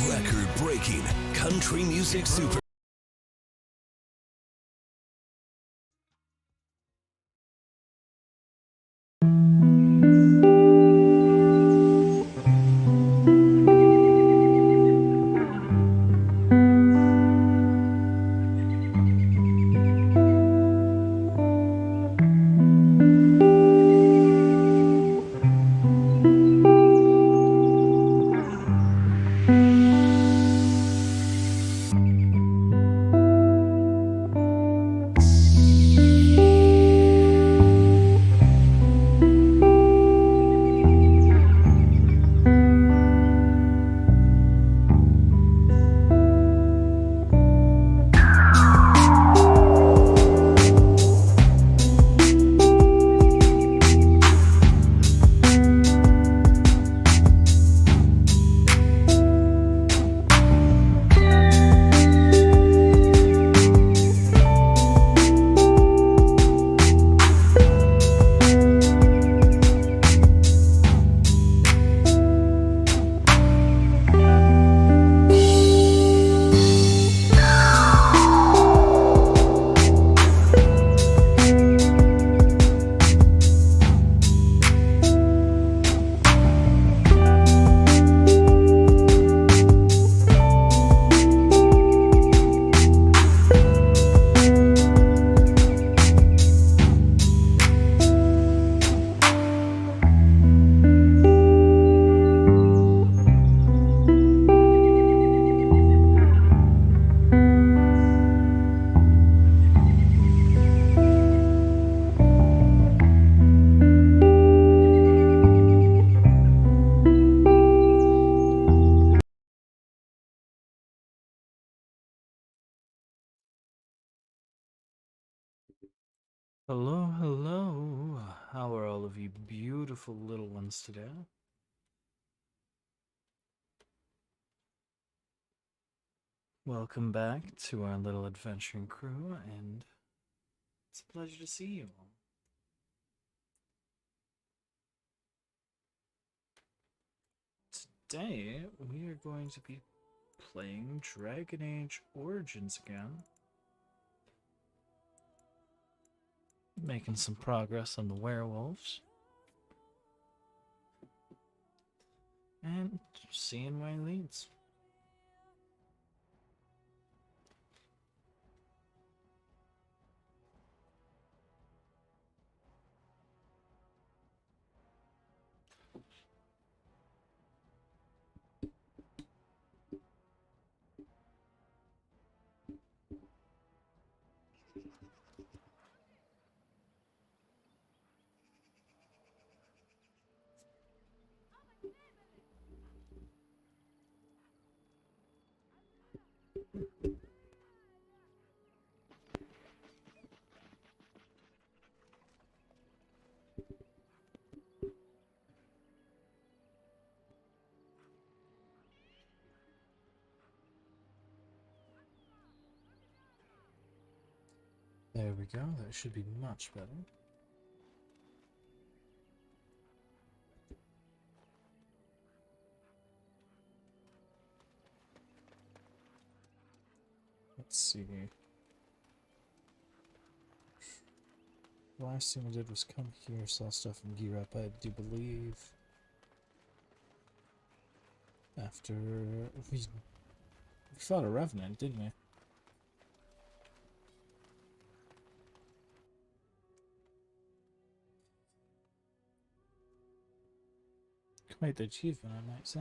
Record-breaking country music super. Hello, hello. How are all of you beautiful little ones today? Welcome back to our little adventuring crew, and it's a pleasure to see you all. Today, we are going to be playing Dragon Age Origins again. Making some progress on the werewolves. And seeing where it leads. There we go, that should be much better. Let's see. The last thing I did was come here, sell stuff, and gear up, I do believe. After we fought a revenant, didn't we? Quite the achievement, I might say.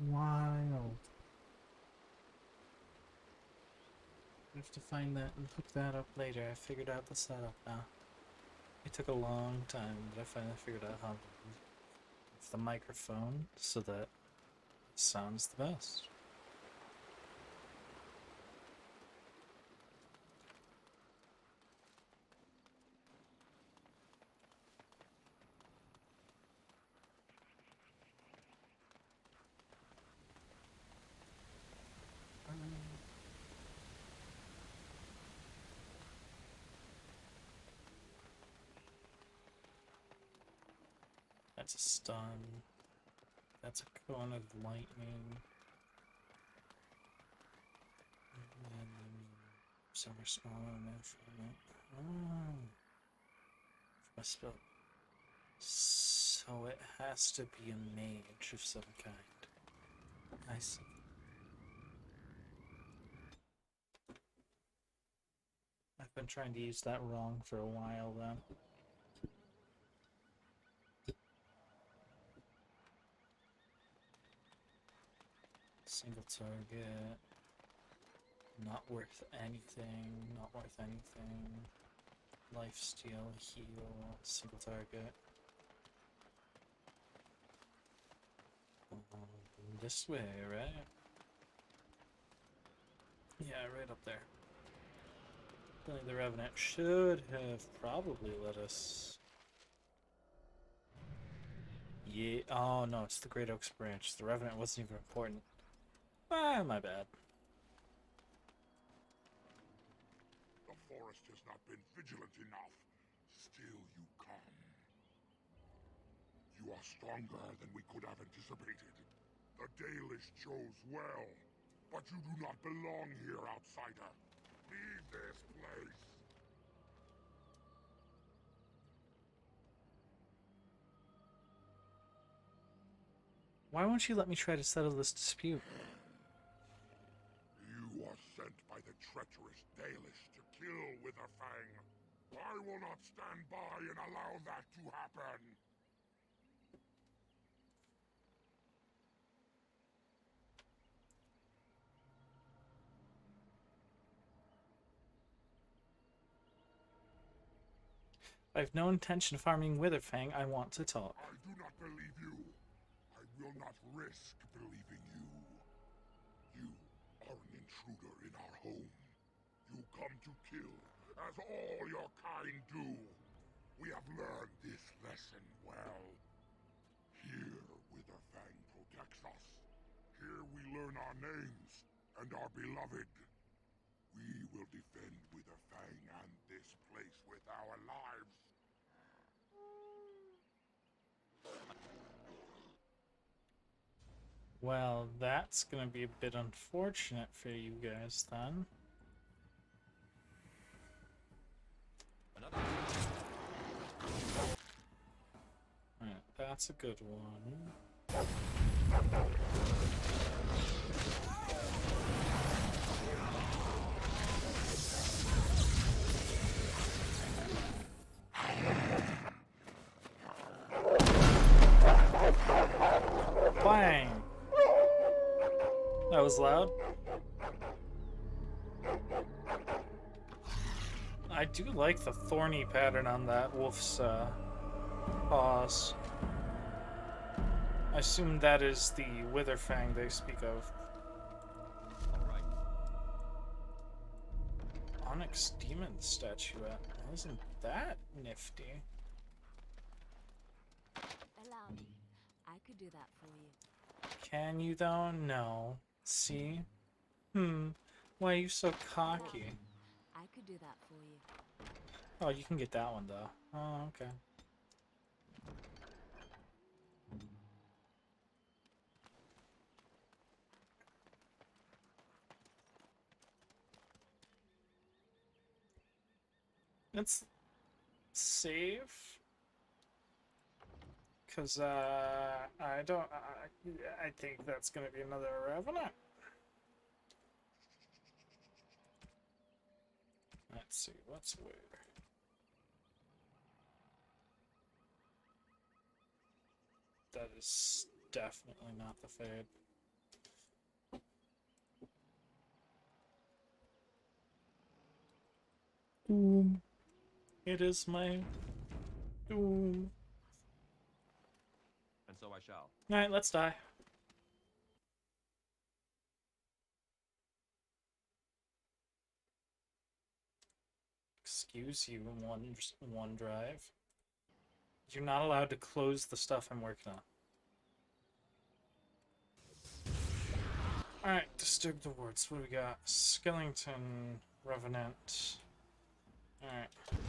Wild. I have to find that and hook that up later. I figured out the setup now. It took a long time, but I finally figured out how to use the microphone so that it sounds the best. That's a stun. That's a cone of lightning. And then some are small enough from it. Oh. My spell. So it has to be a mage of some kind. I see. I've been trying to use that wrong for a while then. Single target. Not worth anything. Not worth anything. Lifesteal, heal, single target. This way, right? Yeah, right up there. I think the Revenant should have probably let us... Yeah, oh no, it's the Great Oaks branch. The Revenant wasn't even important. Ah, my bad. The forest has not been vigilant enough. Still you come. You are stronger than we could have anticipated. The Dalish chose well, but you do not belong here, outsider. Leave this place. Why won't you let me try to settle this dispute? You are sent by the treacherous Dalish to kill Witherfang. I will not stand by and allow that to happen. I have no intention of harming Witherfang. I want to talk. I do not believe you. I will not risk believing you. You are an intruder in our home. You come to kill, as all your kind do. We have learned this lesson well. Here, Witherfang protects us. Here we learn our names and are beloved. We will defend Witherfang and this place with our lives. Well, that's gonna be a bit unfortunate for you guys then. Alright, that's a good one. That was loud. I do like the thorny pattern on that wolf's paws. I assume that is the Witherfang they speak of. All right. Onyx demon statuette. Isn't that nifty? Allow me. I could do that for you. Can you though? No. See? Why are you so cocky? I could do that for you. Oh, you can get that one though. Oh, okay. Let's save. Cause I don't. I think that's gonna be another revenant. Let's see. What's where? That is definitely not the fade. Doom. It is my doom. And so I shall. Alright, let's die. Excuse you, OneDrive. You're not allowed to close the stuff I'm working on. Alright, disturb the wards. What do we got? Skellington, Revenant. Alright. As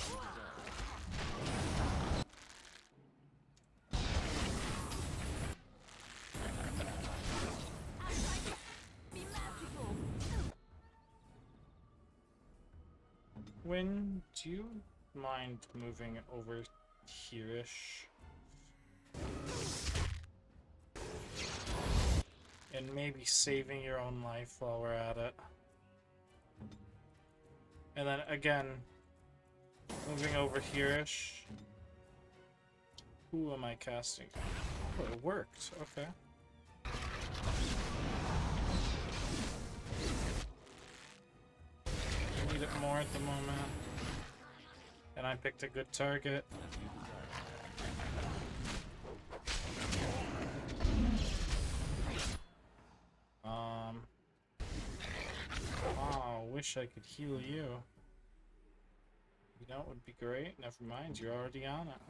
you deserve. Be magical. Wynn, do you mind moving over here-ish? And maybe saving your own life while we're at it. And then again, moving over here-ish. Who am I casting? Oh, it worked. Okay. I need it more at the moment. And I picked a good target. As you deserve. Oh, wish I could heal you. You know what would be great? Never mind, you're already on it.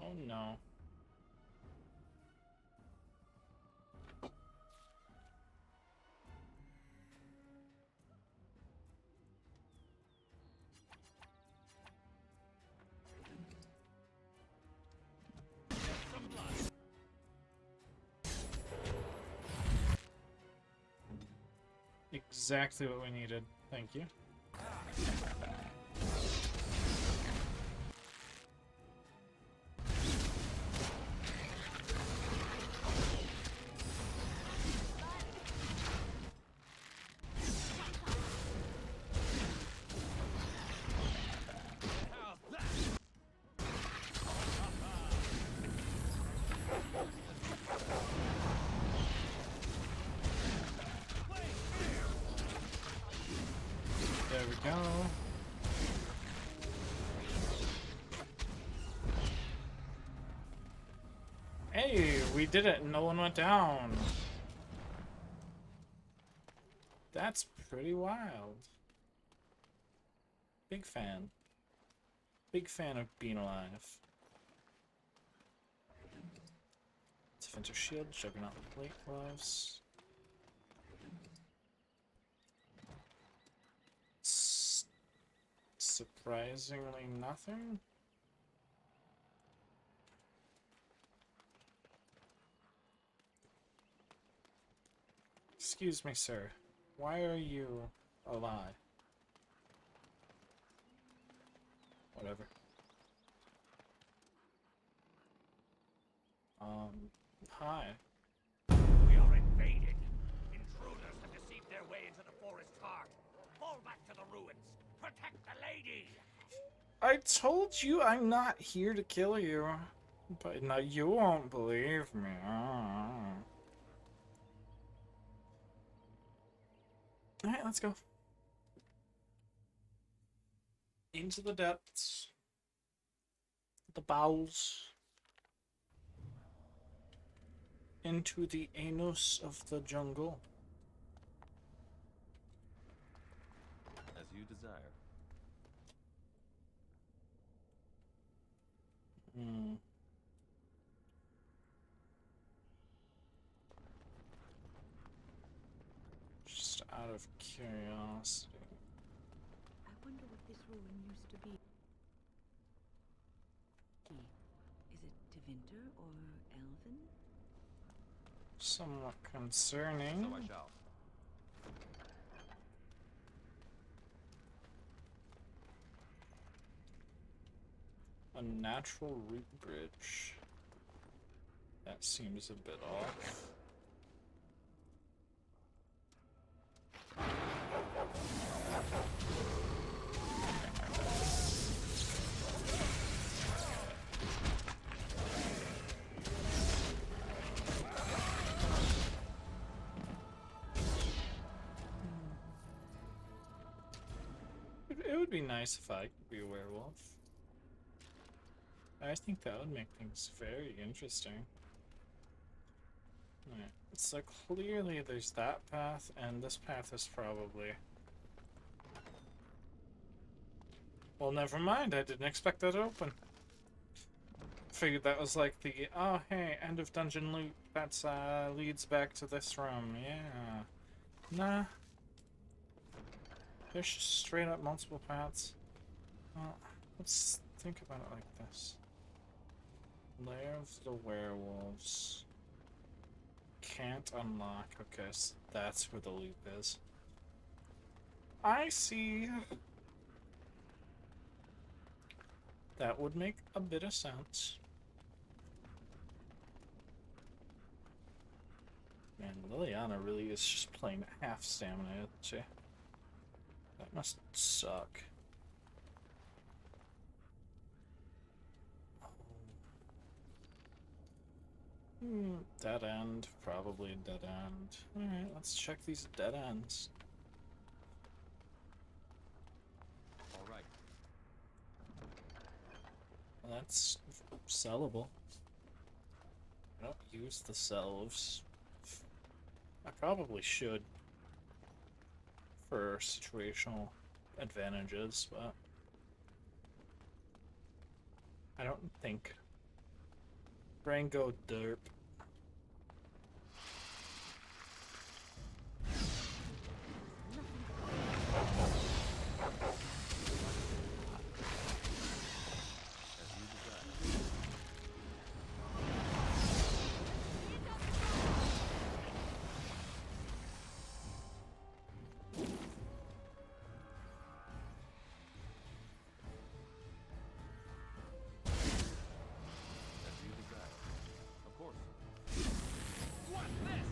Oh no. Exactly what we needed. Thank you. There we go. Hey, we did it. No one went down. That's pretty wild. Big fan. Big fan of being alive. Defender shield, Juggernaut plate gloves. Surprisingly nothing. Excuse me, sir. Why are you a lie. Whatever. Hi. We are invaded. Intruders have deceived their way into the forest's heart. Fall back to the ruins. Protect the lady. I told you I'm not here to kill you. But now you won't believe me. Alright, let's go. Into the depths. The bowels. Into the anus of the jungle. As you desire. Hmm. Just out of curiosity. I wonder what this ruin used to be. Is it Tevinter or Elven? Somewhat concerning. So I shall. A natural root bridge. That seems a bit off. It would be nice if I could be a werewolf. I think that would make things very interesting. Alright, so clearly there's that path, and this path is probably... Well, never mind, I didn't expect that to open. Figured that was like the, oh hey, end of dungeon loot, that's leads back to this room, yeah. Nah. There's just straight up multiple paths. Well, let's think about it like this. Lair of the werewolves. Can't unlock. Okay, so that's where the loop is. I see. That would make a bit of sense. Man, Liliana really is just playing half stamina, isn't she? That must suck. Dead end. Probably dead end. Alright, let's check these dead ends. All right. Well, that's sellable. I don't use the selves. I probably should. For situational advantages, but I don't think. Brain go derp. As you desire. As you desire. Of course. What's this?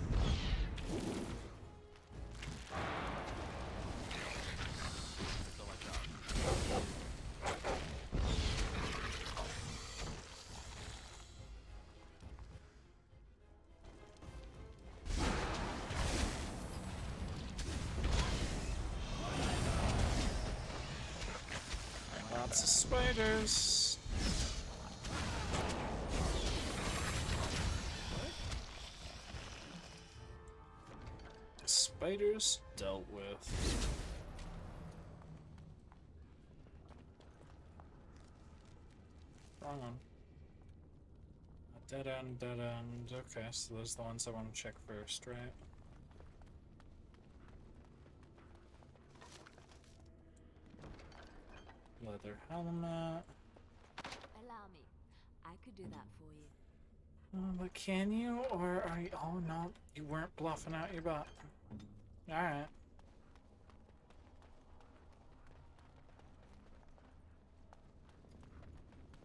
So I shall. Lots of spiders. Spiders dealt with. Wrong one. A dead end, dead end. Okay, so those are the ones I want to check first, right? Leather helmet. Allow me. I could do that for you. But can you, or are you? Oh no, you weren't bluffing out your butt. Alright.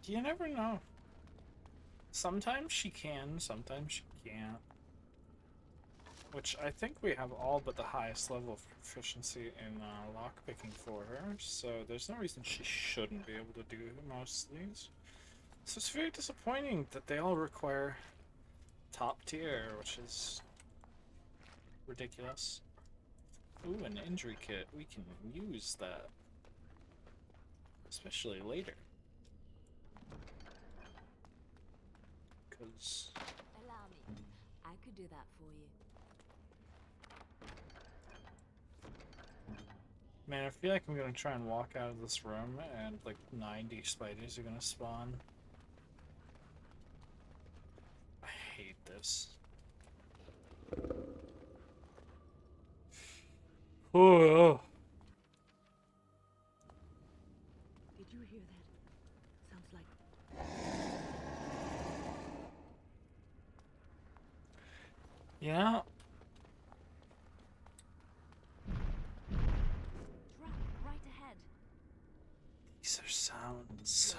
You never know. Sometimes she can, sometimes she can't. Which I think we have all but the highest level of proficiency in lockpicking for her, so there's no reason she shouldn't be able to do most of these. So it's very disappointing that they all require top tier, which is ridiculous. Ooh, an injury kit. We can use that. Especially later. Because... Allow me. I could do that for you. Man, I feel like I'm gonna try and walk out of this room and like 90 spiders are gonna spawn. I hate this. Oh. Did you hear that? Sounds like... Yeah. Drop right ahead. These are sounds.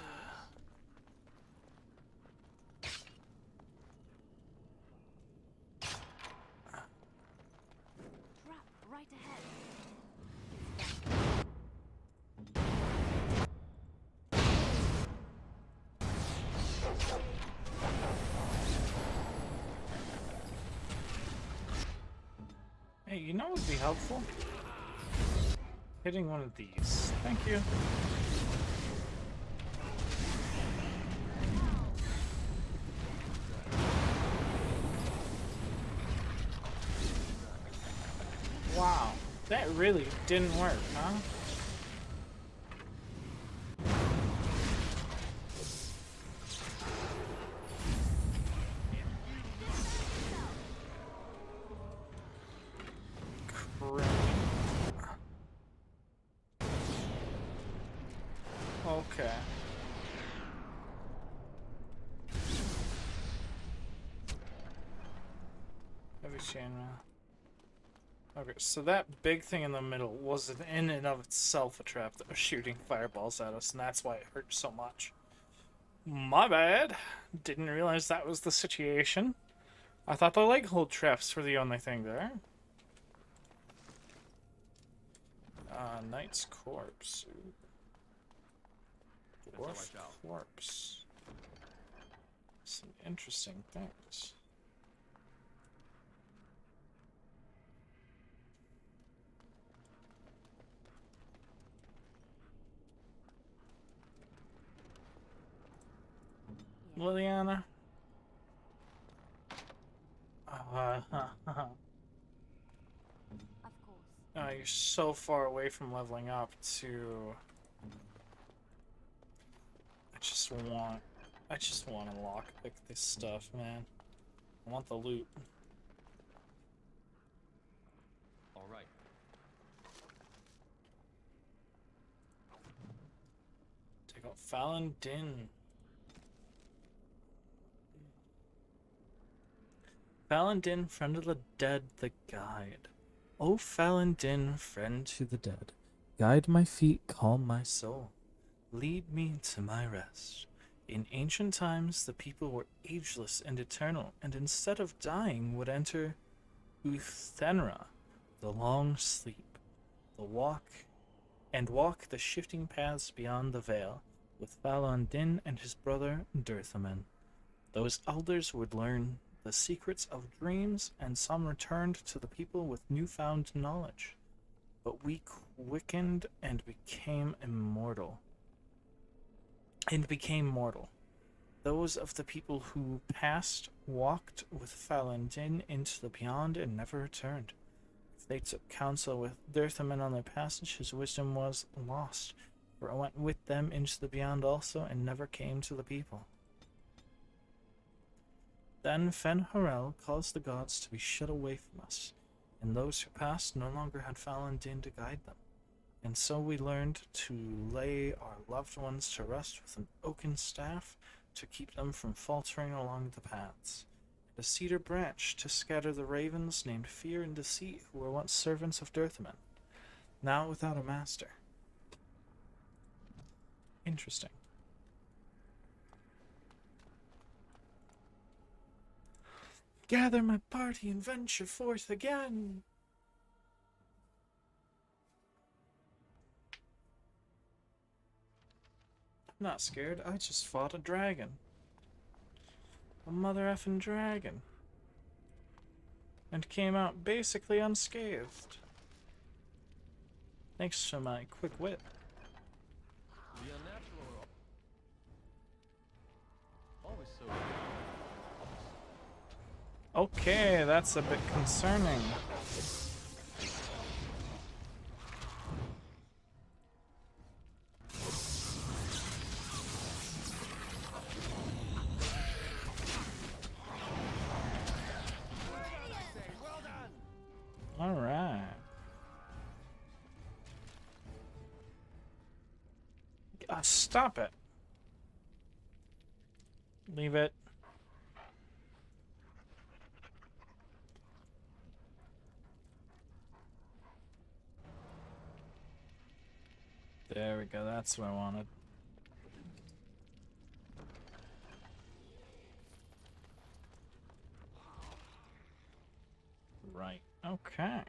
Drop right ahead. Hey, you know what would be helpful? Hitting one of these. Thank you. Wow, that really didn't work, huh? Okay. Heavy chainmail. Okay, so that big thing in the middle was in and of itself a trap that was shooting fireballs at us, and that's why it hurt so much. My bad. Didn't realize that was the situation. I thought the leg hold traps were the only thing there. Knight's corpse. Dwarf corpse. Some interesting things. Liliana? Of course. You're so far away from leveling up to... I just want to lockpick this stuff, man. I want the loot. All right. Take out Fallon Din. Fallon Din, friend of the dead, the guide. O Fallon Din, friend to the dead, guide my feet, calm my soul. Lead me to my rest. In ancient times, the people were ageless and eternal, and instead of dying, would enter Uthenra, the long sleep, walk the shifting paths beyond the veil, with Fallon Din and his brother Dirthaman. Those elders would learn the secrets of dreams, and some returned to the people with newfound knowledge. But we quickened and became mortal. Those of the people who passed walked with Fallon Din into the beyond and never returned. If they took counsel with Dirthaman on their passage, his wisdom was lost, for it went with them into the beyond also and never came to the people. Then Fen-Harel caused the gods to be shut away from us, and those who passed no longer had Fallon Din to guide them. And so we learned to lay our loved ones to rest with an oaken staff to keep them from faltering along the paths, and a cedar branch to scatter the ravens named Fear and Deceit who were once servants of Dirthaman, now without a master. Interesting. Gather my party and venture forth again. I'm not scared. I just fought a dragon. A mother effing dragon. And came out basically unscathed. Thanks to my quick wit. The unnatural are always so. Okay, that's a bit concerning. All right. Stop it. Leave it. There we go. That's what I wanted. Right. Okay.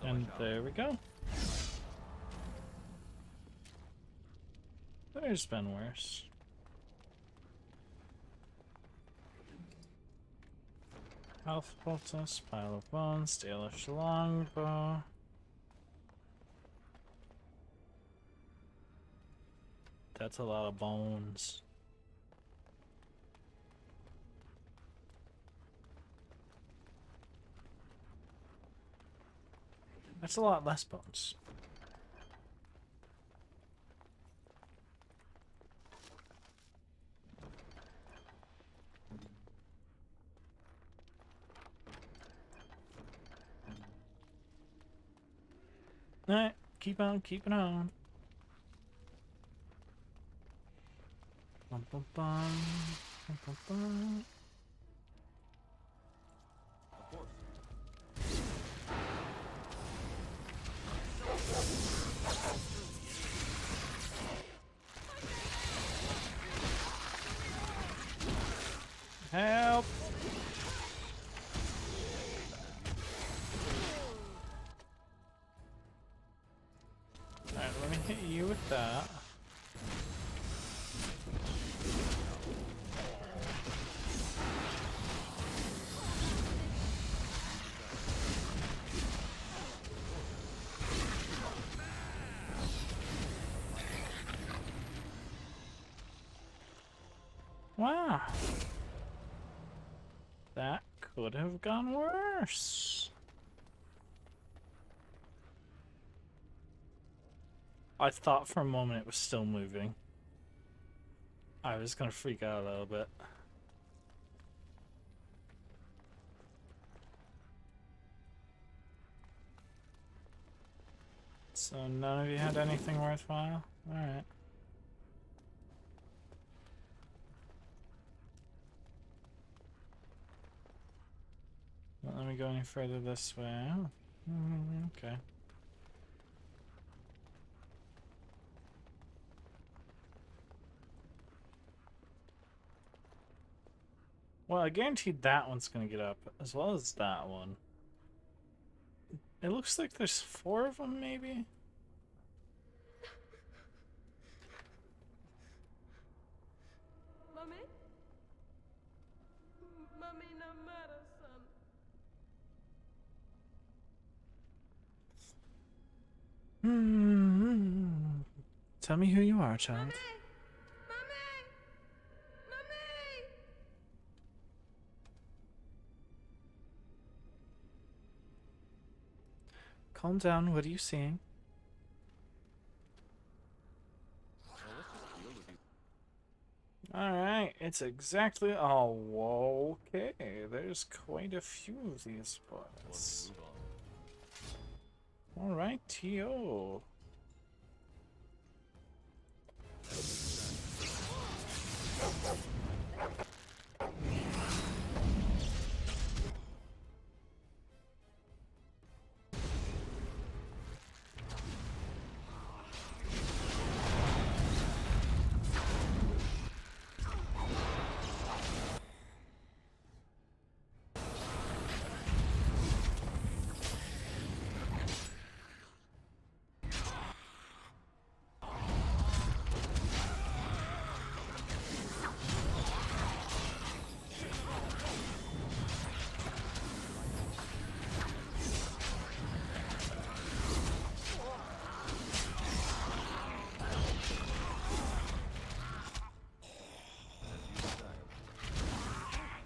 And there we go. There's been worse. Health poultice, pile of bones, Dalish longbow. That's a lot of bones. That's a lot less bones. Alright, keep on keeping on. Bum, bum, bum, bum, bum, bum. Of course. Help! Alright, let me hit you with that. Wow. That could have gone worse. I thought for a moment it was still moving. I was gonna freak out a little bit. So none of you had anything worthwhile? Alright. Don't let me go any further this way. Oh. Okay. Well, I guaranteed that one's gonna get up, as well as that one. It looks like there's 4 of them, maybe? Mummy? Mummy, no matter, son. Tell me who you are, child. Calm down, what are you seeing? Well, let's just deal with these. Alright, it's exactly. Oh, whoa, okay. There's quite a few of these boys. Let's move on. Alright, T.O.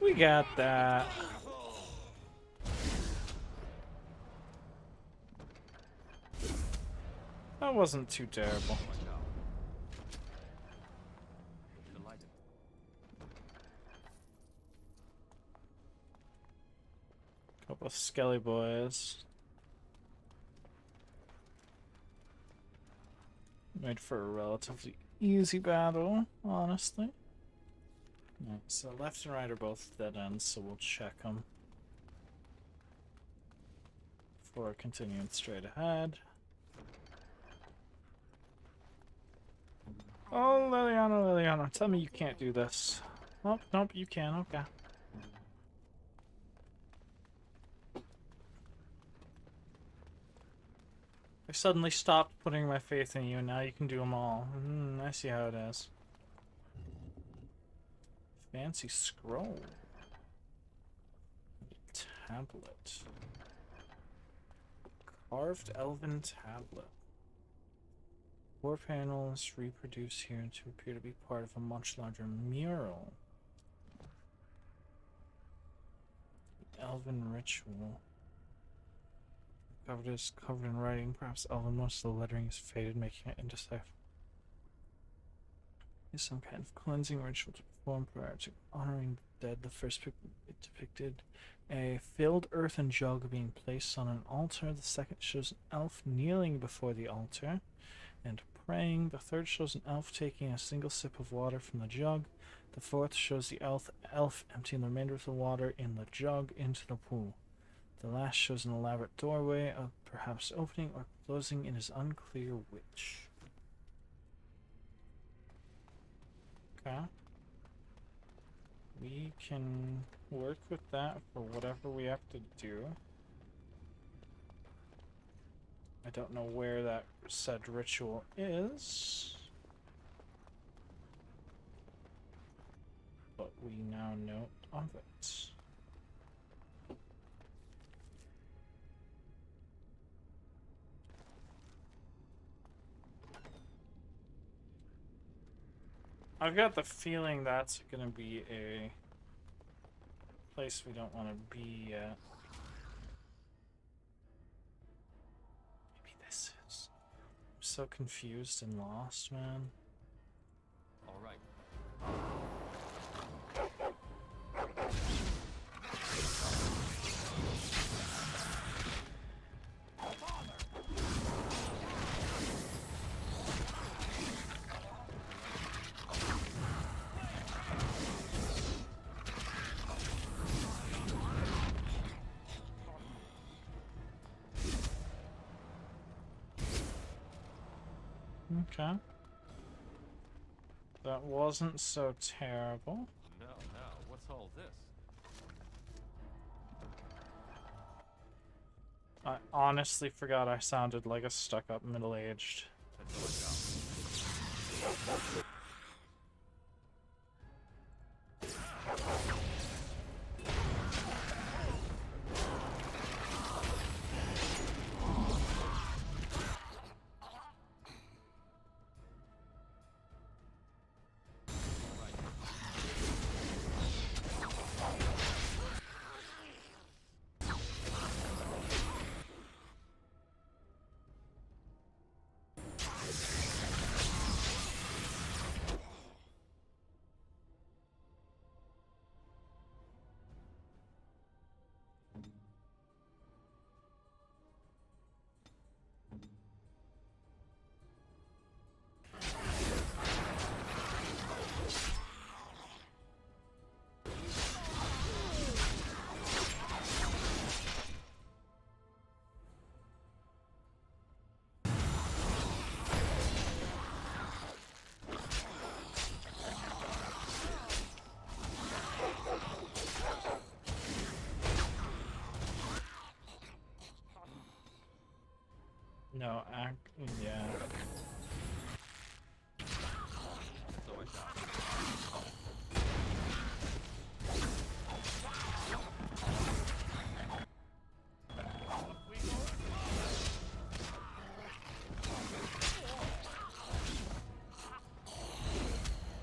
We got that. That wasn't too terrible. Delighted. Couple of skelly boys. Made for a relatively easy battle, honestly. Right, so left and right are both dead ends, so we'll check them before continuing straight ahead. Oh, Liliana, tell me you can't do this. Oh, nope, you can, okay. I suddenly stopped putting my faith in you, and now you can do them all. I see how it is. Fancy scroll. Tablet. Carved elven tablet. 4 panels reproduced here to appear to be part of a much larger mural. Elven ritual. Covered in writing, perhaps elven. Most of the lettering is faded, making it indecipherable. Is some kind of cleansing ritual to perform prior to honoring the dead. The first it depicted a filled earthen jug being placed on an altar. The second shows an elf kneeling before the altar and praying. The third shows an elf taking a single sip of water from the jug. The fourth shows the elf emptying the remainder of the water in the jug into the pool. The last shows an elaborate doorway, perhaps opening or closing. It is unclear which. Okay. We can work with that for whatever we have to do. I don't know where that said ritual is, but we now know of it. I've got the feeling that's gonna be a place we don't want to be at. Maybe this is. I'm so confused and lost, man. All right. Okay. That wasn't so terrible. Now, what's all this? I honestly forgot I sounded like a stuck-up middle-aged. No, yeah. So I shot.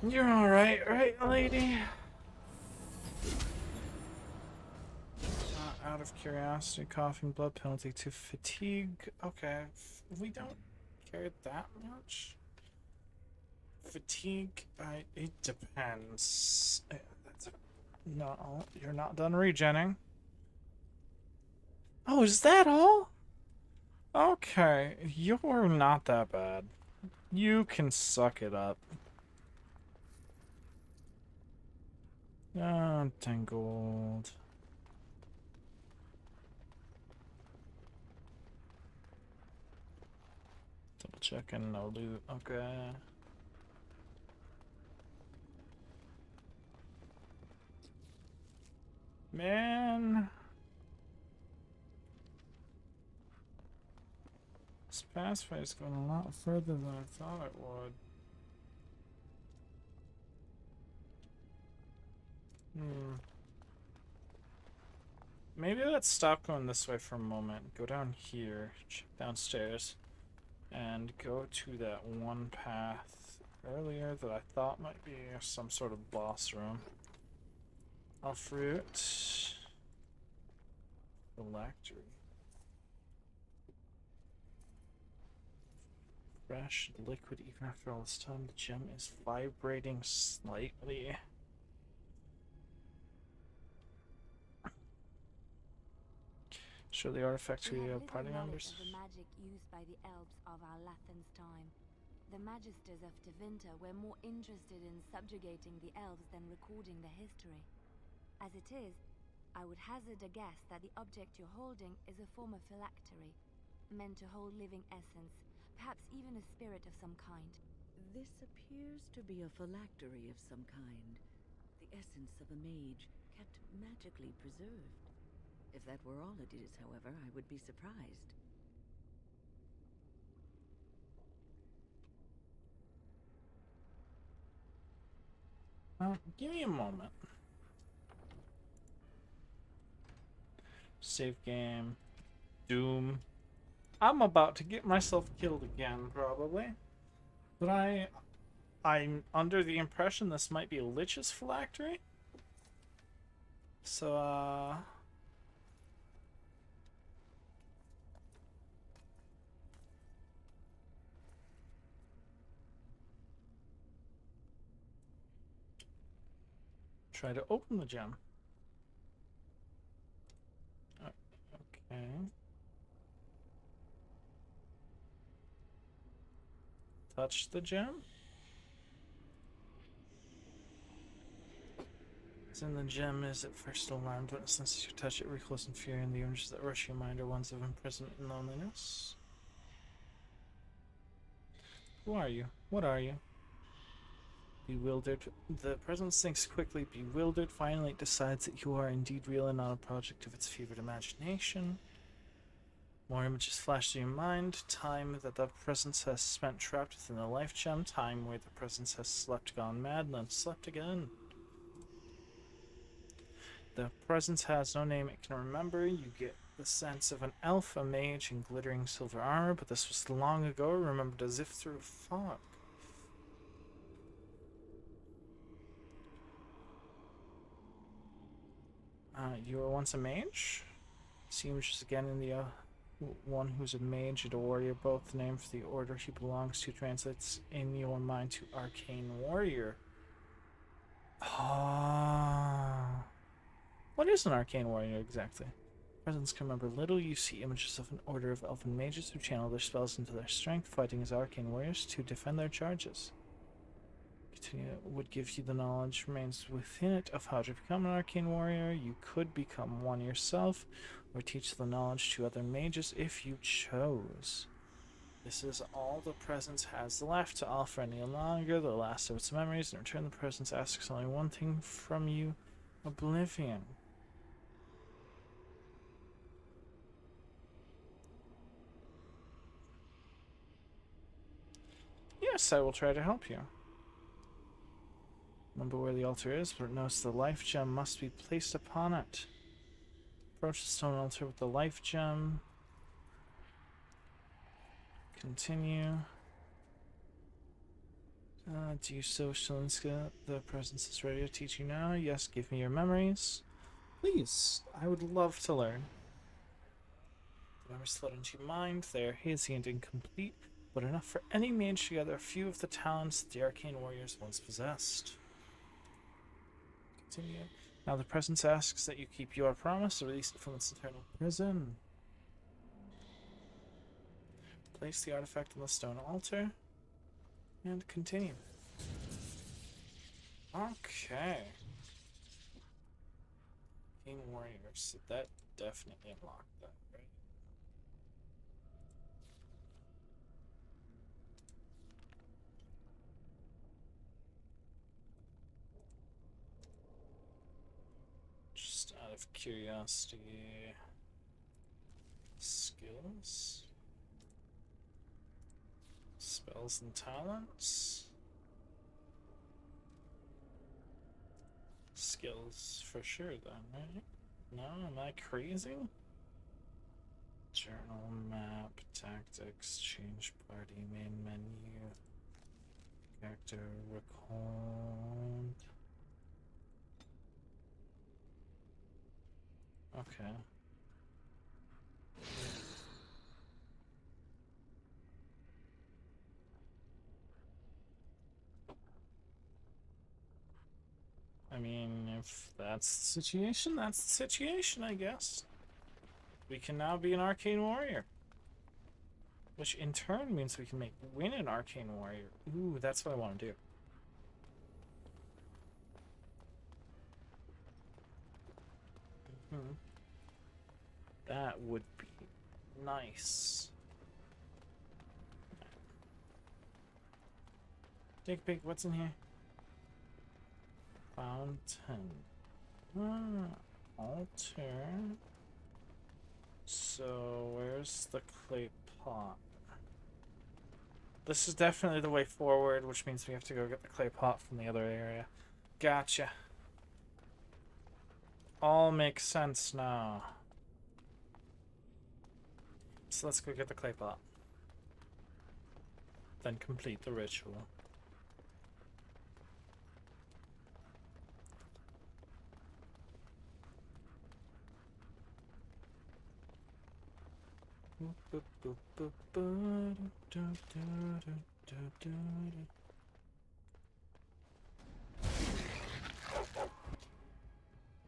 You're alright, right, lady? Out of curiosity, coughing, blood penalty to fatigue. Okay, we don't care that much. Fatigue, it depends. No, you're not done regenning. Oh, is that all? Okay, you're not that bad. You can suck it up. Ah, tangled. Double checking, no loot. Okay. Man. This pass fight's going a lot further than I thought it would. Maybe let's stop going this way for a moment. Go down here, check downstairs, and go to that one path earlier that I thought might be some sort of boss room. All fruit. Phylactery. Fresh liquid even after all this time. The gem is vibrating slightly. Show the artifact to your party members. Of the magic used by the elves of our Lathan's time. The magisters of Tevinter were more interested in subjugating the elves than recording the history. As it is, I would hazard a guess that the object you're holding is a form of phylactery, meant to hold living essence, perhaps even a spirit of some kind. This appears to be a phylactery of some kind. The essence of a mage kept magically preserved. If that were all it is, however, I would be surprised. Give me a moment. Save game. Doom. I'm about to get myself killed again, probably. But I'm under the impression this might be a Lich's phylactery. So, try to open the gem. Okay. Touch the gem. Then the gem is at first alarmed, but since you touch it, recoils in fear, and the images that rush your mind are ones of imprisonment and loneliness. Who are you? What are you? Bewildered. The presence thinks quickly. Bewildered, finally it decides that you are indeed real and not a project of its fevered imagination. More images flash through your mind. Time that the presence has spent trapped within the life gem. Time where the presence has slept, gone mad, and then slept again. The presence has no name it can remember. You get the sense of an elf, a mage in glittering silver armor, but this was long ago, remembered as if through fog. You were once a mage? See images again in the one who's a mage and a warrior, both the name for the order he belongs to translates in your mind to arcane warrior. Ah. What is an arcane warrior exactly? Presence can remember little. You see images of an order of elven mages who channel their spells into their strength, fighting as arcane warriors to defend their charges. Continue would give you the knowledge remains within it of how to become an arcane warrior. You could become one yourself, or teach the knowledge to other mages if you chose. This is all the presence has left to offer any longer, the last of its memories. In return, the presence asks only one thing from you: oblivion. Yes, I will try to help you. Remember where the altar is, but notice the life gem must be placed upon it. Approach the stone altar with the life gem. Continue. Do you so, Shalinska? The presence is ready to teach you now. Yes, give me your memories. Please, I would love to learn. The memories float into your mind. They are hazy and incomplete, but enough for any mage to gather a few of the talents that the arcane warriors once possessed. Continue. Now the presence asks that you keep your promise to release it from its eternal prison. Place the artifact on the stone altar. And continue. Okay. King Warriors. So that definitely unlocked that, right? Just out of curiosity. Skills. Spells and talents. Skills for sure then, right? No, am I crazy? Journal, map, tactics, change party, main menu, character, record. Okay. I mean, if that's the situation, that's the situation, I guess. We can now be an arcane warrior. Which in turn means we can win an arcane warrior. Ooh, that's what I want to do. That would be nice. Take a peek, what's in here? Fountain. Altar. So, where's the clay pot? This is definitely the way forward, which means we have to go get the clay pot from the other area. Gotcha. All makes sense now. So let's go get the clay pot. Then complete the ritual.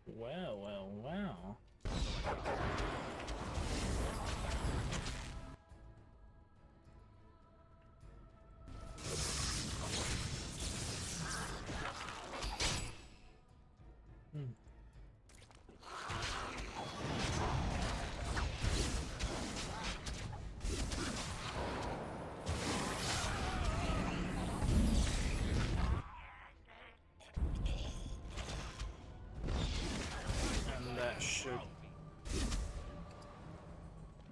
Well, well, well. Should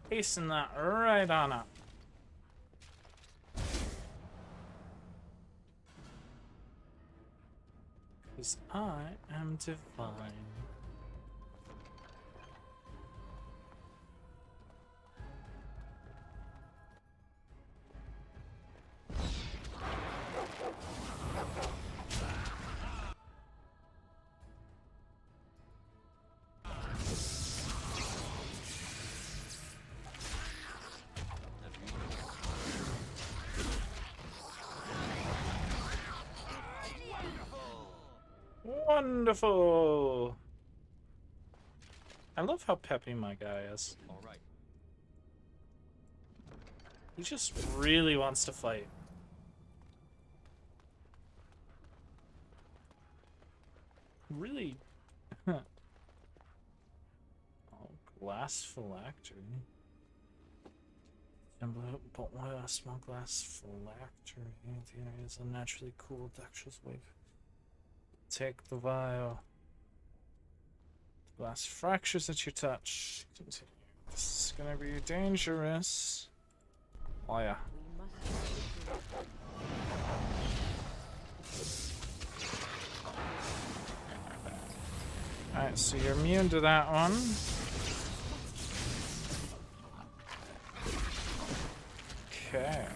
hasten that right on up. Because I am divine. Wonderful! I love how peppy my guy is. All right. He just really wants to fight. Really? Oh, glass phylactery. Small glass phylactery. The area is unnaturally cool. Dexterous wave. Take the vial. The glass fractures at your touch. Continue. This is gonna be dangerous. Oh yeah. We must So you're immune to that one. Okay.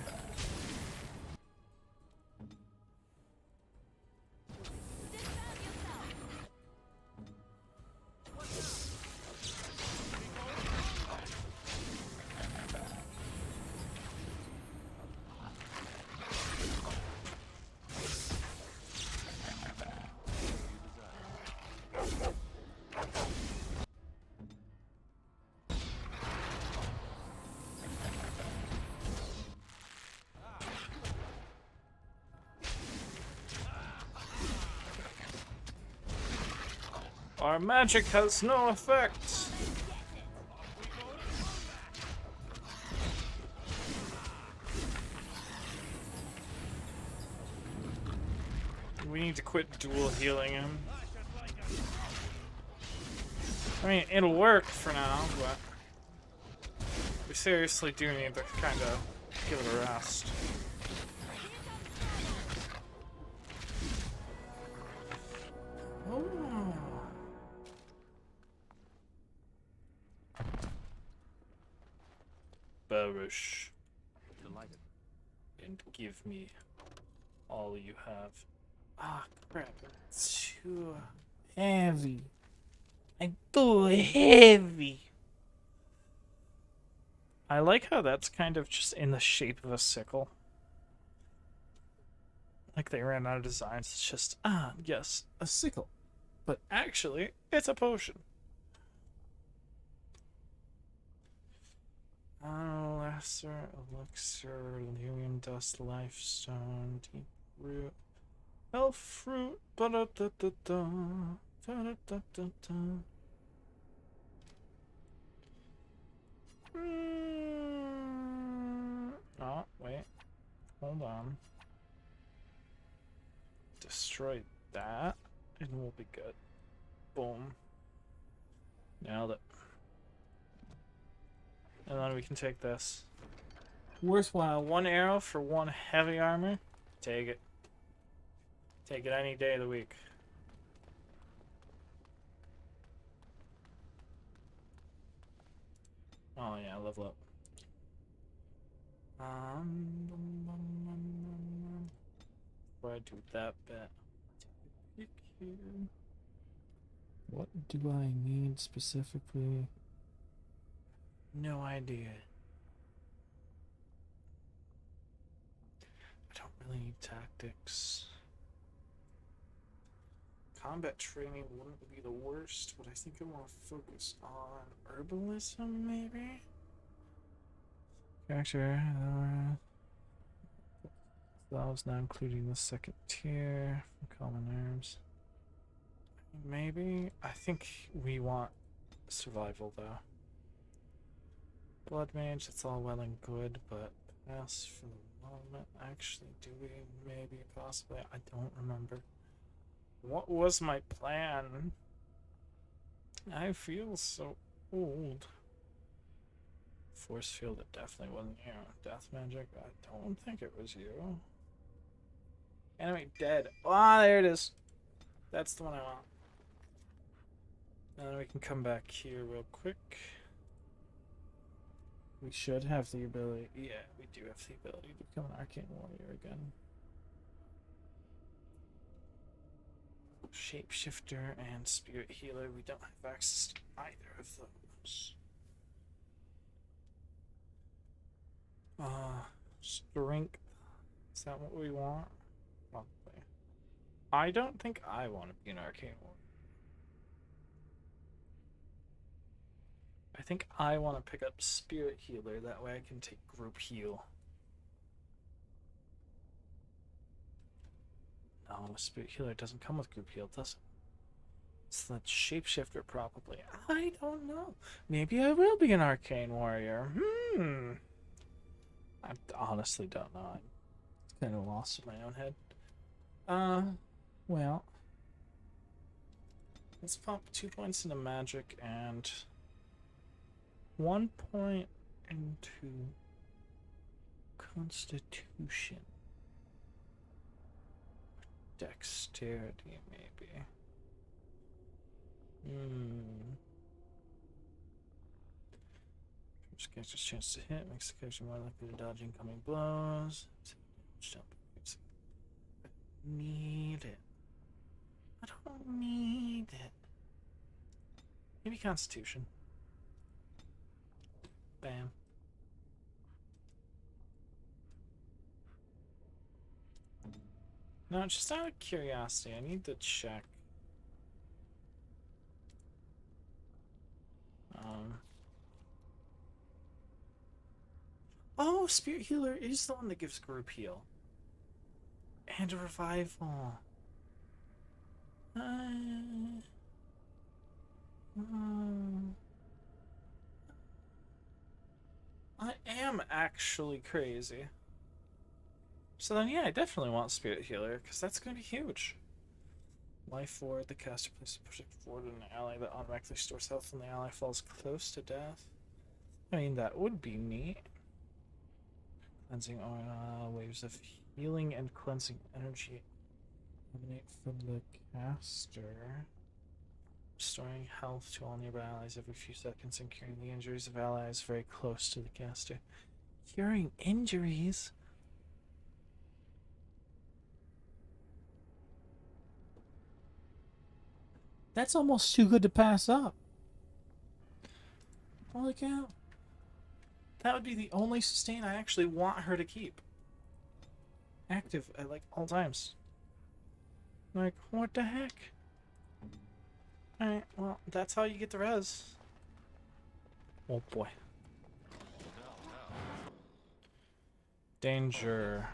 Our magic has no effect. We need to quit dual healing him. I mean, it'll work for now, but we seriously do need to kind of give it a rest. Barish. Delighted. And give me all you have. Ah, crap. It's too heavy. I'm too heavy. I like how that's kind of just in the shape of a sickle. Like they ran out of designs. It's just, yes, a sickle. But actually, it's a potion. Lesser elixir, Lyrian dust, lifestone, deep root, elf fruit, ba-da-da-da-da, da-da-da-da-da. Oh, wait. Hold on. Destroy that, and we'll be good. Boom. Nailed it. And then we can take this. Worthwhile. 1 arrow for 1 heavy armor. Take it. Take it any day of the week. Oh yeah, level up. Before I do that bit. What do I need specifically? No idea. I don't really need tactics. Combat training wouldn't be the worst, but I think I want to focus on herbalism, maybe? Character. Valves now including the 2nd tier from common herbs. Maybe? I think we want survival, though. Blood mage, it's all well and good, but pass for the moment. Actually, do we? Maybe, possibly. I don't remember. What was my plan? I feel so old. Force field, it definitely wasn't you. Death magic, I don't think it was you. Enemy dead. Ah, there it is. That's the one I want. And then we can come back here real quick. We should have the ability. Yeah, we do have the ability to become an arcane warrior again. Shapeshifter and spirit healer. We don't have access to either of those. Strength. Is that what we want? Probably. I don't think I want to be an arcane warrior. I think I want to pick up spirit healer. That way I can take group heal. No, spirit healer doesn't come with group heal, does it? It's that shapeshifter, probably. I don't know. Maybe I will be an arcane warrior. I honestly don't know. I'm kind of lost in my own head. Well. Let's pop 2 points into magic and 1 point into constitution. Dexterity, maybe. Which character's chance to hit makes the character more likely to dodge incoming blows. Need it. I don't need it. Maybe Constitution. Bam. No, just out of curiosity, I need to check. Oh, Spirit Healer is the one that gives group heal. And a revival. I am actually crazy. So then, yeah, I definitely want Spirit Healer, because that's going to be huge. Life Ward, the caster places a protective ward on an ally that automatically stores health when the ally falls close to death. I mean, that would be neat. Cleansing aura, waves of healing and cleansing energy emanate from the caster. Restoring health to all nearby allies every few seconds and curing the injuries of allies very close to the caster. Curing injuries? That's almost too good to pass up. Holy cow. That would be the only sustain I actually want her to keep. Active at like all times. Like, what the heck? Alright, well, that's how you get the res. Oh boy. Danger.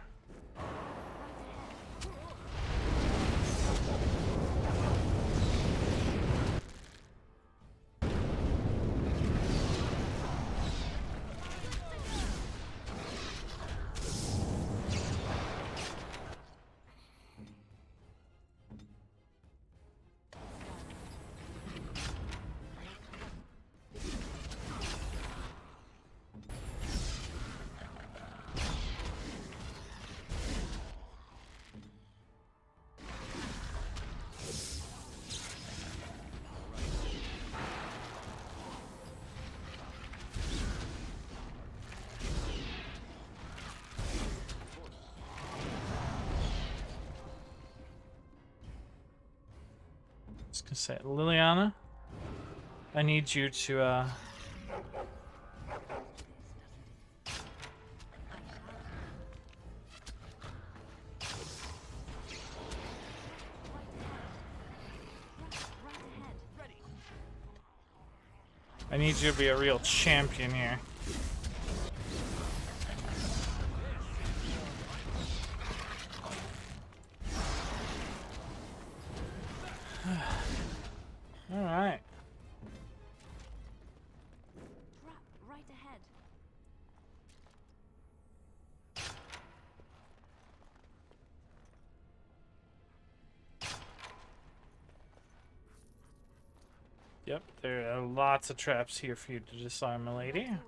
I was gonna say, Liliana, I need you to, I need you to be a real champion here. Alright. Trap right ahead. Yep, there are lots of traps here for you to disarm, my lady. Right away.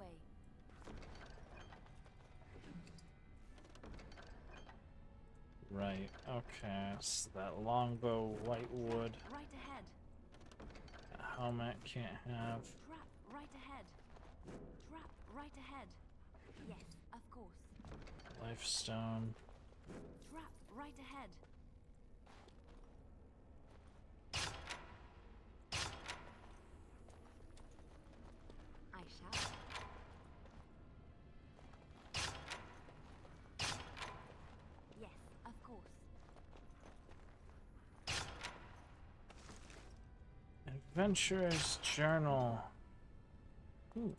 Right, okay, so that longbow, white wood, Right ahead. helmet can't have. Trap right ahead. Trap right ahead. Yes, of course. Lifestone. Trap right ahead. I shall. Yes, of course. Adventurer's Journal. Ooh.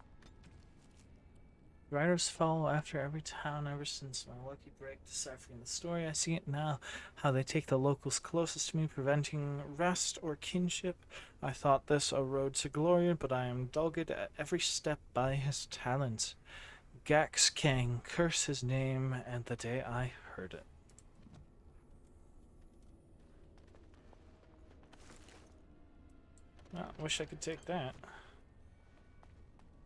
Writers follow after every town ever since my lucky break deciphering the story. I see it now, how they take the locals closest to me, preventing rest or kinship. I thought this a road to glory, but I am dogged at every step by his talents. Gax Kang, curse his name and the day I heard it. Well, wish I could take that.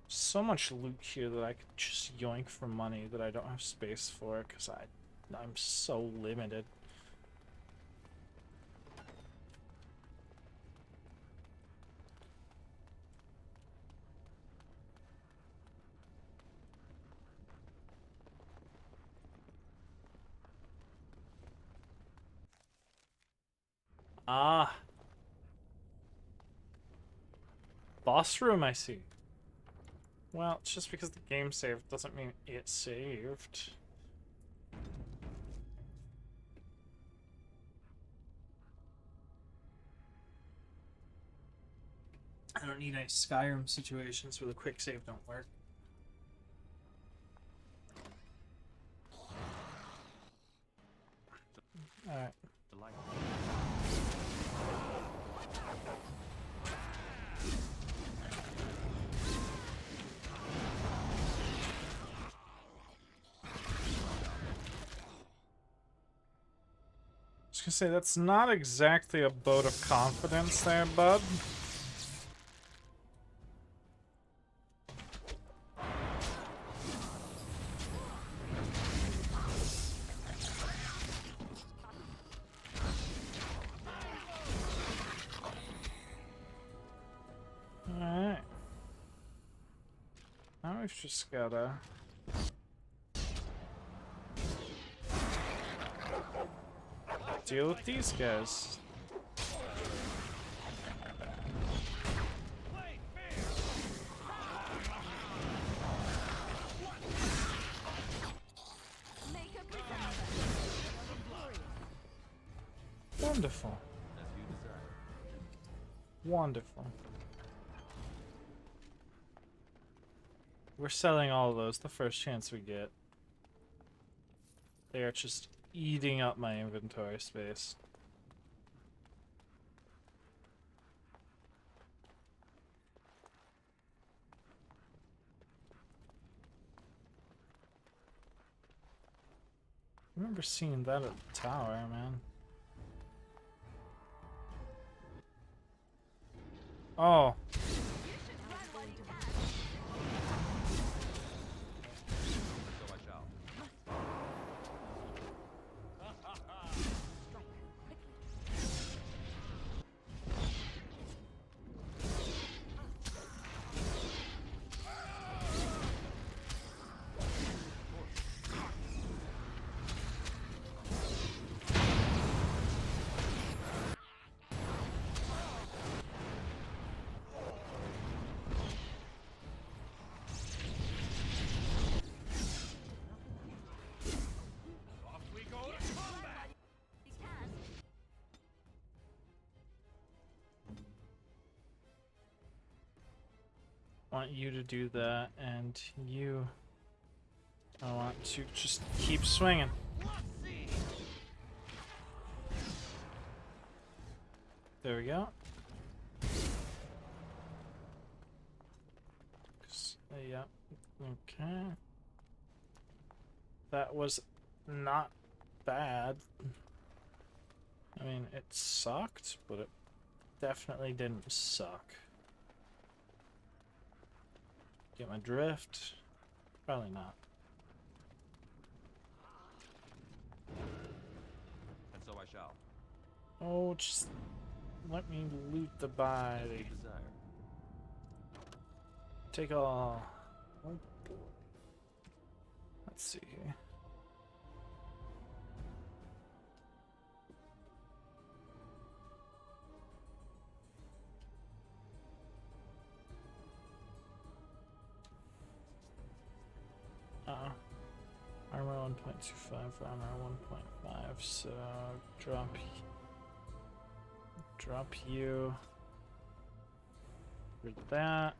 So much loot here that I could just yoink for money that I don't have space for because I'm so limited. Ah. Boss room, I see. Well, it's just because the game saved doesn't mean it saved. I don't need any Skyrim situations where the quick save don't work. Alright. I was gonna say, that's not exactly a vote of confidence there, bud. Alright. Now we've just gotta... deal with these guys. Wonderful. Wonderful. We're selling all of those the first chance we get. They are just eating up my inventory space. I remember seeing that at the tower, man. Oh. Want you to do that, and you... I want to just keep swinging. There we go. Yep. Okay. That was not bad. I mean, it sucked, but it definitely didn't suck. Get my drift? Probably not. And so I shall. Oh, just let me loot the body. Desire. Take all. Oh boy. Let's see here. Armor 1.25, armor 1.5, so drop you for that.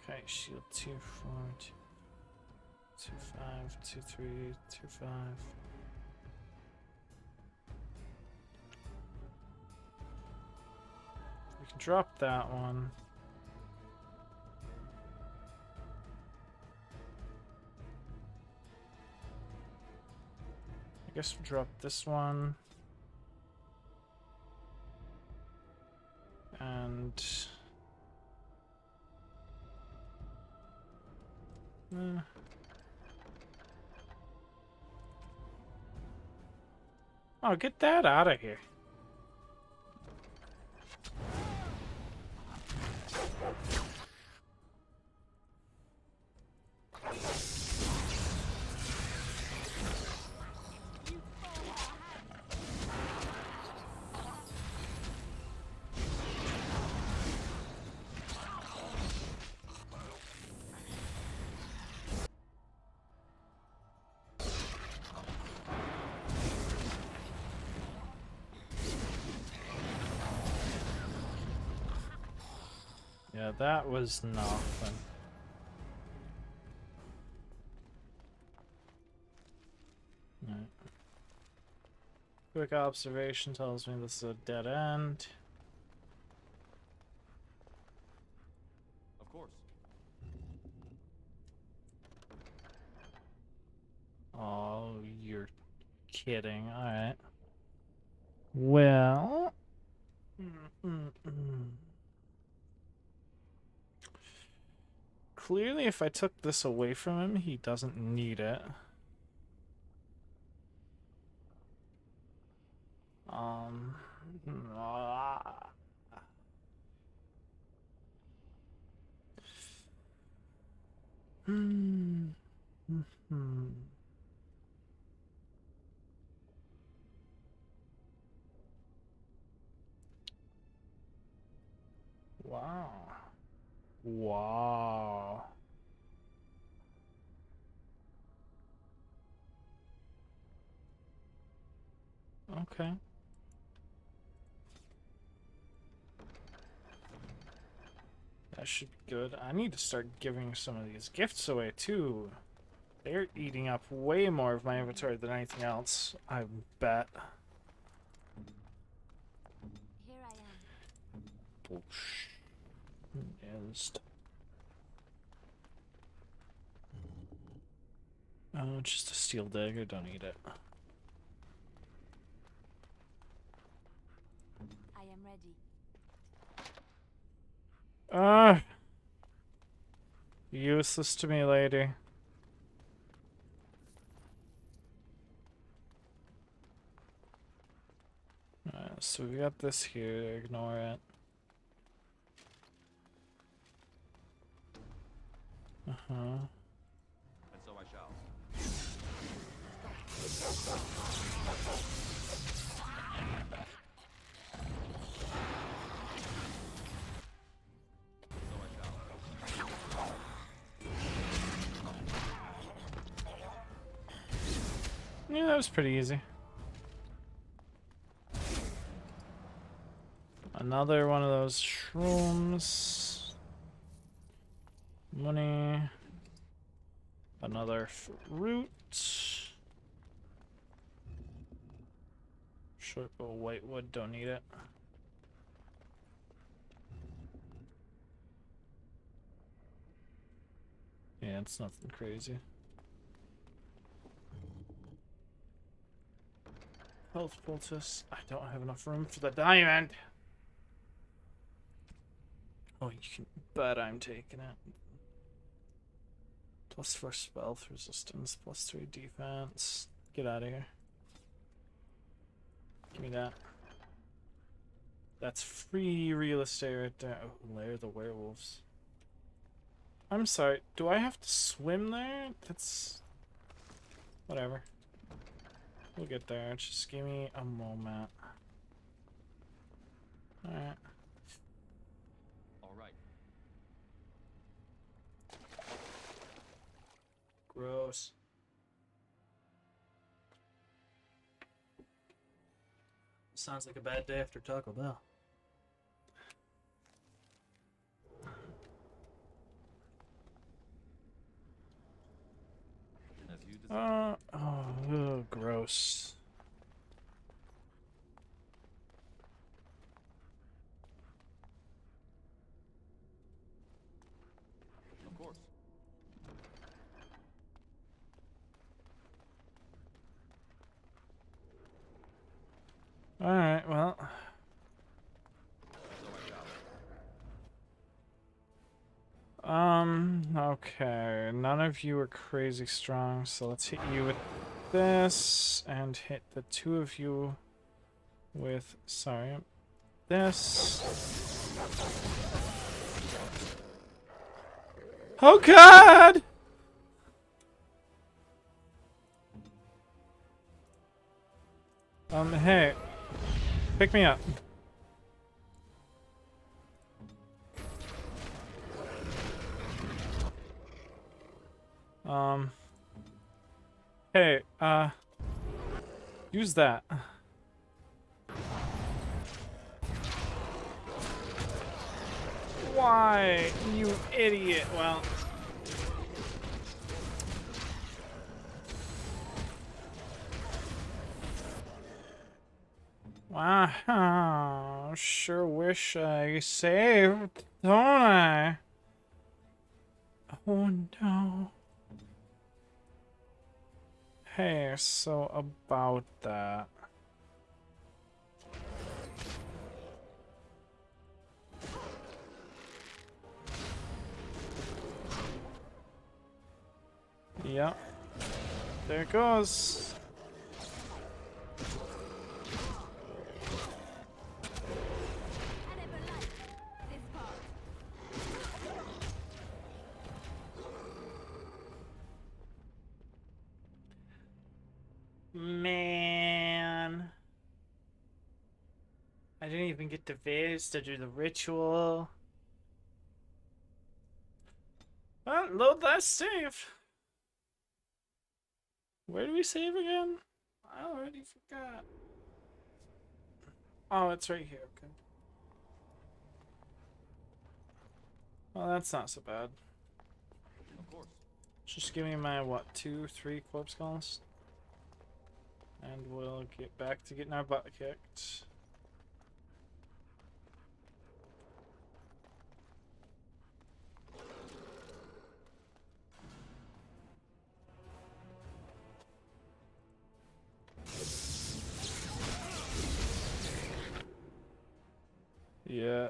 Okay, shield 2, 4, 2, 2, 5, 2, 3, 2, 5. We can drop that one. I guess we'll drop this one. And... Oh, get that out of here. Yeah, that was nothing. Right. Quick observation tells me this is a dead end. Of course. Oh, you're kidding. Alright. Well... Clearly, if I took this away from him, he doesn't need it. ah. Wow. Wow. Okay. That should be good. I need to start giving some of these gifts away too. They're eating up way more of my inventory than anything else, I bet. Here I am. Bullshit. Oh, just a steel dagger, don't eat it. I am ready. Ah! Useless to me, lady. So we got this here, ignore it. Uh-huh. And so I shall. Yeah, that was pretty easy. Another one of those shrooms. Money. Another fruit. Short bow, white wood, don't need it. Yeah, it's nothing crazy. Health poultice. I don't have enough room for the diamond. Oh, you can bet I'm taking it. +4 spell resistance, +3 defense. Get out of here. Give me that. That's free real estate right there. Oh, Lair of the Werewolves. I'm sorry, do I have to swim there? That's... whatever. We'll get there. Just give me a moment. Alright. Alright. Gross. Sounds like a bad day after Taco Bell. As you desire. Oh, gross. Of course. Alright, well. So I shall. Okay. None of you are crazy strong, so let's hit you with this, and hit the two of you with, sorry, this. Oh god! Hey. Pick me up. Hey, use that. Why, you idiot? Well. Wow, sure wish I saved, don't I? Oh no. Hey, so about that. Yep. There it goes. Man. I didn't even get to Viz to do the ritual. Well, load that save. Where do we save again? I already forgot. Oh, it's right here. Okay. Well, that's not so bad. Of course. Just give me my, what, 2, 3 corpse skulls? And we'll get back to getting our butt kicked. Yeah.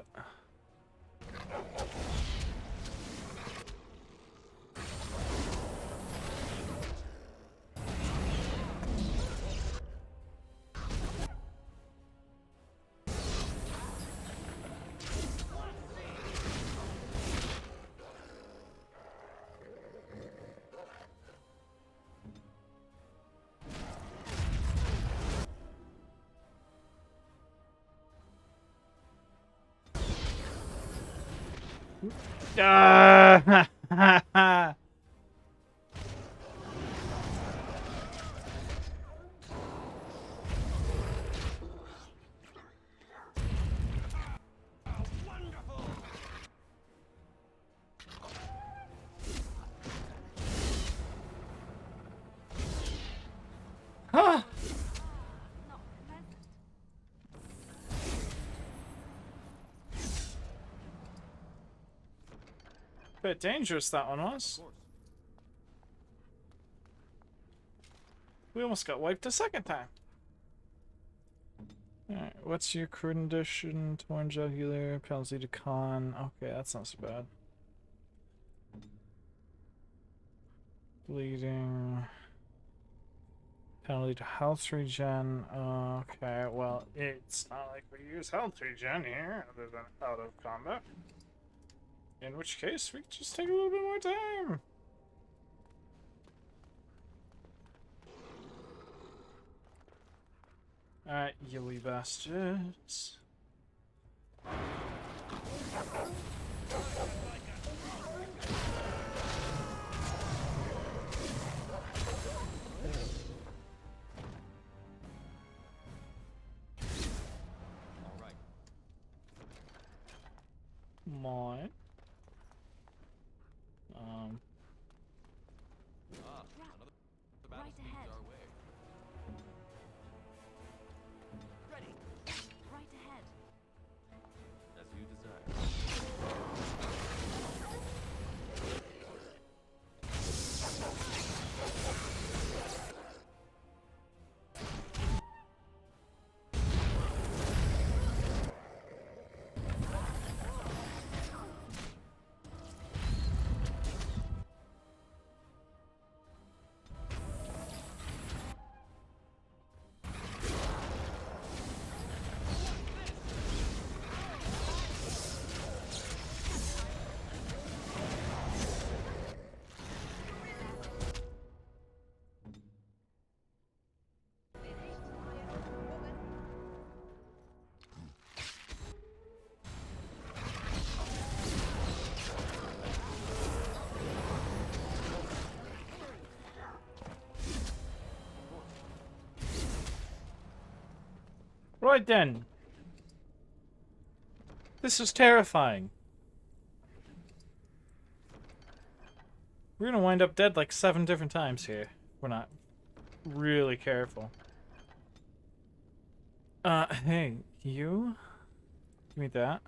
Huh. Bit dangerous that one was. We almost got wiped a second time. Alright, what's your condition? Torn jugular, penalty to con. Okay, that's not so bad. Bleeding. Penalty to health regen. Okay, well, it's not like we use health regen here, other than out of combat. In which case, we can just take a little bit more time. Alright, you wee bastards. Mine. Another battle Right seems ahead. our way. Ready. Right ahead. As you desire. Right then. This was terrifying. We're gonna wind up dead like 7 different times here. We're not really careful. Hey, you? Give me that.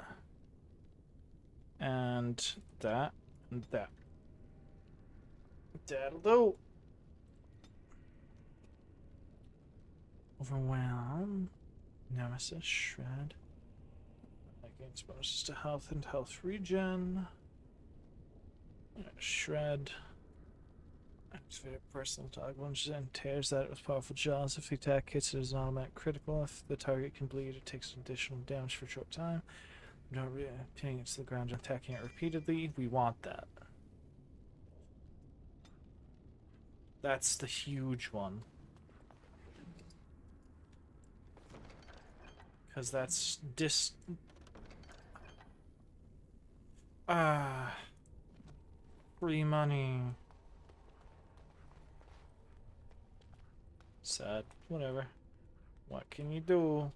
And that. And that. That'll do. Overwhelm. Nemesis. Shred. Against bonuses to health and health regen. Shred. Activate a personal toggle lunges and tears that with powerful jaws. If the attack hits, it is an automatic critical. If the target can bleed, it takes additional damage for a short time. Don't pinning it to the ground and attacking it repeatedly. We want that. That's the huge one. Because that's free money. Sad. Whatever. What can you do?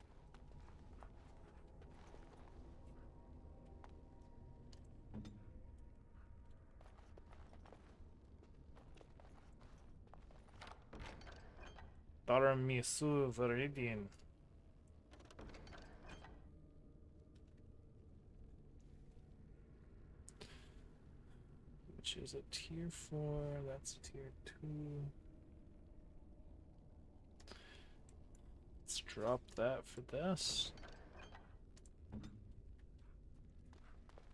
Darmisu Viridian. Which is a tier 4, that's a tier 2. Let's drop that for this.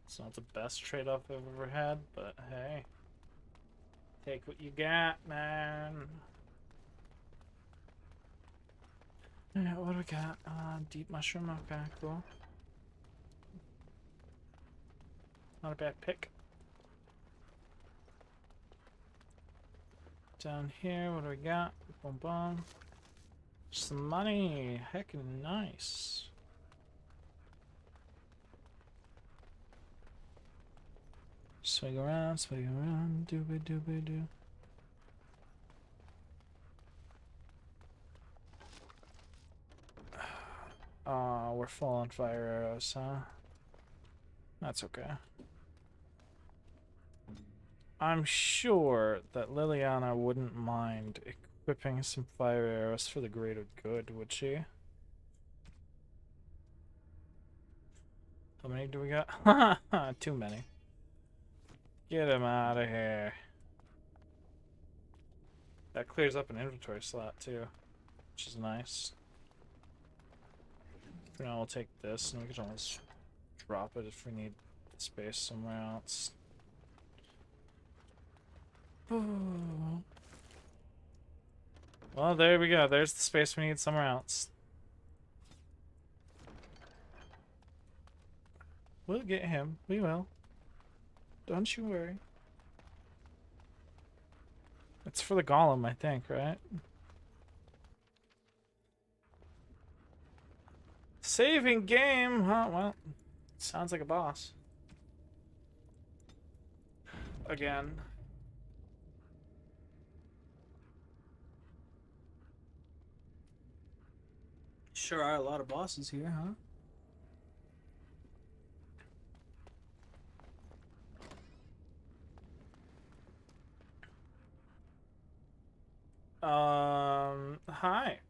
It's not the best trade-off I've ever had, but hey. Take what you got, man. Alright, what do we got? Deep mushroom, okay, cool. Not a bad pick. Down here, what do we got? Boom, boom. Some money. Heckin' nice. Swing around, doobie doobie doo. We're full on fire arrows, huh? That's okay. I'm sure that Liliana wouldn't mind equipping some fire arrows for the greater good, would she? How many do we got? Too many. Get him out of here. That clears up an inventory slot too, which is nice. For now, we'll take this, and we can always drop it if we need space somewhere else. Ooh. Well, there we go. There's the space we need somewhere else. We'll get him. We will. Don't you worry. It's for the golem, I think, right? Saving game, huh? Well, sounds like a boss. Again. Sure are a lot of bosses here, huh? Hi.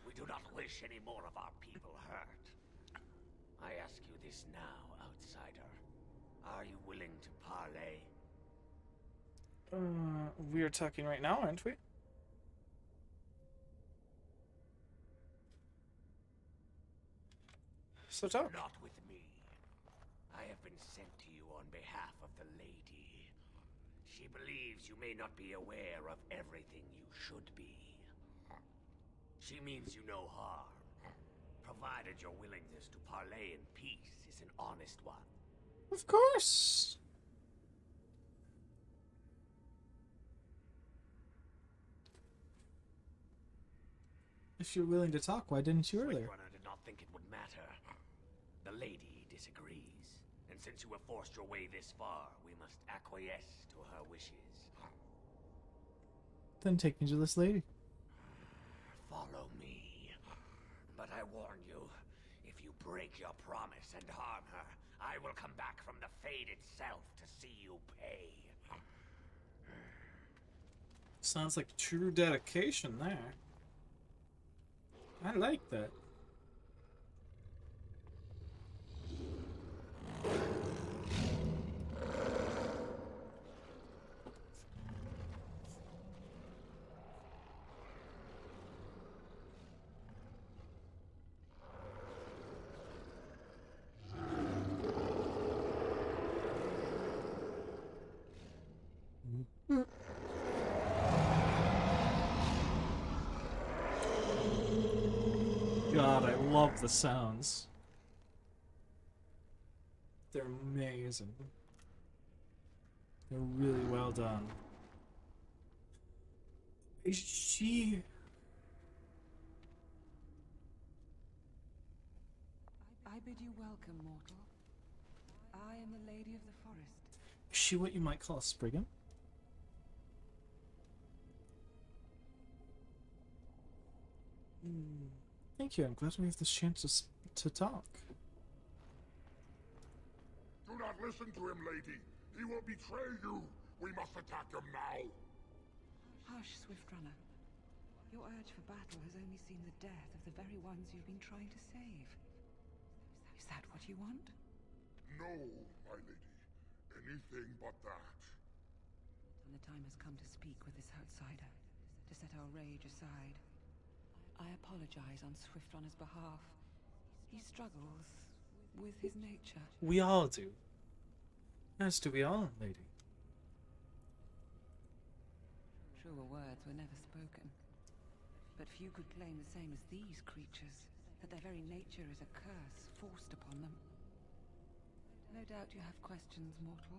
We do not wish any more of our people hurt. I ask you this now, outsider. Are you willing to parley? We are talking right now, aren't we? So talk. Not with me. I have been sent to you on behalf of the lady. She believes you may not be aware of everything you should be. She means you no harm, provided your willingness to parley in peace is an honest one. Of course. If you're willing to talk, why didn't you earlier? Runner did not think it would matter. The lady disagrees, and since you have forced your way this far, we must acquiesce to her wishes. Then take me to this lady. Follow me. But I warn you, break your promise and harm her, I will come back from the Fade itself to see you pay. Sounds like true dedication there. I like that. God, I love the sounds. They're amazing. They're really well done. Is she... I bid you welcome, mortal. I am the Lady of the Forest. Is she what you might call a Spriggan? Thank you, I'm glad we have this chance to talk. Do not listen to him, lady. He will betray you. We must attack him now. Hush, Swiftrunner. Your urge for battle has only seen the death of the very ones you've been trying to save. Is that what you want? No, my lady. Anything but that. And the time has come to speak with this outsider, to set our rage aside. I apologize on Swiftrunner's behalf. He struggles with his nature. We all do. As do we all, lady. Truer words were never spoken. But few could claim the same as these creatures, that their very nature is a curse forced upon them. No doubt you have questions, mortal.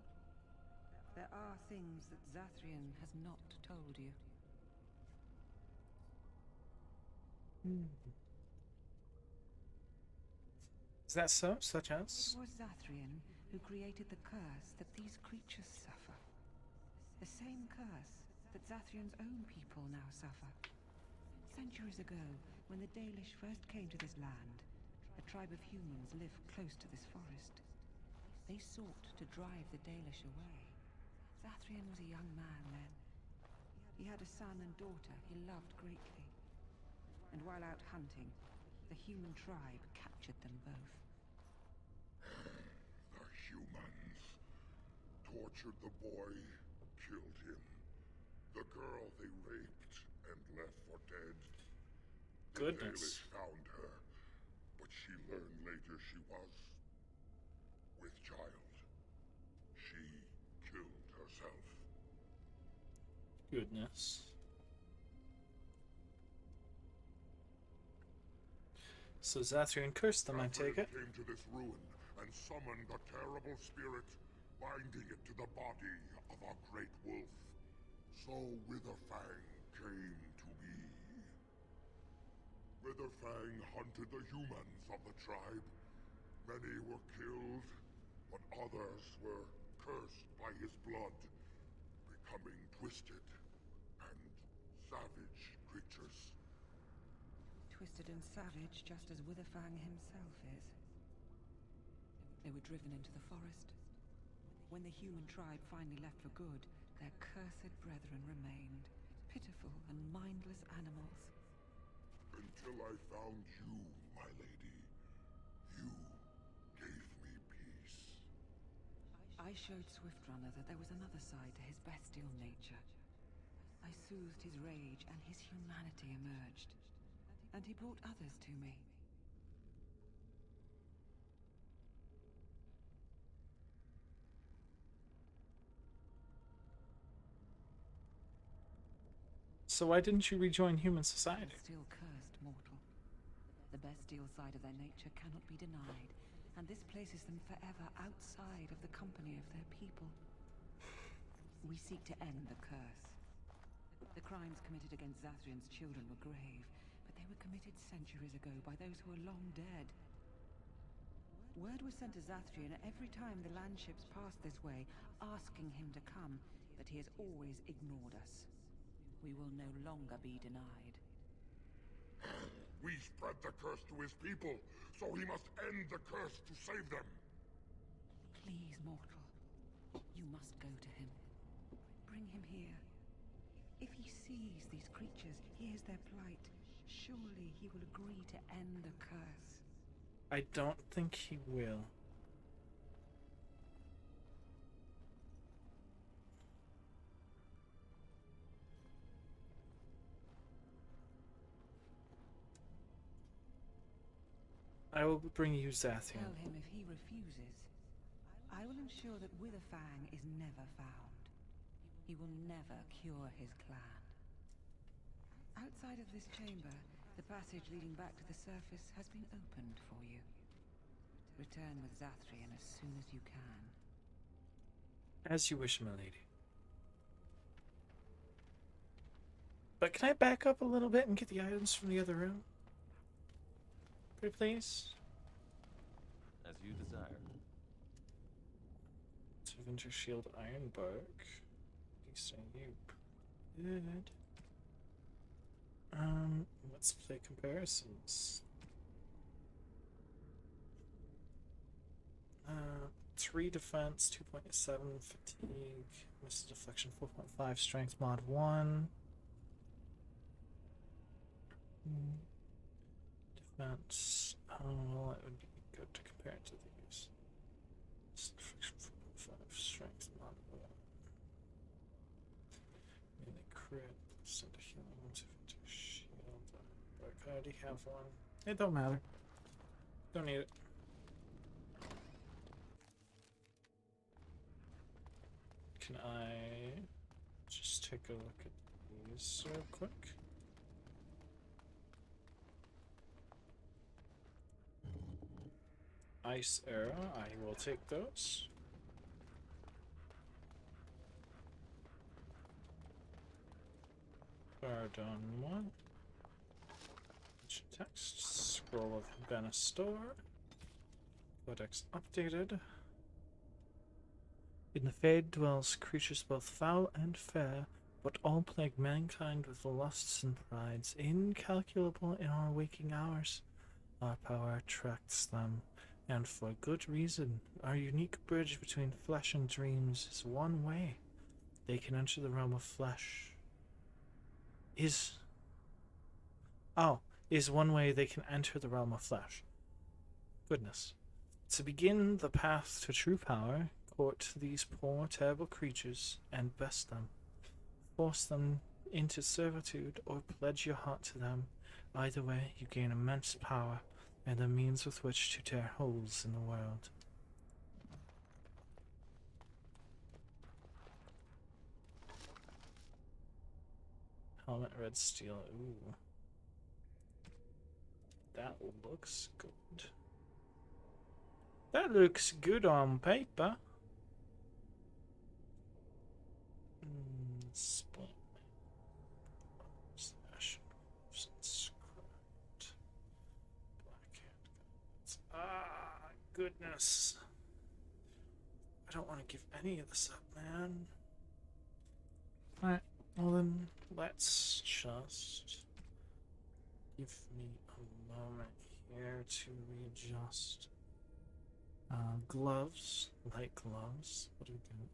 There are things that Zathrian has not told you. Is that so? Such as? It was Zathrian who created the curse that these creatures suffer. The same curse that Zathrian's own people now suffer. Centuries ago, when the Dalish first came to this land, a tribe of humans lived close to this forest. They sought to drive the Dalish away. Zathrian was a young man then. He had a son and daughter he loved greatly. And while out hunting, the human tribe captured them both. The humans tortured the boy, killed him. The girl they raped and left for dead. The Goodness. Dalish found her, but she learned later she was with child. She killed herself. Goodness. So Zathrian cursed them, I take it? Came to this ruin and summoned a terrible spirit, binding it to the body of a great wolf. So Witherfang came to be. Witherfang hunted the humans of the tribe. Many were killed, but others were cursed by his blood, becoming twisted and savage creatures. Twisted and savage, just as Witherfang himself is. They were driven into the forest. When the human tribe finally left for good, their cursed brethren remained, pitiful and mindless animals. Until I found you, my lady. You gave me peace. I showed Swiftrunner that there was another side to his bestial nature. I soothed his rage and his humanity emerged. And he brought others to me. So why didn't you rejoin human society? Still cursed mortal. The bestial side of their nature cannot be denied, and this places them forever outside of the company of their people. We seek to end the curse. The crimes committed against Zathrian's children were grave, but they were committed centuries ago by those who are long dead. Word was sent to Zathrian every time the landships passed this way, asking him to come, but he has always ignored us. We will no longer be denied. We spread the curse to his people, so he must end the curse to save them. Please, mortal. You must go to him. Bring him here. If he sees these creatures, hears their plight, surely he will agree to end the curse. I don't think he will. I will bring you Zathian. Tell him if he refuses, I will ensure that Witherfang is never found. He will never cure his clan. Outside of this chamber, the passage leading back to the surface has been opened for you. Return with Zathrian as soon as you can. As you wish, my lady. But can I back up a little bit and get the items from the other room? Pretty please? As you desire. Winter Shield Ironbark. Decent, you good. Let's play comparisons. 3 defense, 2.7 fatigue, missile deflection 4.5, strength mod 1. Defense, well, it would be good to compare it to these. Missile deflection 4.5, strength mod 1. Melee crit, send a healing to shield. But I already have one. It don't matter. Don't need it. Can I just take a look at these real quick? Ice arrow, I will take those. Pardon one. Text, scroll of Benastor. Codex updated. In the Fade dwells creatures both foul and fair, but all plague mankind with lusts and prides, incalculable in our waking hours. Our power attracts them, and for good reason. Our unique bridge between flesh and dreams is one way. They can enter the realm of flesh. Is one way they can enter the realm of flesh. Goodness. To begin the path to true power, court these poor, terrible creatures and best them. Force them into servitude or pledge your heart to them. Either way, you gain immense power and a means with which to tear holes in the world. Helmet red steel. Ooh. That looks good. That looks good on paper. Split. Goodness. I don't want to give any of this up, man. Alright, well then, let's just give me a moment here to readjust. Gloves, light gloves. What do we got?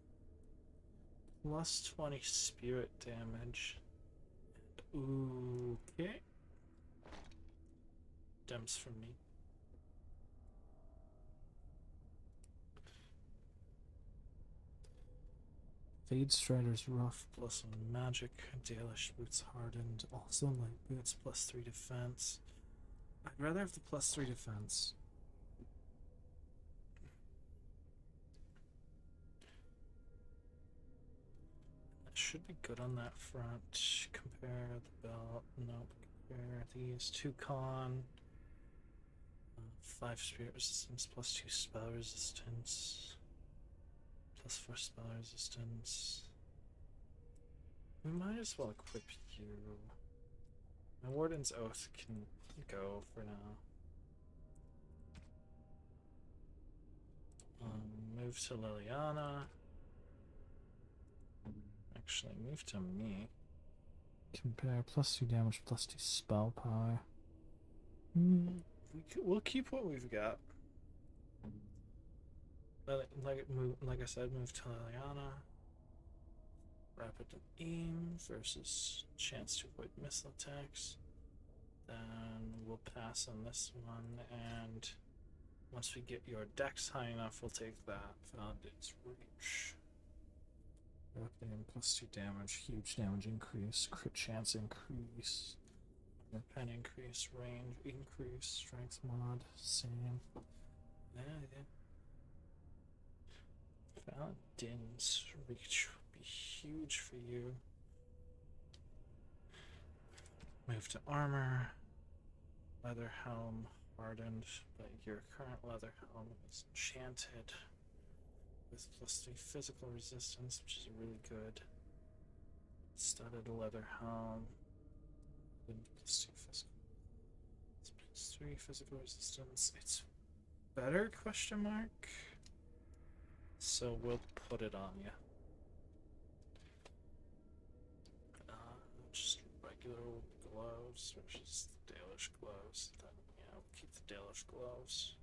Plus 20 spirit damage. Okay. Dems for me. Fade Strider's rough plus magic. Dalish boots hardened. Also light boots plus 3 defense. I'd rather have the plus 3 defense. That should be good on that front. Compare the belt. Nope. Compare these. 2 con. 5 spirit resistance plus 2 spell resistance. Plus 4 spell resistance. We might as well equip you. My Warden's Oath can go for now. Move to Liliana. Actually, move to me. Compare plus 2 damage, plus 2 spell power. We'll keep what we've got. Like I said, move to Liliana. Rapid aim versus chance to avoid missile attacks. Then we'll pass on this one, and once we get your dex high enough, we'll take that. Found its reach. Rapid aim +2 damage, huge damage increase, crit chance increase, pen increase, range increase, strength mod, same. Yeah. Paladin's reach would be huge for you. Move to armor. Leather helm hardened, but your current leather helm is enchanted with +3 physical resistance, which is really good. Studded leather helm. +2 physical. It's +3 physical resistance. It's better? Question mark. So we'll put it on you. Just regular old gloves versus the Dalish gloves. Then, yeah, we'll keep the Dalish gloves.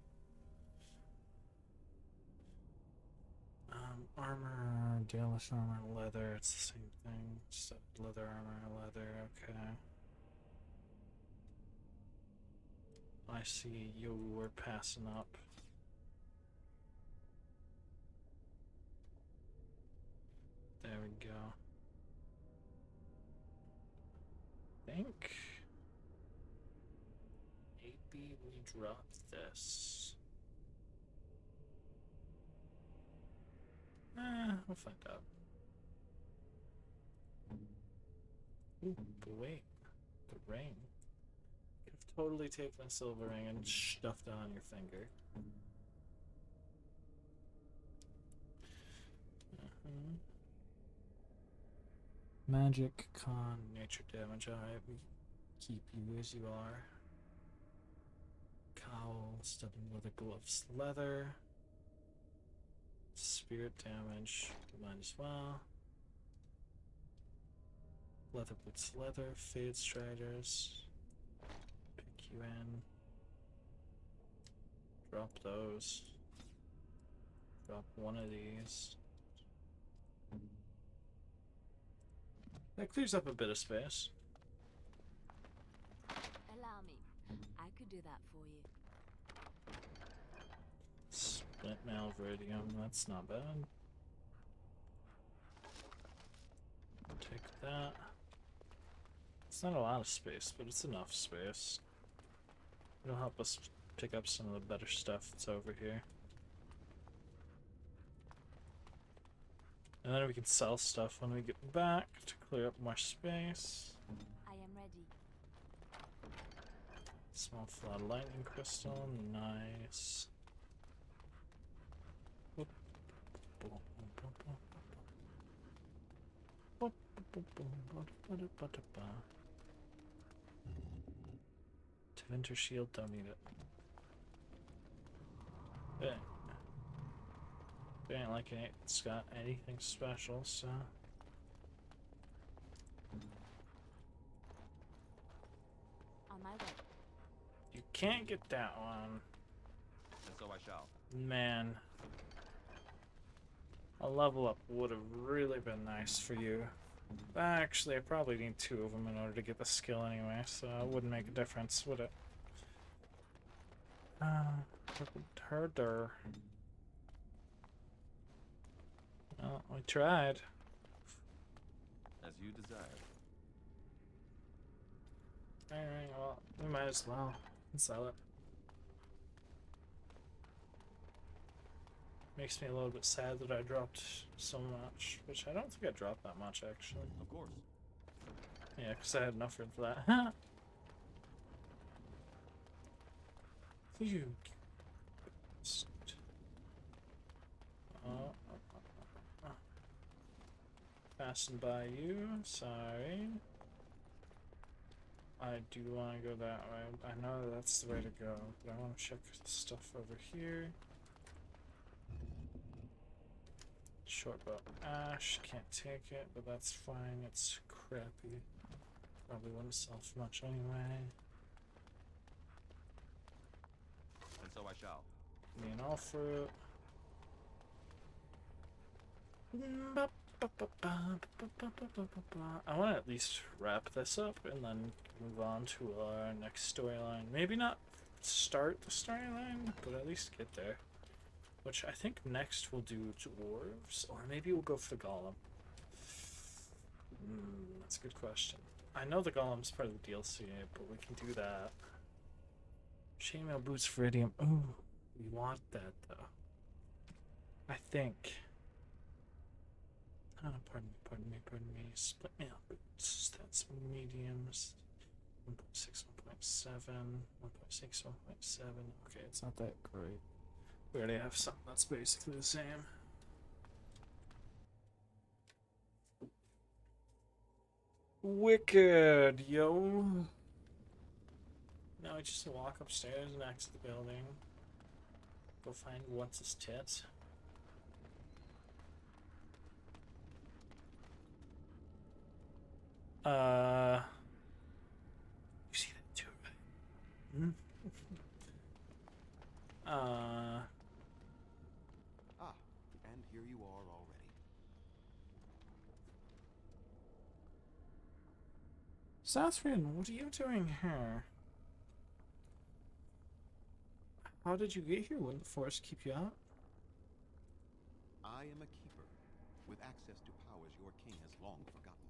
Armor, Dalish armor, leather, it's the same thing. Just leather armor, leather, okay. I see you were passing up. There we go. Think maybe we drop this. We'll find out. Ooh, but wait, the ring. Could have totally taken a silver ring and stuffed it on your finger. Magic, con, nature damage. Alright, we keep you as you are. Cowl, studded leather gloves, leather. Spirit damage, might as well. Leather boots, leather, fade striders. Pick you in. Drop those. Drop one of these. That clears up a bit of space. Allow me. I could do that for you. Split Malveridium, that's not bad. Take that. It's not a lot of space, but it's enough space. It'll help us pick up some of the better stuff that's over here. And then we can sell stuff when we get back to clear up more space. I am ready. Small flat lightning crystal, nice. Tevinter shield, don't need it. Yeah. It ain't like it's got anything special, so. On my way. You can't get that one. And so I shall. Man. A level up would have really been nice for you. Actually, I probably need 2 of them in order to get the skill anyway, so it wouldn't make a difference, would it? Herder. Well, we tried. As you desire. Alright, well, we might as well sell it. Makes me a little bit sad that I dropped so much, which I don't think I dropped that much, actually. Of course. Yeah, because I had enough for that. You. Passing by you, sorry. I do want to go that way. I know that's the way to go, but I want to check the stuff over here. Shortbow ash, can't take it, but that's fine. It's crappy. Probably wouldn't sell for much anyway. so I shall. Being all for it. I want to at least wrap this up and then move on to our next storyline. Maybe not start the storyline, but at least get there. Which I think next we'll do dwarves, or maybe we'll go for the golem. That's a good question. I know the golem's part of the DLC, but we can do that. Chainmail boots for Iridium. Ooh, we want that though. I think. Pardon me. Split mail boots. That's mediums. 1.6, 1.7, 1.6, 1.7. Okay, it's not that great. We already have something that's basically the same. Wicked, yo. Now we just walk upstairs and exit the building. Go find what's his tits. You see that too, right? Hmm? And here you are already. Sathrian, what are you doing here? How did you get here? Wouldn't the forest keep you out? I am a keeper, with access to powers your king has long forgotten.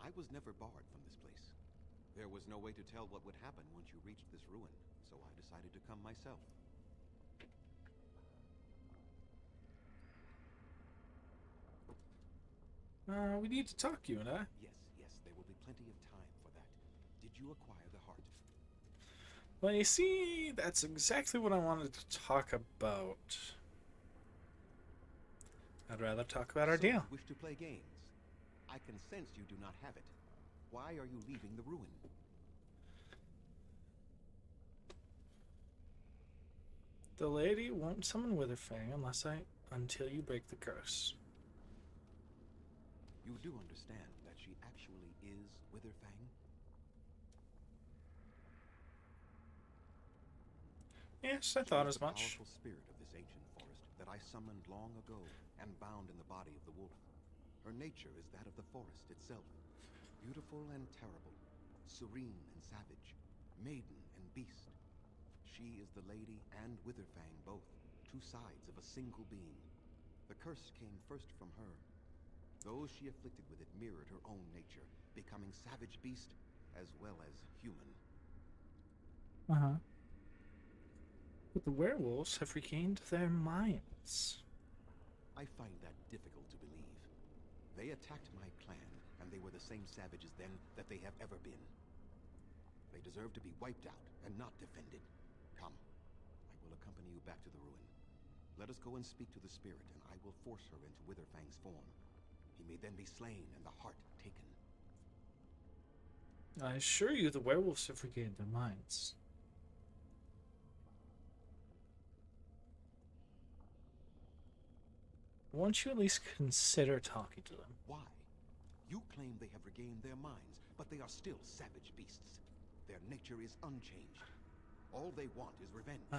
I was never barred from this place. There was no way to tell what would happen once you reached this ruin, so I decided to come myself. We need to talk, you and I. Yes, there will be plenty of time for that. Did you acquire the heart? Well, you see, that's exactly what I wanted to talk about. I'd rather talk about our So deal. you wish to play games? I can sense you do not have it. Why are you leaving the ruin? The lady won't summon Witherfang until you break the curse. You do understand that she actually is Witherfang? Yes, I thought as She is the much. powerful spirit of this ancient forest that I summoned long ago and bound in the body of the wolf. Her nature is that of the forest itself. Beautiful and terrible, serene and savage, maiden and beast. She is the lady and Witherfang both, two sides of a single being. The curse came first from her. Those she afflicted with it mirrored her own nature, becoming savage beast as well as human. Uh-huh. But the werewolves have regained their minds. I find that difficult to believe. They attacked my clan, and they were the same savages then that they have ever been. They deserve to be wiped out and not defended. Come, I will accompany you back to the ruin. Let us go and speak to the spirit, and I will force her into Witherfang's form. He may then be slain and the heart taken. I assure you the werewolves have regained their minds. Won't you at least consider talking to them? Why? You claim they have regained their minds, but they are still savage beasts. Their nature is unchanged. All they want is revenge,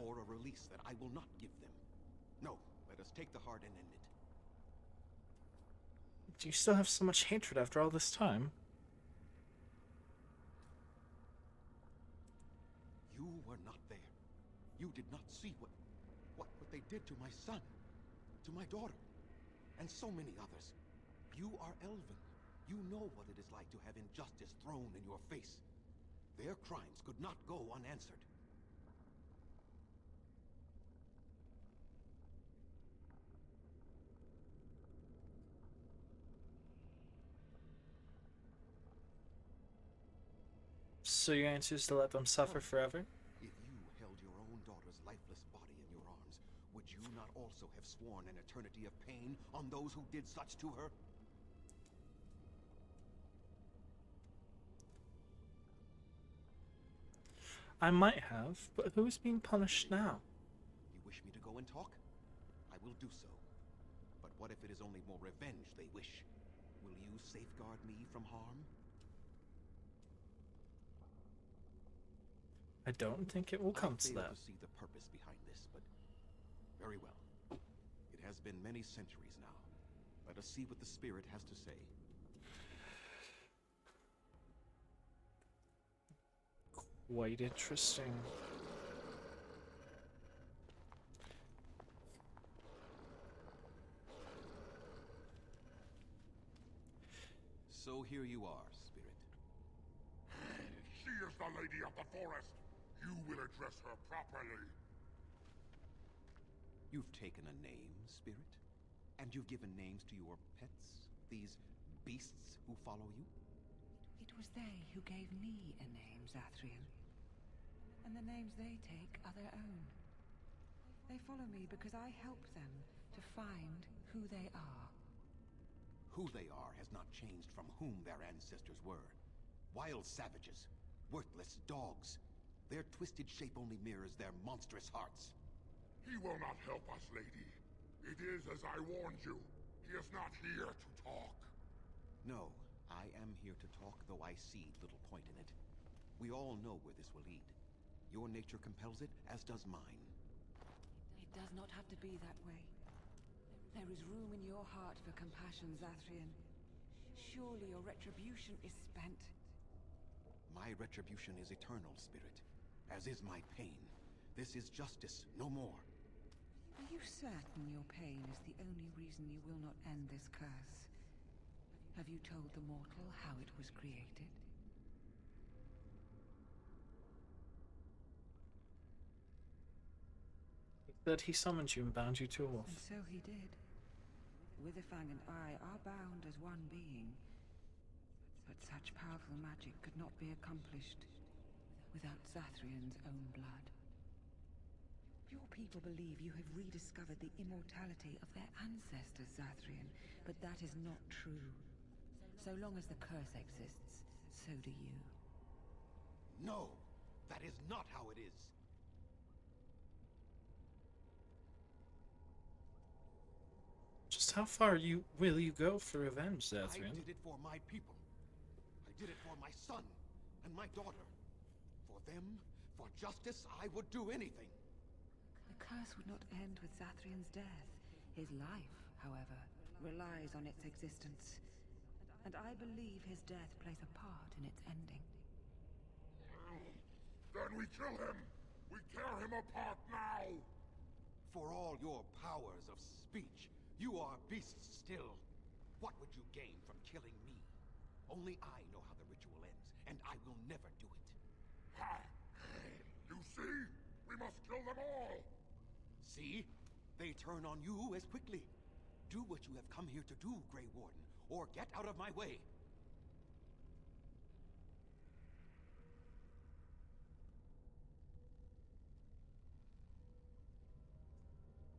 or a release that I will not give them. No, let us take the heart and end it. Do you still have so much hatred after all this time? You were not there. You did not see what they did to my son, to my daughter, and so many others. You are Elven. You know what it is like to have injustice thrown in your face. Their crimes could not go unanswered. So your answer is to let them suffer forever? If you held your own daughter's lifeless body in your arms, would you not also have sworn an eternity of pain on those who did such to her? I might have, but who is being punished now? You wish me to go and talk? I will do so. But what if it is only more revenge they wish? Will you safeguard me from harm? I don't think it will come I to fail that. to see the purpose behind this, but very well. It has been many centuries now. Let us see what the spirit has to say. Quite interesting. So here you are, spirit. She is the lady of the forest. You will address her properly. You've taken a name, spirit? And you've given names to your pets? These beasts who follow you? It was they who gave me a name, Zathrian. And the names they take are their own. They follow me because I help them to find who they are. Who they are has not changed from whom their ancestors were. Wild savages, worthless dogs. Their twisted shape only mirrors their monstrous hearts. He will not help us, lady. It is as I warned you. He is not here to talk. No, I am here to talk, though I see little point in it. We all know where this will lead. Your nature compels it, as does mine. It does not have to be that way. There is room in your heart for compassion, Zathrian. Surely your retribution is spent. My retribution is eternal, spirit. As is my pain. This is justice, no more. Are you certain your pain is the only reason you will not end this curse? Have you told the mortal how it was created? That he summoned you and bound you to a wolf. And so he did. Witherfang and I are bound as one being. But such powerful magic could not be accomplished without Zathrian's own blood. Your people believe you have rediscovered the immortality of their ancestors, Zathrian, but that is not true. So long as the curse exists, so do you. No! That is not how it is! Just how far will you go for revenge, I Zathrian? did it for my people. I did it for my son and my daughter. For them, for justice, I would do anything. The curse would not end with Zathrian's death. His life, however, relies on its existence. And I believe his death plays a part in its ending. Then we kill him! We tear him apart now! For all your powers of speech, you are beasts still. What would you gain from killing me? Only I know how the ritual ends, and I will never do it. Ha! You see? We must kill them all! See? They turn on you as quickly. Do what you have come here to do, Grey Warden, or get out of my way.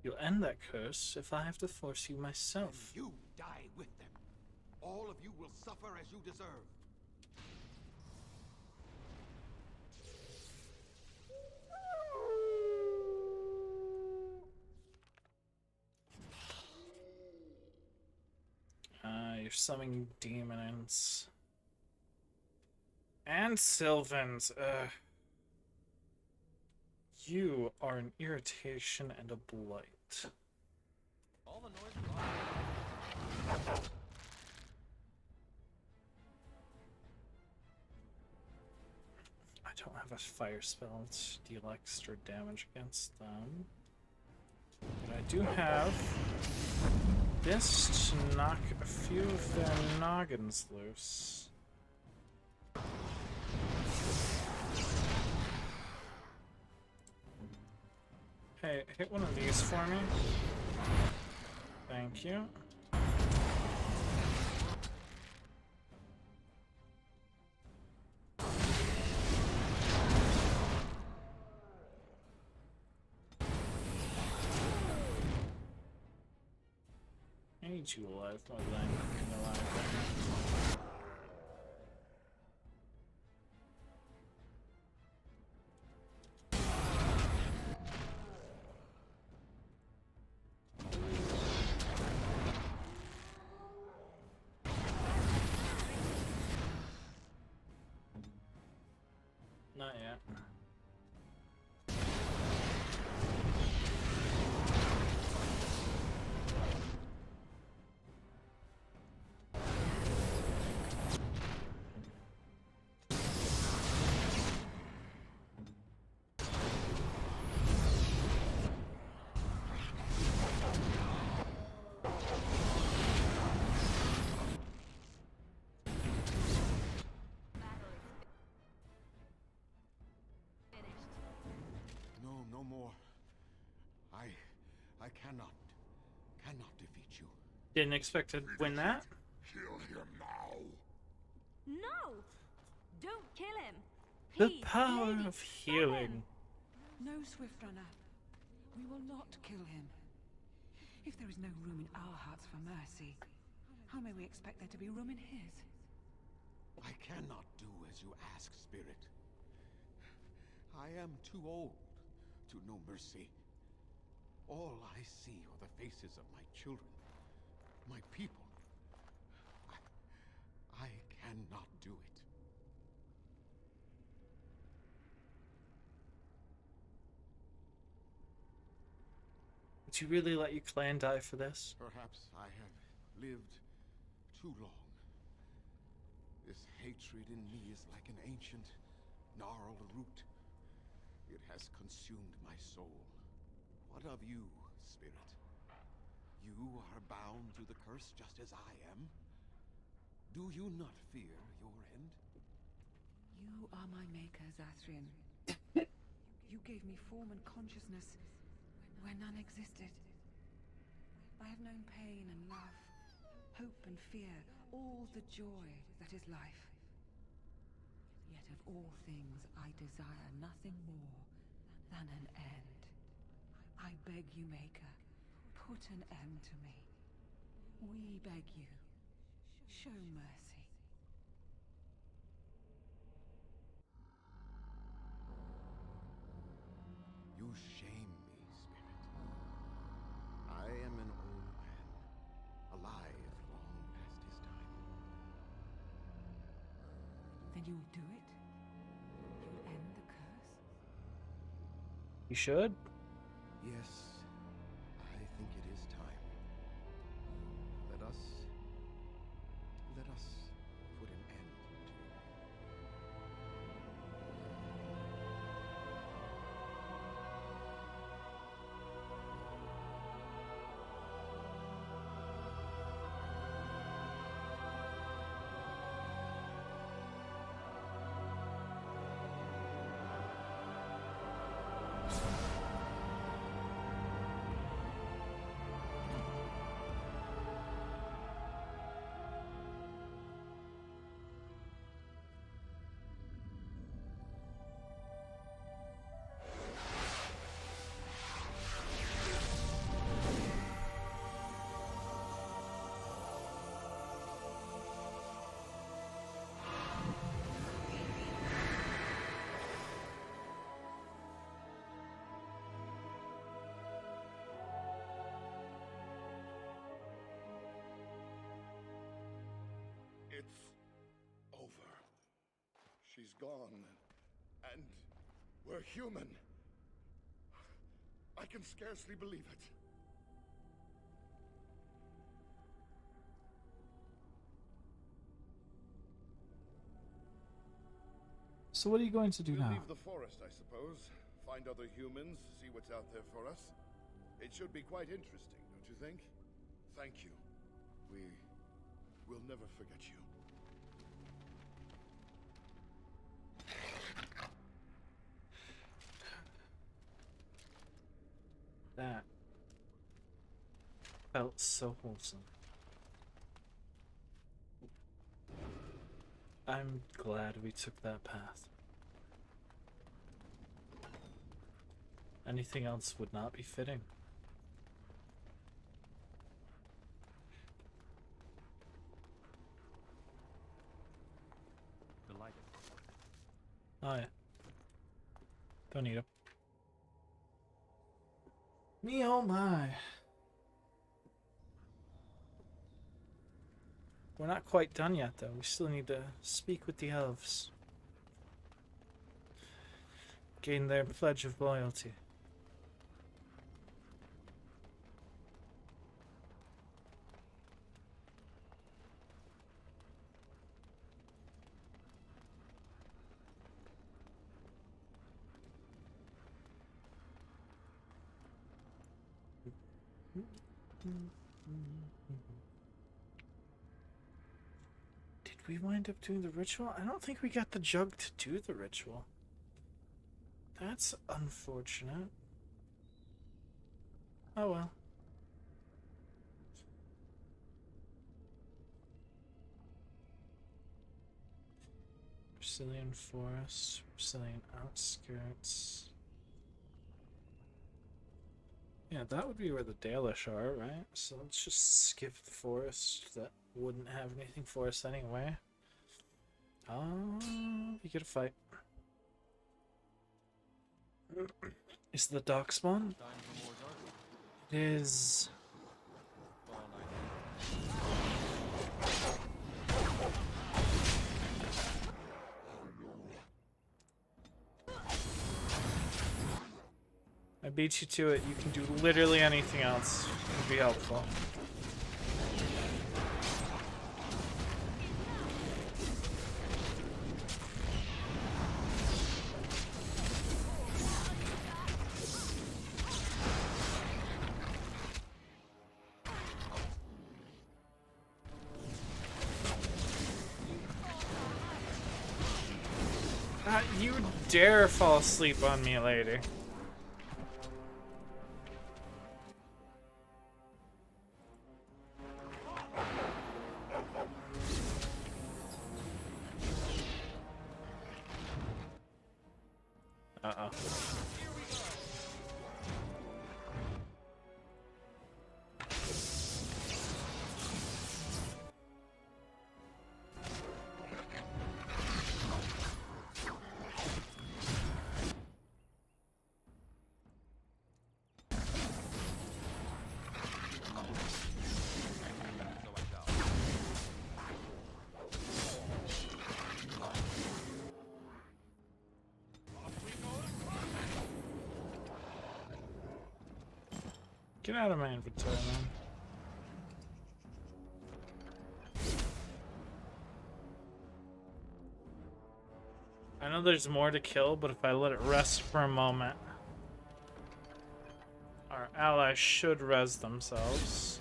You'll end that curse if I have to force you myself. And you die with them. All of you will suffer as you deserve. You're summoning demons. And Sylvans. You are an irritation and a blight. All the noise is off. I don't have a fire spell to deal extra damage against them. But I do have this to knock a few of their noggins loose. Hey, hit one of these for me. Thank you. I need you alive more than I need you alive right now. Not yet. Didn't expect to win that. Kill him now. No! Don't kill him! The Please, power lady, of stop healing. him. No, Swift Runner. We will not kill him. If there is no room in our hearts for mercy, how may we expect there to be room in his? I cannot do as you ask, Spirit. I am too old to know mercy. All I see are the faces of my children, my people. I cannot do it. Would you really let your clan die for this? Perhaps I have lived too long. This hatred in me is like an ancient, gnarled root. It has consumed my soul. What of you, Spirit? You are bound to the curse just as I am. Do you not fear your end? You are my maker, Zathrian. You gave me form and consciousness where none existed. I have known pain and love, hope and fear, all the joy that is life. Yet of all things I desire nothing more than an end. I beg you, Maker, put an end to me. We beg you, show mercy. You shame me, Spirit. I am an old man, alive long past his time. Then you will do it? You'll end the curse? You should. Yes, I think it is time. Let us put an end to it. It's over. She's gone. And we're human. I can scarcely believe it. So what are you going to do We'll now? leave the forest, I suppose. Find other humans, see what's out there for us. It should be quite interesting, don't you think? Thank you. We'll never forget you. That felt so wholesome. I'm glad we took that path. Anything else would not be fitting. Delighted. Oh yeah. Don't need him. Me oh my. We're not quite done yet though. We still need to speak with the elves. Gain their pledge of loyalty. Did we wind up doing the ritual? I don't think we got the jug to do the ritual. That's unfortunate. Oh well. Brazilian forest, Brazilian outskirts. Yeah, that would be where the Dalish are, right? So let's just skip the forest that wouldn't have anything for us anyway. We get a fight. Is the dock spawn? Time for more dark. It is. Fall night. I beat you to it. You can do literally anything else. It would be helpful. You dare fall asleep on me, lady. Uh-oh. So I shall. Get out of my inventory, man. I know there's more to kill, but if I let it rest for a moment, our allies should res themselves.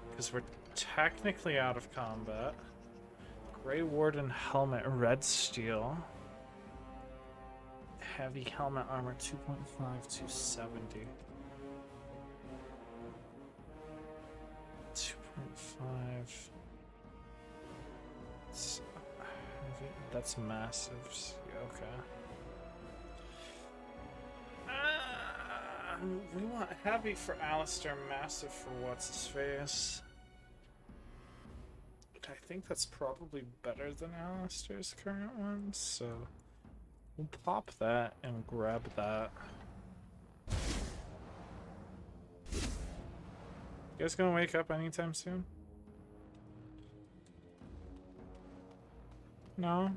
Because we're technically out of combat. Grey Warden helmet, red steel. Heavy helmet armor, 2.5, 270. 2.5. That's massive. Okay. We want heavy for Alistair, massive for what's his face. I think that's probably better than Alistair's current one, so we'll pop that and grab that. You guys gonna wake up anytime soon? No?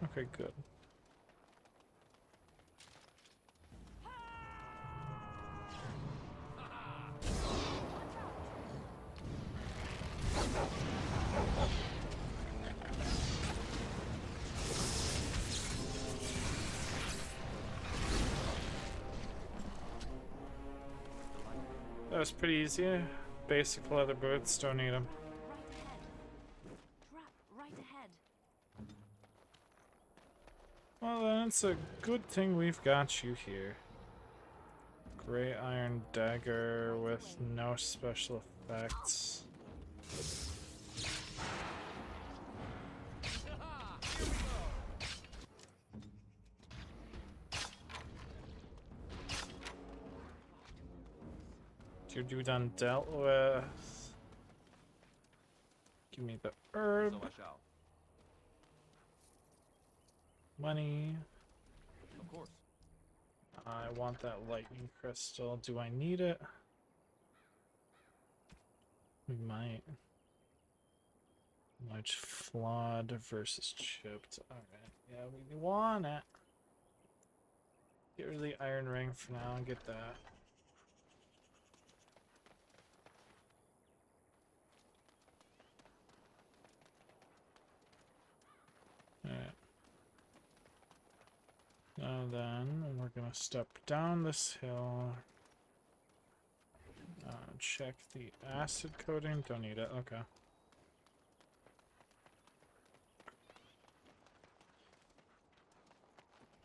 Okay, good. That was pretty easy. Basic leather boots, don't need them. Trap right ahead. Well, then it's a good thing we've got you here. Gray iron dagger with no special effects. Your dude done dealt with. Give me the herb. So I shall. Money. Of course. I want that lightning crystal. Do I need it? We might. Much flawed versus chipped. Alright. Yeah, we want it. Get rid of the iron ring for now and get that. Alright. Now then, we're gonna step down this hill. Check the acid coating. Don't need it. Okay.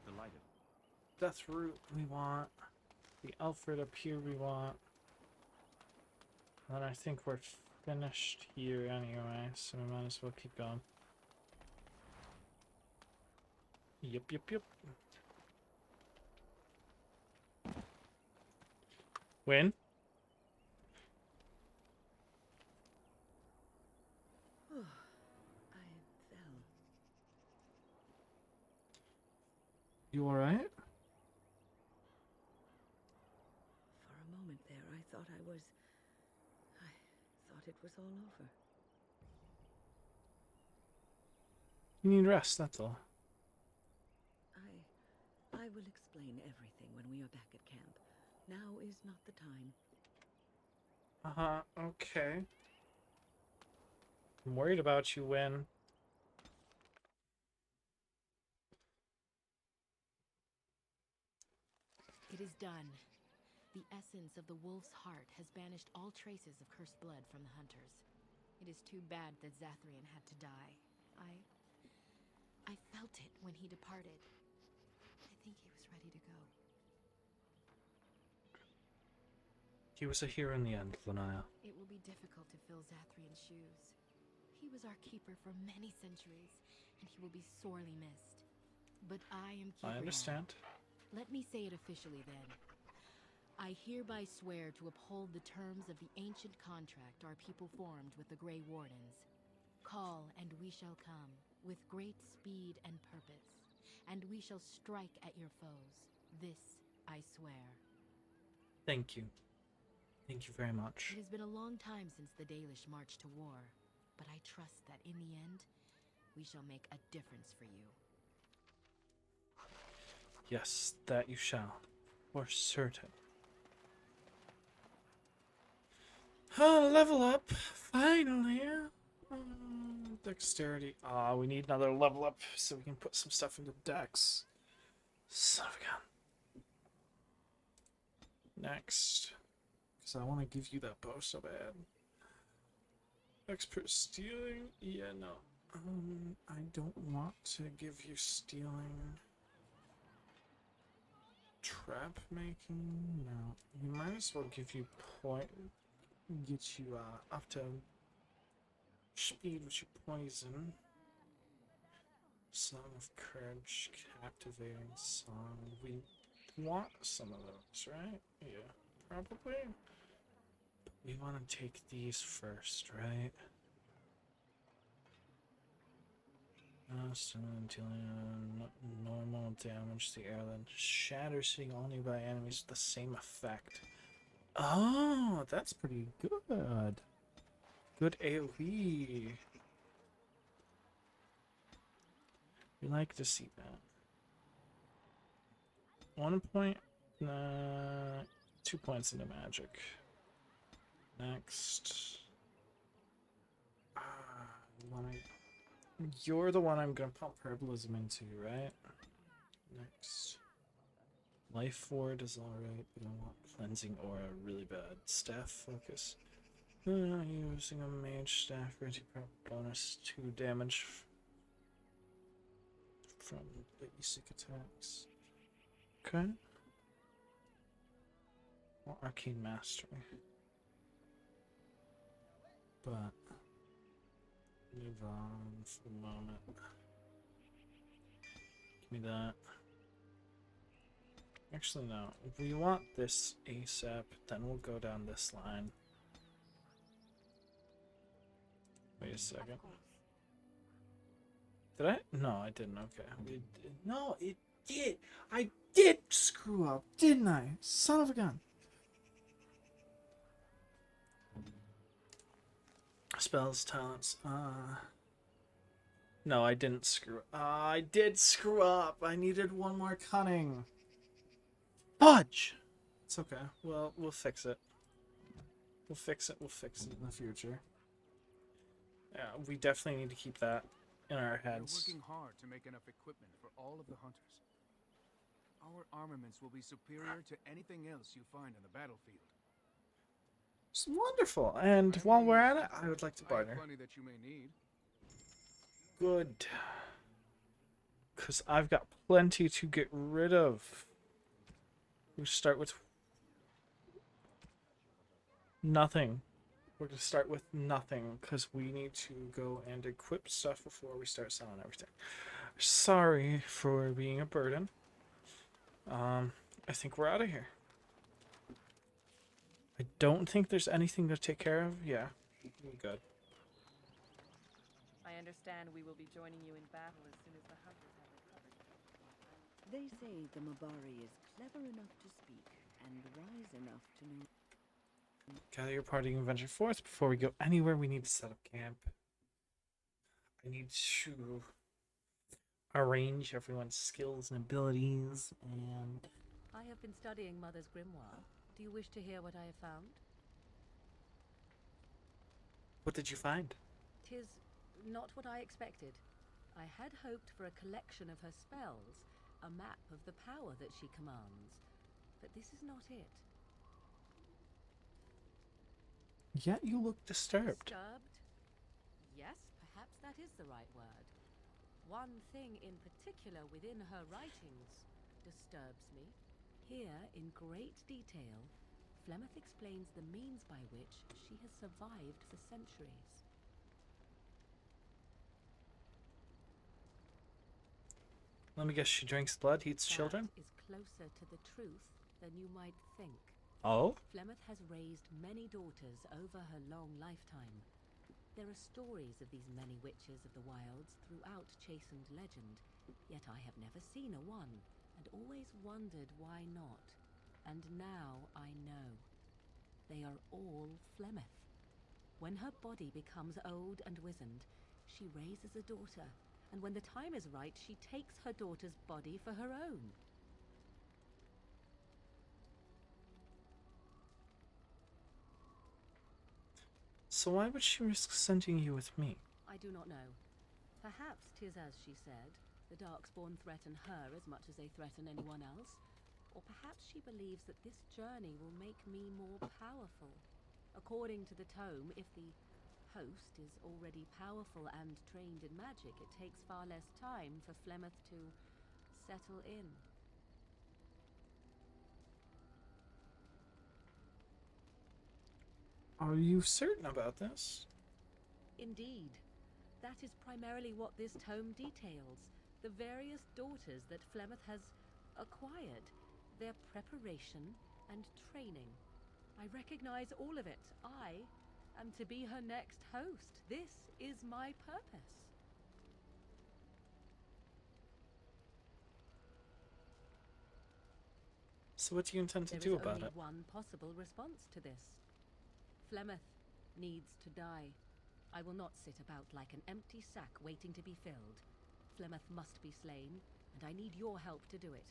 Delighted. Death root we want. The Alfred up here we want. And I think we're finished here anyway, so we might as well keep going. Yep. Win? I fell. You alright? For a moment there, I thought I thought it was all over. You need rest, that's all. I will explain everything when we are back at camp. Now is not the time. Okay. I'm worried about you, Win. It is done. The essence of the wolf's heart has banished all traces of cursed blood from the hunters. It is too bad that Zathrian had to die. I felt it when he departed. I think he was ready to go. He was a hero in the end, Lanaya. It will be difficult to fill Zathrian's shoes. He was our keeper for many centuries, and he will be sorely missed. But I am keeper I understand. now. Let me say it officially then. I hereby swear to uphold the terms of the ancient contract our people formed with the Grey Wardens. Call, and we shall come, with great speed and purpose, and we shall strike at your foes. This I swear. Thank you. Thank you very much. It has been a long time since the Dalish marched to war, but I trust that in the end, we shall make a difference for you. Yes, that you shall. For certain. Level up. Finally. Dexterity. We need another level up so we can put some stuff into Dex. Son of a gun. Next. Because I want to give you that bow so bad. Expert stealing? Yeah, no. I don't want to give you stealing. Trap making? No. We might as well give you point. Get you up to speed with your poison. Song of Courage, captivating song. We want some of those, right? Yeah, probably. But we want to take these first, right? Dealing normal damage to the air, then shatters hitting only by enemies with the same effect. Oh, that's pretty good. Good AoE. We like to see that. 1 point, 2 points into magic. Next. You're the one I'm gonna pump herbalism into, right? Next. Life Ward is alright, but I want Cleansing Aura really bad. Staff Focus. Using a mage staff, granting bonus 2 damage from basic attacks. Okay. Or Arcane Mastery. But move on for the moment. Give me that. Actually, no. We want this ASAP, then we'll go down this line. Wait a second. Did I? No, I didn't. Okay. No, it did. I did screw up, didn't I? Son of a gun. Spells, talents. No, I didn't screw. I did screw up. I needed one more cunning. Fudge. It's okay. Well, we'll fix it. We'll fix it in the future. Yeah, we definitely need to keep that in our heads. We're working hard to make enough equipment for all of the hunters. Our armaments will be superior to anything else you find on the battlefield. It's wonderful. And while we're at it, I would like to barter. Plenty that you may need. Good. Because I've got plenty to get rid of. We start with nothing. We're gonna start with nothing because we need to go and equip stuff before we start selling everything. Sorry for being a burden. I think we're out of here. I don't think there's anything to take care of. Yeah, we're good. I understand we will be joining you in battle as soon as the hunters have recovered. They say the Mabari is clever enough to speak and wise enough to know. Gather your party and venture forth. Before we go anywhere, we need to set up camp. I need to arrange everyone's skills and abilities, and I have been studying Mother's grimoire. Do you wish to hear what I have found? what did you find? 'Tis not what I expected. I had hoped for a collection of her spells, a map of the power that she commands, but this is not it. Yet you look disturbed. Disturbed? Yes, perhaps that is the right word. One thing in particular within her writings disturbs me. Here, in great detail, Flemeth explains the means by which she has survived for centuries. Let me guess, she drinks blood, eats children? That is closer to the truth than you might think. Oh? Flemeth has raised many daughters over her long lifetime. There are stories of these many witches of the wilds throughout chastened legend, yet I have never seen a one, and always wondered why not. And now I know. They are all Flemeth. When her body becomes old and wizened, she raises a daughter, and when the time is right, she takes her daughter's body for her own. So why would she risk sending you with me? I do not know. Perhaps 'tis as she said, the Darkspawn threaten her as much as they threaten anyone else. Or perhaps she believes that this journey will make me more powerful. According to the tome, if the host is already powerful and trained in magic, it takes far less time for Flemeth to settle in. Are you certain about this? Indeed. That is primarily what this tome details. The various daughters that Flemeth has acquired. Their preparation and training. I recognize all of it. I am to be her next host. This is my purpose. So what do you intend to do about it? There is only one possible response to this. Flemeth needs to die. I will not sit about like an empty sack waiting to be filled. Flemeth must be slain, and I need your help to do it.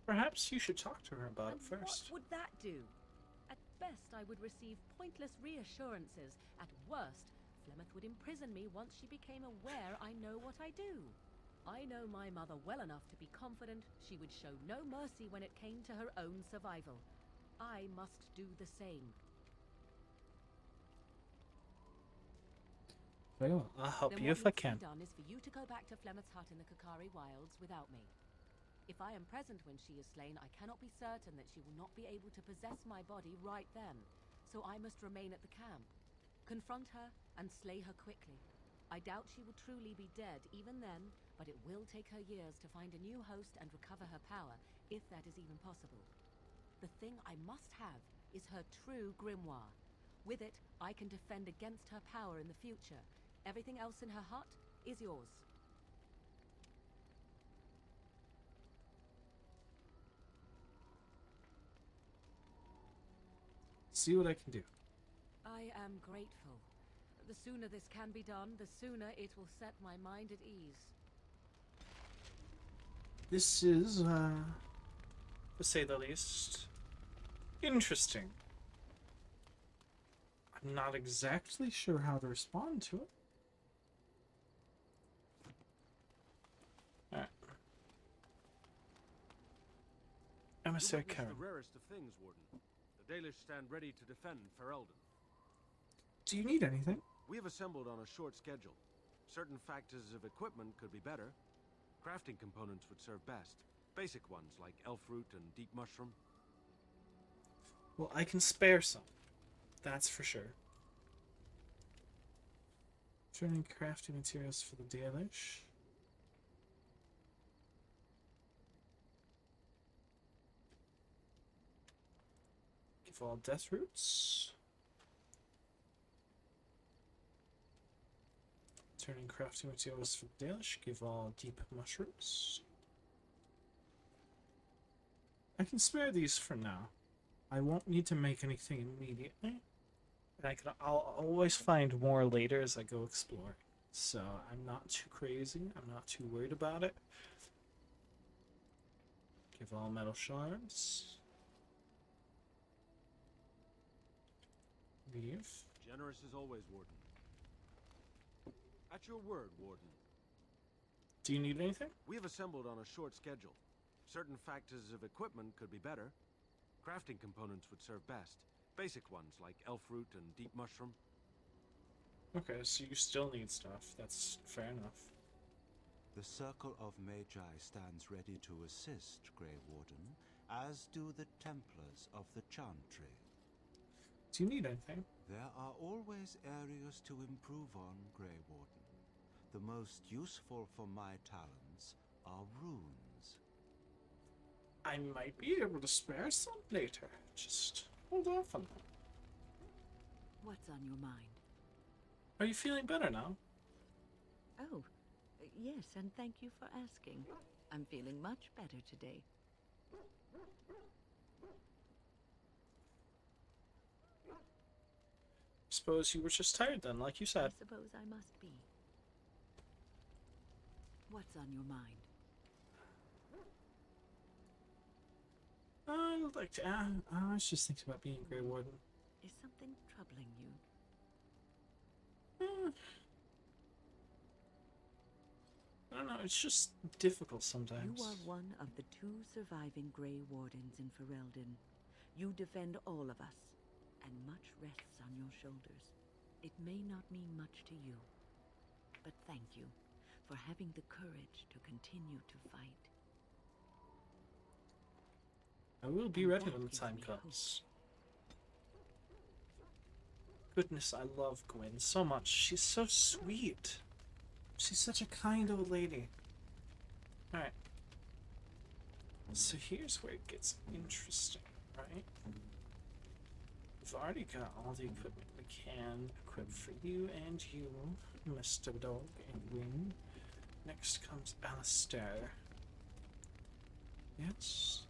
Perhaps you should talk to her about And it first. what would that do? At best, I would receive pointless reassurances. At worst, Flemeth would imprison me once she became aware I know what I do. I know my mother well enough to be confident she would show no mercy when it came to her own survival. I must do the same. Very well. I'll help Then you what if I needs to can. be done is for you to go back to Flemeth's hut in the Kakari Wilds without me. If I am present when she is slain, I cannot be certain that she will not be able to possess my body right then, so I must remain at the camp. Confront her and slay her quickly. I doubt she will truly be dead even then, but it will take her years to find a new host and recover her power, if that is even possible. The thing I must have is her true grimoire. With it, I can defend against her power in the future. Everything else in her hut is yours. See what I can do. I am grateful. The sooner this can be done, the sooner it will set my mind at ease. This is, to say the least, interesting. I'm not exactly sure how to respond to it. Alright. Emissary You witnessed Karen. the rarest of things, Warden. The Dalish stand ready to defend Ferelden. Do you need anything? We have assembled on a short schedule. Certain factors of equipment could be better. Crafting components would serve best. Basic ones like elf root and deep mushroom. Well, I can spare some. That's for sure. Turning crafting materials for the Dalish. Give all death roots. Turning crafting materials for the Dalish. Give all deep mushrooms. I can spare these for now. I won't need to make anything immediately. And I'll always find more later as I go exploring. So I'm not too crazy. I'm not too worried about it. Give all metal shards. Leave. Generous as always, Warden. At your word, Warden. Do you need anything? We have assembled on a short schedule. Certain factors of equipment could be better. Crafting components would serve best. Basic ones like elf root and deep mushroom. Okay, so you still need stuff. That's fair enough. The Circle of Magi stands ready to assist, Grey Warden, as do the Templars of the Chantry. Do you need anything? There are always areas to improve on, Grey Warden. The most useful for my talents are runes. I might be able to spare some later. Just hold off on that. What's on your mind? Are you feeling better now? Oh, yes, and thank you for asking. I'm feeling much better today. Suppose you were just tired then, like you said. I suppose I must be. What's on your mind? I would like to. I was just thinking about being Grey Warden. Is something troubling you? I don't know. It's just difficult sometimes. You are one of the 2 surviving Grey Wardens in Ferelden. You defend all of us, and much rests on your shoulders. It may not mean much to you, but thank you for having the courage to continue to fight. I will be ready when the time comes. Goodness, I love Gwen so much. She's so sweet. She's such a kind old lady. Alright. So here's where it gets interesting, right? We've already got all the equipment we can equip for you and you, Mr. Dog and Wing. Next comes Alistair. Yes.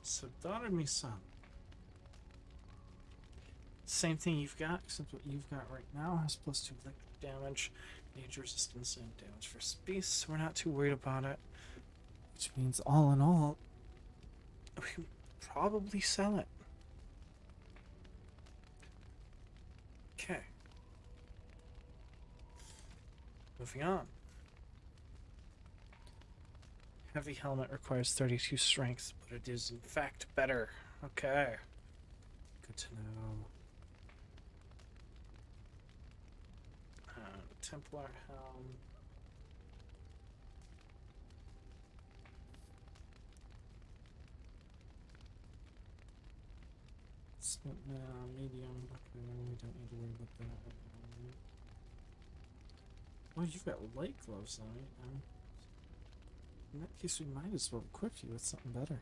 So daughter me son. Same thing you've got, except what you've got right now has +2 electric damage, nature resistance, and damage for space, so we're not too worried about it. Which means all in all, we can probably sell it. Okay. Moving on. Heavy helmet requires 32 strength, but it is in fact better. Okay. Good to know. Templar helm. Medium. Okay, we don't need to worry about that. Oh, you've got light gloves on it. In that case, we might as well equip you with something better.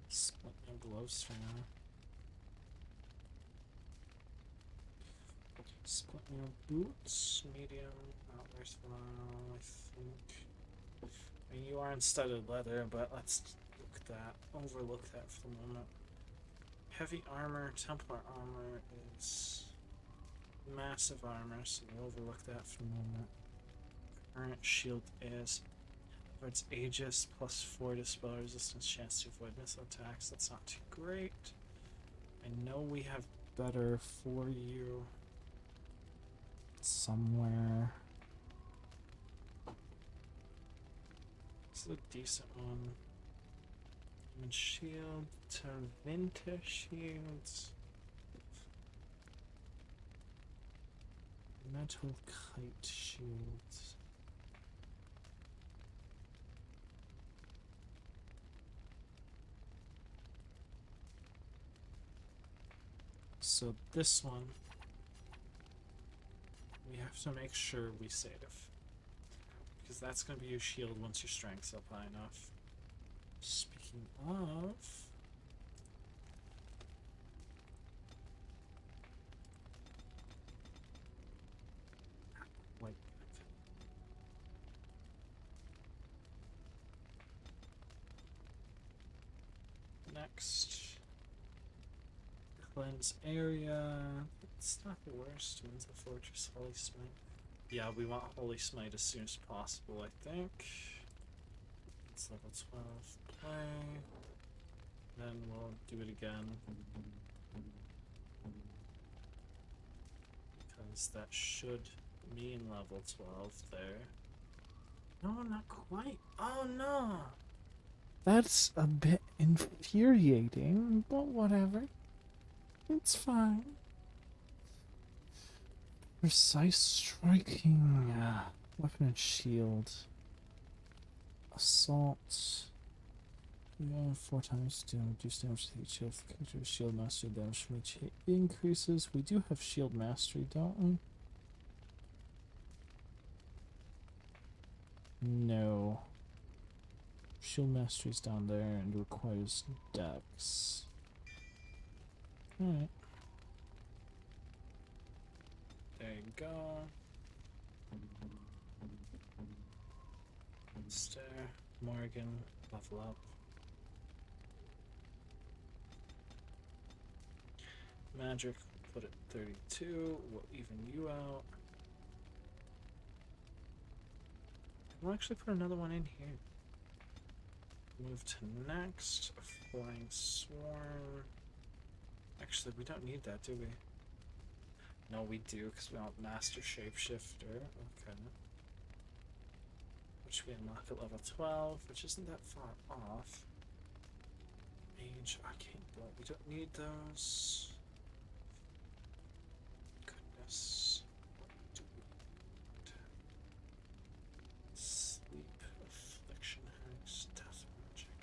Split my gloves for now. Split my boots, medium, not worthwhile, I think. I mean, you are in studded leather, but let's look at that, overlook that for the moment. Heavy armor, Templar armor is massive armor, so we'll overlook that for a moment. Current shield is its Aegis +4 dispel resistance, chance to avoid missile attacks. That's not too great. I know we have better for you somewhere. This is a decent one. And shield to winter shields. Metal kite shields. So this one, we have to make sure we save. Because that's going to be your shield once your strength's up high enough. Speaking of... Wait. Next. Cleanse area. It's not the worst. Wins the fortress. Holy Smite. Yeah, we want Holy Smite as soon as possible, I think. It's level 12. Play. Then we'll do it again. Because that should mean level 12 there. No, not quite. Oh no! That's a bit infuriating, but whatever. It's fine. Precise striking. Weapon and shield. Assault. 4 times to reduce damage to each of the character's shield mastery damage from each hit increases. We do have shield mastery, don't we? No. Shield mastery's down there and requires dex. Alright. There you go. Stare. Morgan, level up. Magic, put it 32. We'll even you out. We'll actually put another one in here. Move to next. Flying Swarm. Actually, we don't need that, do we? No, we do, because we want Master Shapeshifter. Okay. Which we unlock at level 12, which isn't that far off. Mage, Arcane Bolt. We don't need those. Goodness. What do we need? Sleep, Affliction, Hex, Death Magic.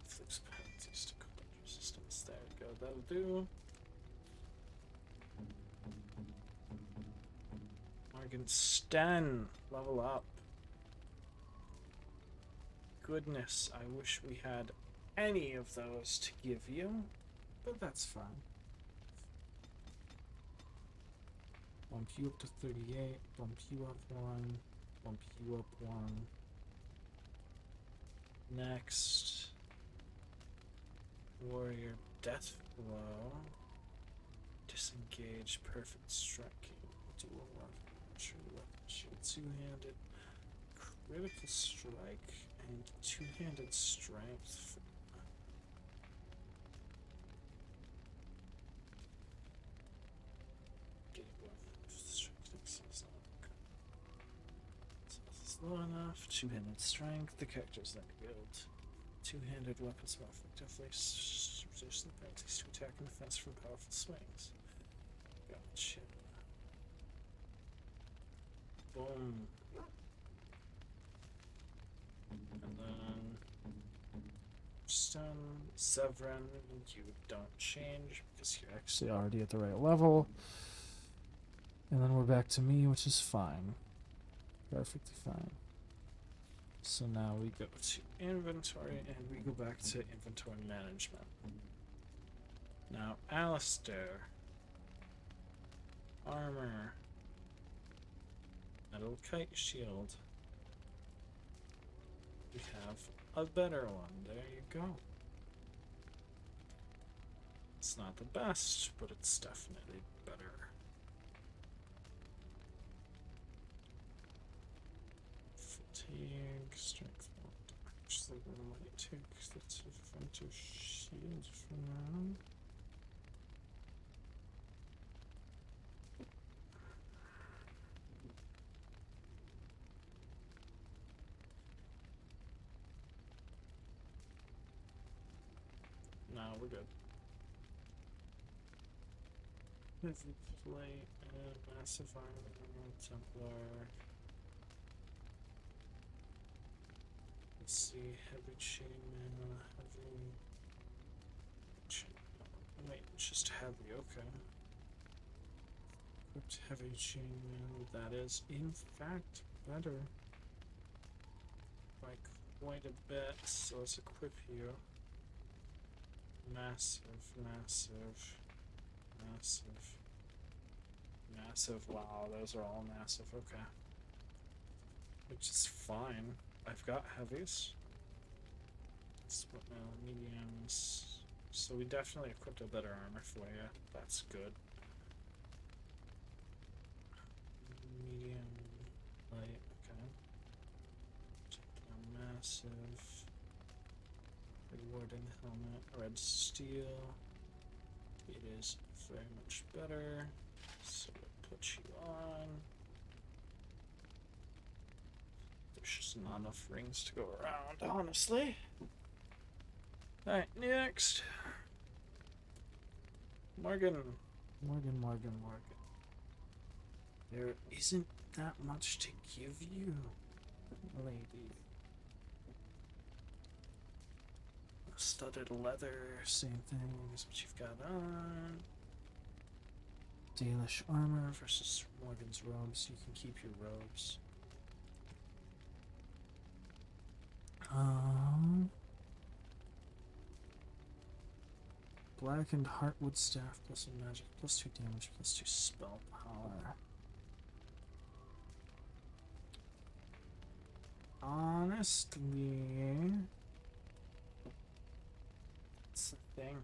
Inflicts penalties to combat resistance. There we go, that'll do. Morgan Sten, level up. Goodness, I wish we had any of those to give you, but that's fine. Bump you up to 38, bump you up 1, bump you up 1. Next, Warrior Death Blow. Disengage, Perfect Striking, Dual Weapon, True Weapon, Shield, Two-Handed, Critical Strike, and Two-Handed Strength. Get it, strength is low enough. Two-Handed Strength. The character's not build. Two-handed weapons more effectively reduce the penalties to attack and defense from powerful swings. Gotcha. Boom. And then Stun, Severin, you don't change because you're actually already at the right level. And then we're back to me, which is fine. Perfectly fine. So now we go to inventory and we go back to inventory management. Now, Alistair. Armor. Metal kite shield. We have a better one. There you go. It's not the best, but it's definitely better. Fatigue, strength, actually we might take the defensive shield for now. No, we're good. Heavy plate and massive armor, Templar. Let's see, heavy chainmail, heavy chainmail. Wait, it's just heavy, okay. Equipped heavy chainmail, that is in fact better by quite a bit, so let's equip you. Massive, massive, massive, massive, wow, those are all massive, okay. Which is fine. I've got heavies. Split mail, mediums. So we definitely equipped a better armor for you. That's good. Medium, light, okay. Massive. Warden helmet, red steel. It is very much better. So we'll put you on. There's just not enough rings to go around, honestly. Alright, next. Morgan. There isn't that much to give you, lady. Studded leather, same thing as what you've got on. Dalish armor versus Morgan's robes. You can keep your robes. Blackened Heartwood Staff, plus 1 magic, plus 2 damage, plus 2 spell power. Honestly, that's the thing.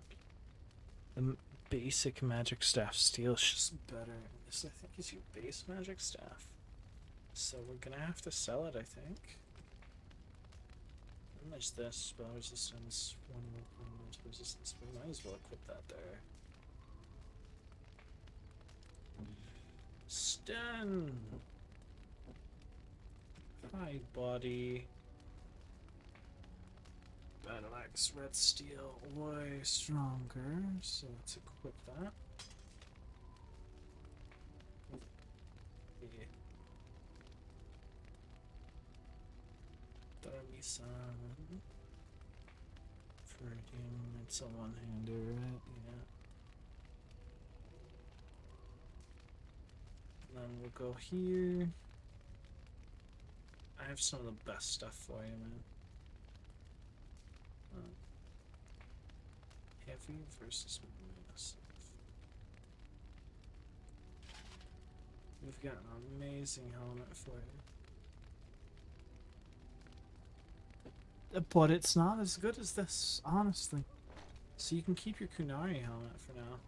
The basic magic staff steel is just better. This, I think, is your base magic staff. So we're gonna have to sell it, I think. And there's this, spell resistance, 1 resistance. We might as well equip that there. Stun! Hide body. Battle axe, red steel, way stronger. So let's equip that. Yeah. Darby-san. Friggin', it's a one-hander, right? Yeah. And then we'll go here. I have some of the best stuff for you, man. Heavy versus massive. We've got an amazing helmet for you. But it's not as good as this, honestly. So you can keep your Kunari helmet for now.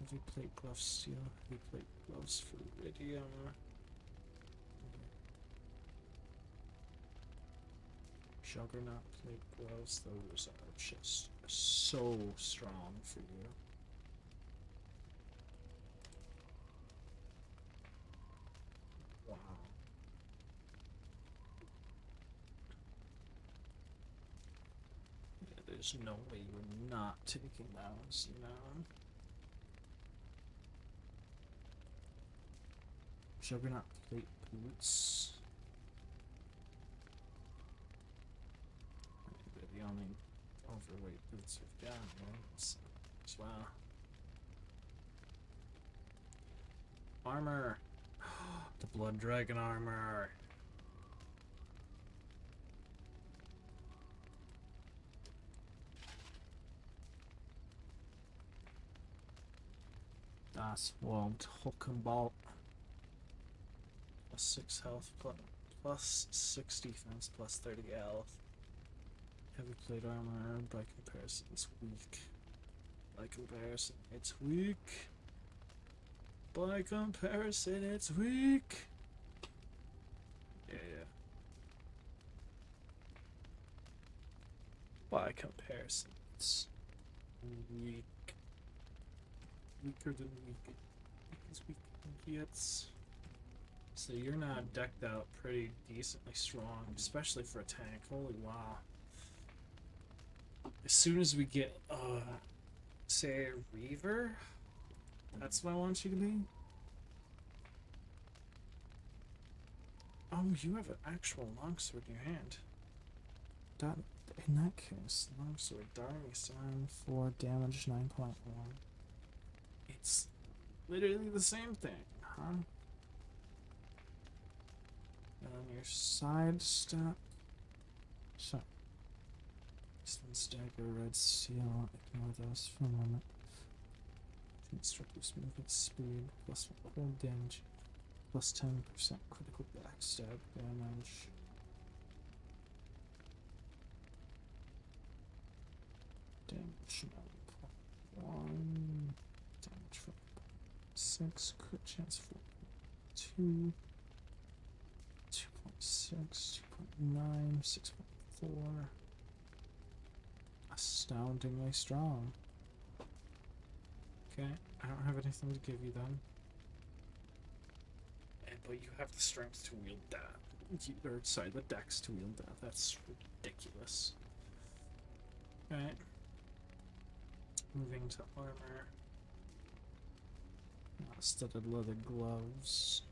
Heavy plate gloves, steel, heavy plate gloves for iridium. Juggernaut plate gloves, those are just so strong for you. Wow. Yeah, there's no way you're not taking those, you know? Juggernaut plate boots. They're the only overweight boots we've got, right? So, as well. Armor! The Blood Dragon armor! Das Walt Hulkenbolt. Plus 6 health, plus 6 defense, plus 30 health. Heavy plate armor, by comparison, it's weak. By comparison, it's weak. By comparison, it's weak. Yeah. By comparison, it's weak. Weaker than weak. As weak as gets. So you're now decked out pretty decently strong, especially for a tank. Holy wow. As soon as we get, say, a Reaver, that's what I want you to be. Oh, you have an actual longsword in your hand. In that case, longsword, Darmy sign 4 damage 9.1. It's literally the same thing, huh? And then your side step. So, Stun stagger, red seal, ignore those for a moment. Constructive movement speed, plus 1 cold damage, plus 10% critical backstab damage. Damage 9.1, damage 4.6, crit chance 4.2, 2.6, 2.9, 6.4. Astoundingly strong. Okay, I don't have anything to give you then. But you have the strength to wield that. Or, sorry, the dex to wield that. That's ridiculous. Okay. Moving to armor. Studded leather gloves.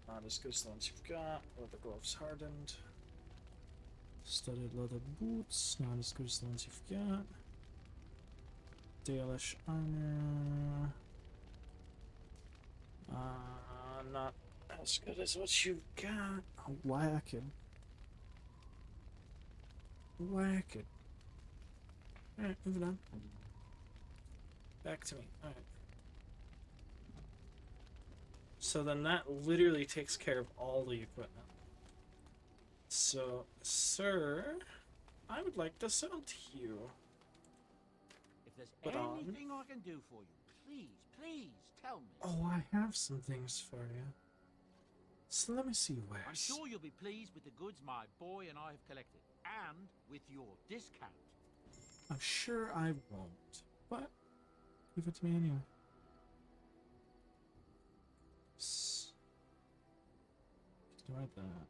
Not as good as the ones you've got. Leather gloves hardened. Studded leather boots. Not as good as the ones you've got. Dalish armor. Not as good as what you've got. Oh, whack it. Whack it. Alright, moving on. Back to me. Alright. So then that literally takes care of all the equipment. So, sir, I would like to sell to you. If there's anything I can do for you, please tell me. Oh, I have some things for you. So let me see where. I'm sure you'll be pleased with the goods my boy and I have collected, and with your discount. I'm sure I won't, but give it to me anyway. Ignore that.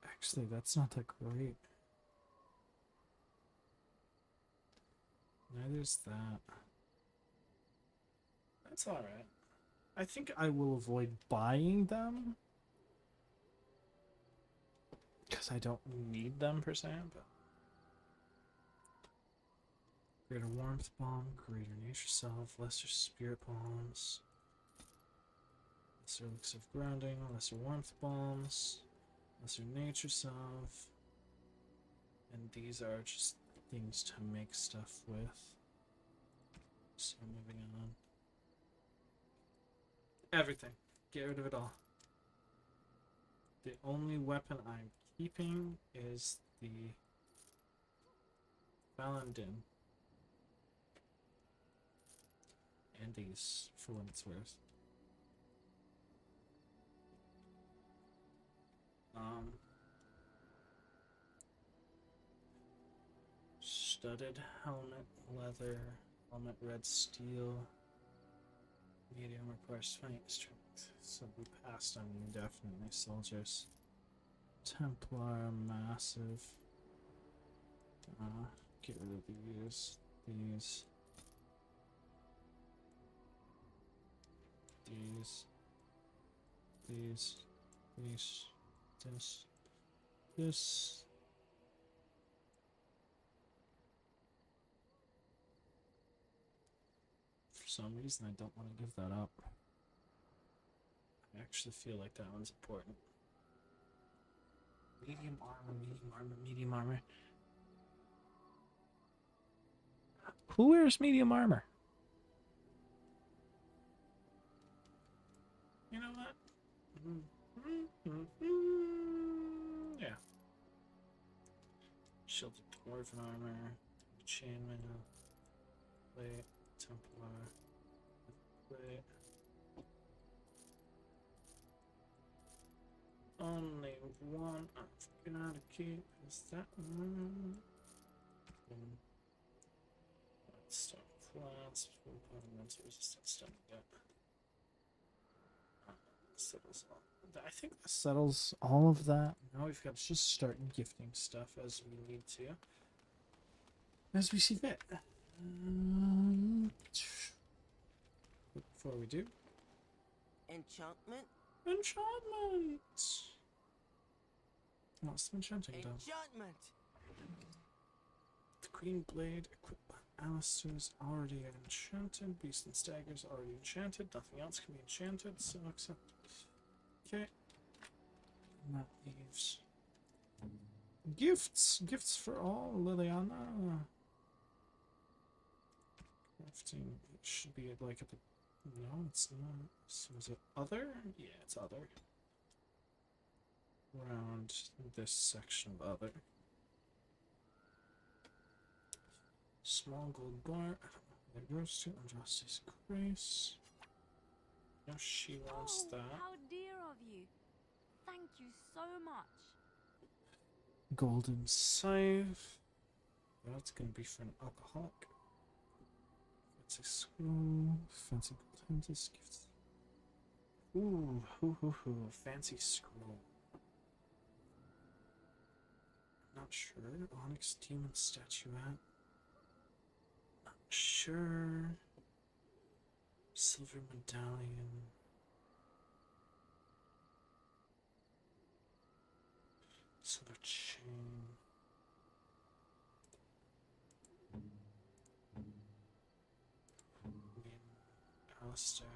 Actually, that's not that great. Neither's that. That's alright. I think I will avoid buying them. Because I don't need them per se, but... Greater warmth bomb, greater nature self, lesser spirit bombs. Lesser elixir of grounding, lesser warmth bombs, lesser nature self. And these are just things to make stuff with. So moving on. Everything. Get rid of it all. The only weapon I'm keeping is the Valandin. And these, for what it's worth. Studded helmet, leather, helmet, red steel. Medium requires fighting strength. So we passed on indefinitely, soldiers. Templar, massive. Get rid of these. These. This. For some reason, I don't want to give that up. I actually feel like that one's important. Medium armor, medium armor, medium armor. Who wears medium armor? You know what? Yeah. Shielded dwarven armor, chainmail, plate, Templar, plate. Only one I've got to keep is that one. Let's start with class, opponents, resistance stun. Yeah. Settles all. I think that settles all of that. Now we've got to just start gifting stuff as we need to. As we see fit. Before we do. Enchantment? Enchantment! What's the enchanting done? Enchantment! The Green Blade equipped by Alistair's already enchanted. Beast and Stagger's already enchanted. Nothing else can be enchanted, so accept. Okay. And that leaves gifts. Gifts for all, Liliana. Crafting. It should be like at the. No, it's not. So is it other? Yeah, it's other. Around this section of other. Small gold bar. I don't know where that goes to. Andraste's Grace. No, she wants that. How dear of you. Thank you so much. Golden Scythe. That's gonna be for an alcoholic. Fancy scroll. Fancy gold hinges. Gifts. Ooh, fancy scroll. Not sure. Onyx demon statuette. Not sure. Silver medallion. Silver chain. Alistair.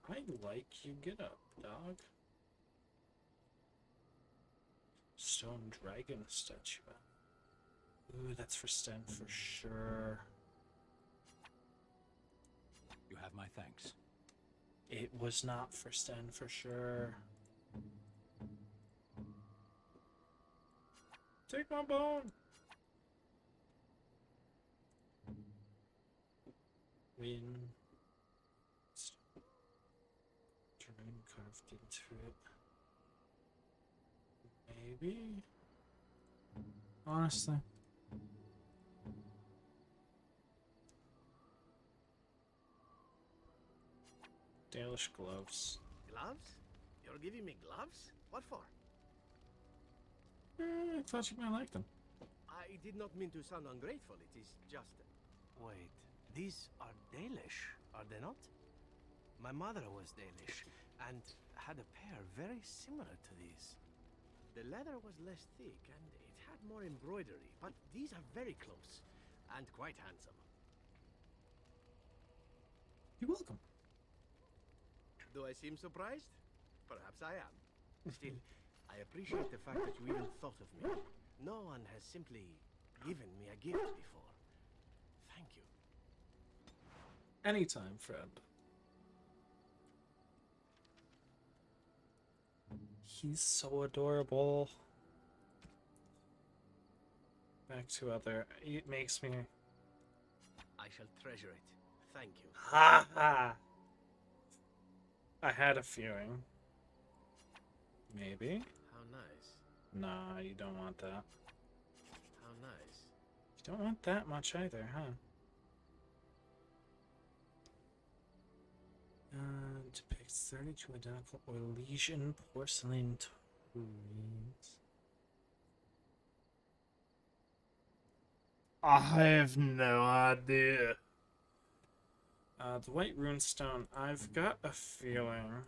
I like you. Get up, dog. Stone dragon statuette. Ooh, that's for Sten for sure. You have my thanks. It was not for Sten for sure. Take my bone! Win. Turn carved into it. Maybe? Honestly. Dalish gloves. Gloves? You're giving me gloves? What for? I thought you might like them. I did not mean to sound ungrateful. It is just... Wait, these are Dalish, are they not? My mother was Dalish, and had a pair very similar to these. The leather was less thick, and it had more embroidery, but these are very close, and quite handsome. You're welcome. Do I seem surprised? Perhaps I am. Still, I appreciate the fact that you even thought of me. No one has simply given me a gift before. Thank you. Anytime, friend. He's so adorable. Back to other. It makes me. I shall treasure it. Thank you. Ha ha! I had a feeling. Maybe? How nice. Nah, you don't want that. How nice. You don't want that much either, huh? Depicts 32 identical Orlesian porcelain turrets. I have no idea. The white runestone, I've got a feeling.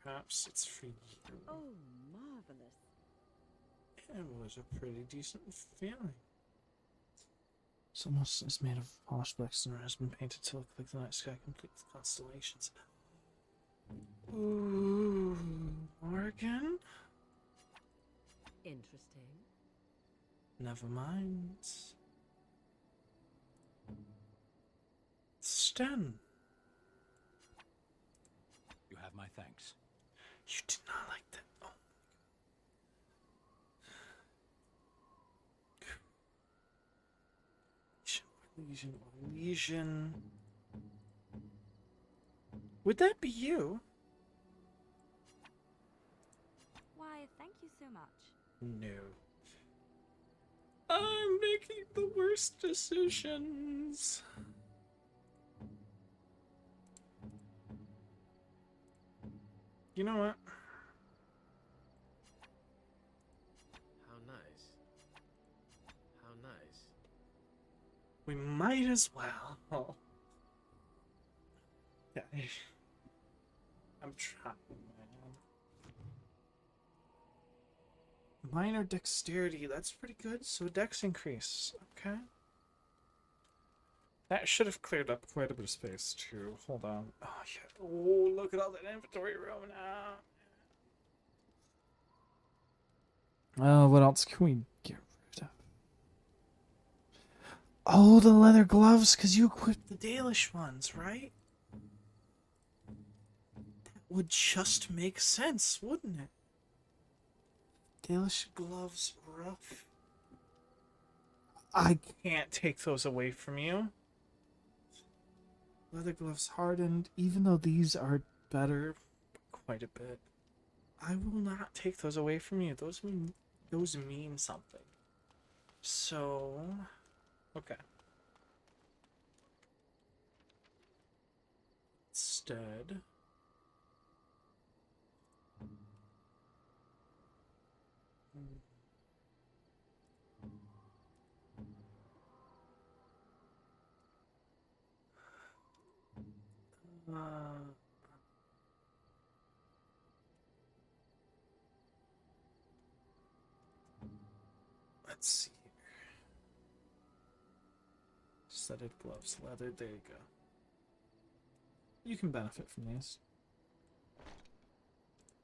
Perhaps it's for you. Oh, marvelous. It was a pretty decent feeling. It's made of polished black stone and has been painted to look like the night sky complete with constellations. Ooh, Morgan? Interesting. Never mind. Sten. You have my thanks. You did not like that. Oh. Legion. Would that be you? Why, thank you so much. No. I'm making the worst decisions. You know what? How nice. How nice. We might as well. Yeah. I'm trying, man. Minor dexterity, that's pretty good. So dex increase. Okay. That should have cleared up quite a bit of space too. Hold on. Oh yeah. Oh, look at all that inventory room now. What else can we get rid of? Oh, the leather gloves, because you equipped the Dalish ones, right? That would just make sense, wouldn't it? Dalish gloves, rough. I can't take those away from you. Leather gloves hardened, even though these are better quite a bit. I will not take those away from you. Those mean something. So, okay. Instead, let's see here. Studded gloves, leather, there you go. You can benefit from these.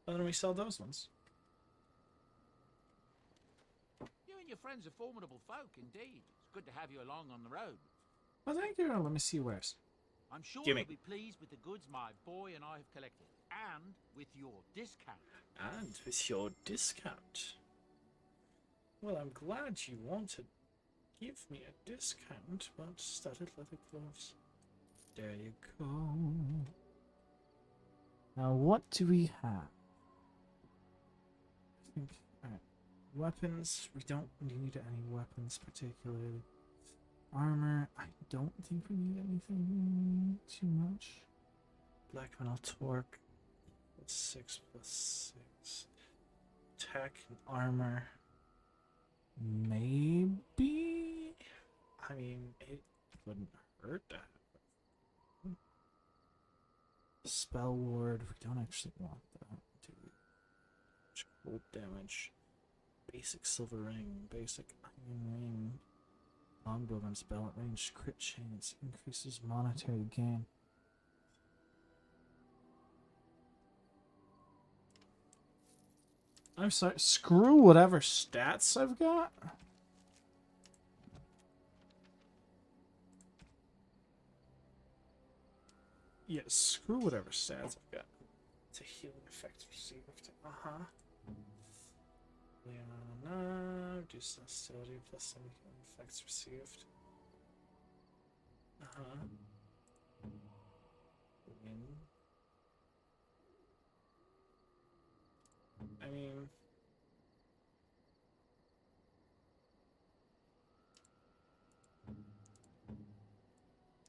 Why don't we sell those ones? You and your friends are formidable folk, indeed. It's good to have you along on the road. Well, thank you. Let me see where's. I'm sure Gimme. you'll be pleased with the goods my boy and I have collected, and with your discount. And with your discount. Well, I'm glad you want to give me a discount, but studded leather gloves. There you go. Now, what do we have? I think, alright. Weapons. We don't need any weapons particularly. Armor. I don't think we need anything too much. Black metal torque. +6 +6. Tech and armor. Maybe? I mean, it wouldn't hurt to have. Spell ward. We don't actually want that, do we? Cold damage. Basic silver ring. Basic iron ring. Longbow and spell at range. Crit chance. Increases monetary gain. I'm sorry. Screw whatever stats I've got. Yeah, screw whatever stats I've got. It's a healing effect received. Leona, reduce hostility plus some healing effects received. Win. I mean,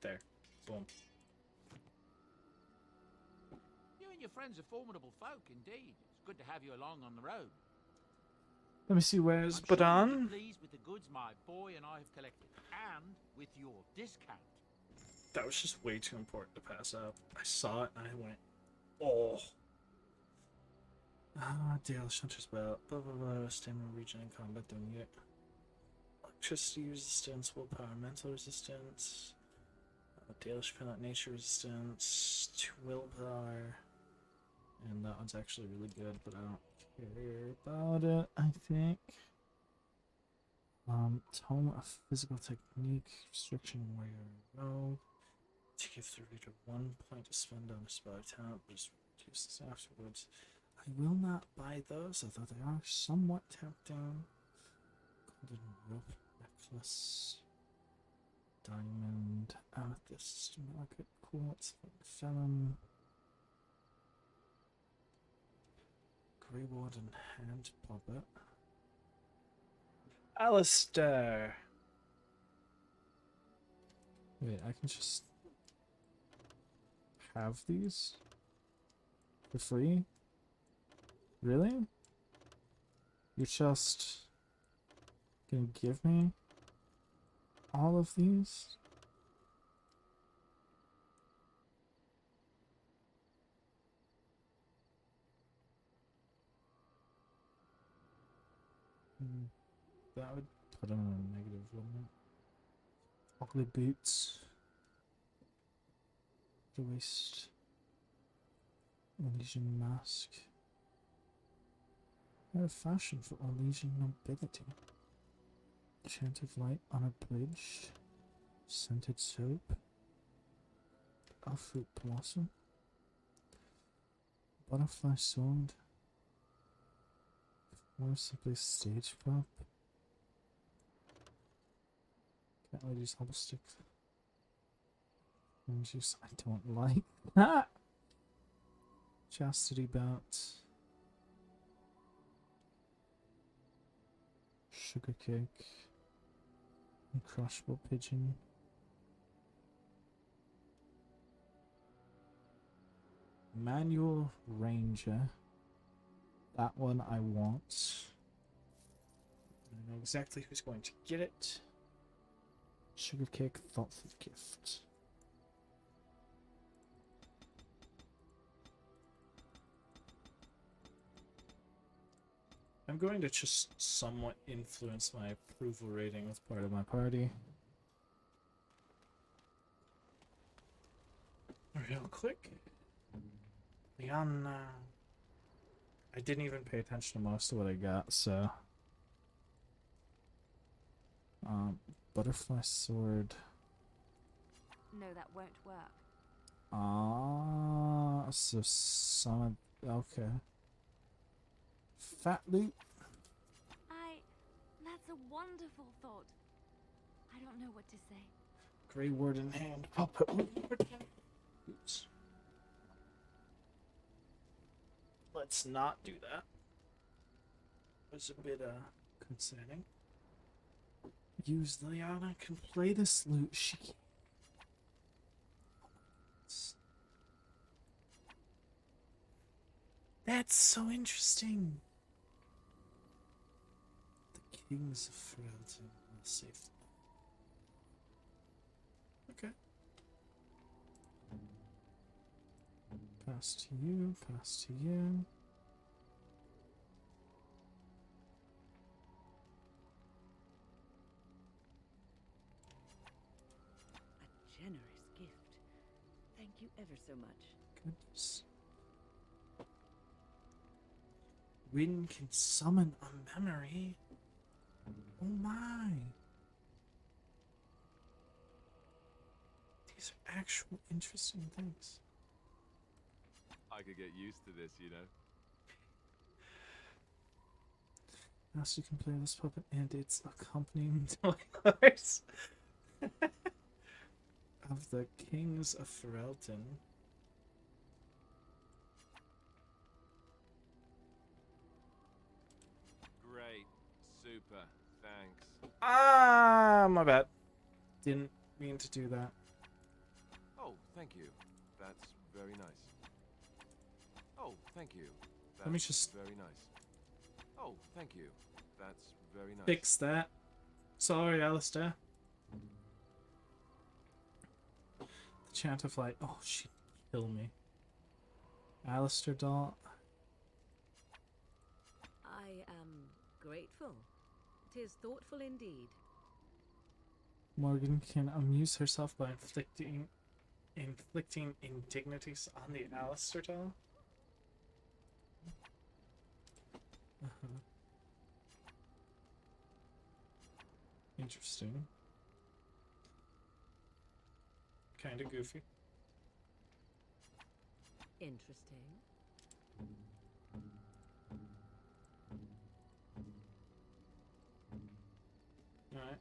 there. Boom. You and your friends are formidable folk, indeed. It's good to have you along on the road. Let me see, where's I'm sure you'll Badan? be pleased with the goods my boy and I have collected, and with your discount. That was just way too important to pass up. I saw it and I went, oh. Dale Hunter's Belt. Blah blah blah. Stamina region in combat, don't need it. Electricity resistance, willpower, mental resistance. Dalish Penalty nature resistance, 2 willpower. And that one's actually really good, but I don't care about it, I think. Tome of physical technique, restriction warrior, no. To give the reader 1 point to spend on a spell talent, but just reduce this afterwards. I will not buy those, although they are somewhat tempting. Golden rope necklace. Diamond. Amethyst. Market. Quartz. Felon. Grey Warden hand puppet. Alistair. Wait, I can just have these for free? Really? You're just gonna give me all of these? That would put him in a negative, wouldn't it? Ugly boots. The waist. Elysian mask. Out of fashion for Elysian nobility. Chant of light on a bridge. Scented soap. A fruit blossom. Butterfly sword. More simply stage prop. Can't really use hubble stick. And juice I don't like. Ah! Chastity belt. Sugar cake. Uncrushable pigeon. Manual ranger. That one I want. I know exactly who's going to get it. Sugar cake, thoughtful gift. I'm going to just somewhat influence my approval rating with part of my party. Real quick. Leon, I didn't even pay attention to most of what I got, so... Butterfly sword. No, that won't work. So some... Okay. Fat loot. That's a wonderful thought. I don't know what to say. Grey word in hand. Puppet. Oops. Let's not do that. It was a bit concerning. Use Liana can play this loot. She can. That's so interesting. The Kings of Frailty will save them. Okay. Pass to you, pass to you. A generous gift. Thank you ever so much. Goodness. Wind can summon a memory. Oh my. These are actual interesting things. I could get used to this, you know. Master can play this puppet and its accompanying toilers of the Kings of Ferelden. Great. Super. Thanks. Ah, my bad. Didn't mean to do that. Oh, thank you. That's very nice. Oh, thank you. That's Let me just very nice. Oh, thank you. That's very nice. fix that. Sorry, Alistair. The chant of light. Oh, she'd kill me. Alistair doll. I am grateful. 'Tis thoughtful indeed. Morgan can amuse herself by inflicting indignities on the Alistair doll. Interesting. Kinda goofy. Interesting. Alright.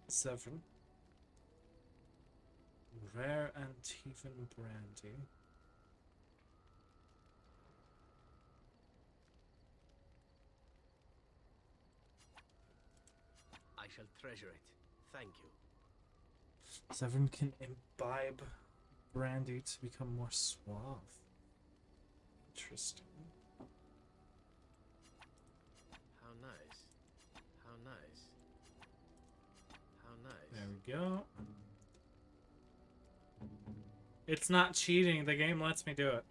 7. Rare Antivan brandy. shall treasure it. Thank you. Severin can imbibe brandy to become more suave. Interesting. How nice. How nice. How nice. There we go. It's not cheating. The game lets me do it.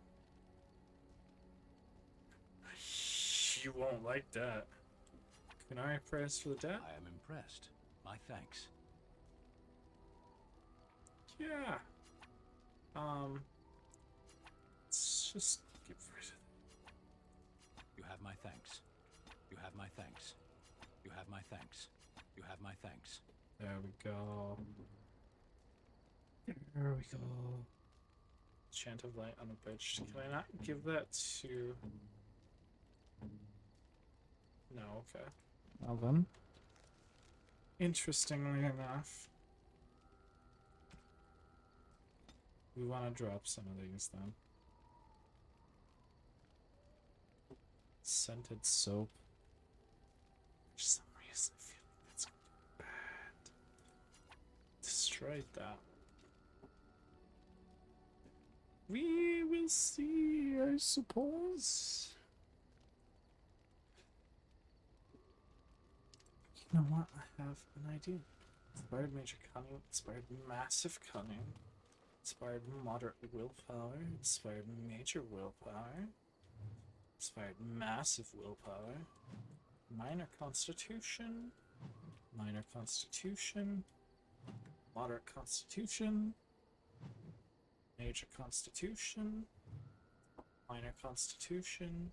You won't like that. Can I press for the debt? I am impressed. My thanks. Yeah. Let's just get rid of it. You have my thanks. You have my thanks. You have my thanks. You have my thanks. There we go. There we go. Chant of light unabridged. Can I not give that to... No, okay. Well then. Interestingly enough, we want to drop some of these then. Scented soap. For some reason I feel like that's gonna be bad. Destroyed that. We will see, I suppose. You know what? I have an idea. Inspired major cunning, inspired massive cunning, inspired moderate willpower, inspired major willpower, inspired massive willpower, minor constitution, moderate constitution, major constitution, minor constitution,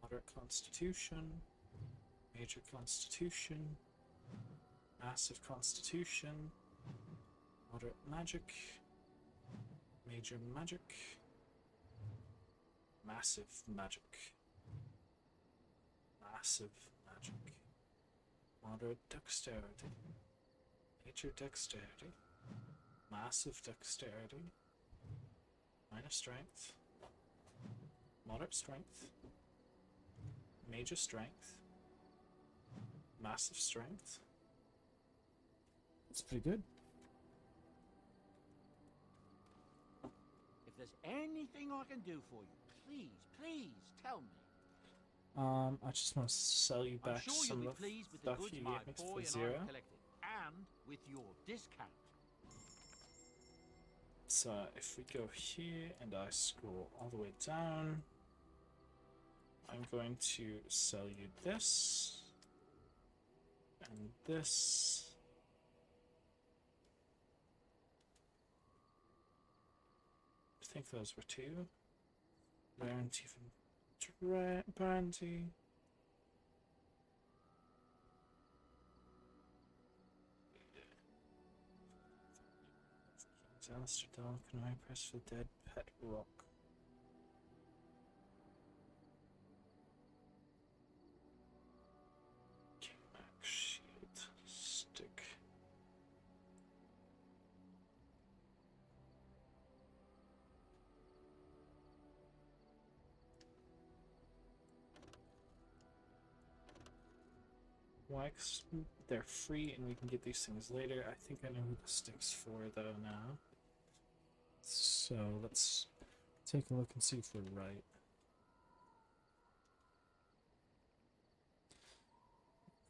moderate constitution, major constitution, massive constitution, moderate magic, major magic, massive magic, moderate dexterity, major dexterity, massive dexterity, minor strength, moderate strength, major strength, massive strength. That's pretty good. If there's anything I can do for you, please tell me. I just want to sell you I'm back sure some you'll of be the pleased with the stuff goods you my gave me boy for and I zero. have collected, and with your discount. So if we go here and I scroll all the way down, I'm going to sell you this and this. I think those were two. Rare and even brandy. Alistair Dahl, can I press for dead pet rock? King-Mac shield stick. Why? 'Cause they're free and we can get these things later. I think I know who the stick's for though now. So let's take a look and see if we're right.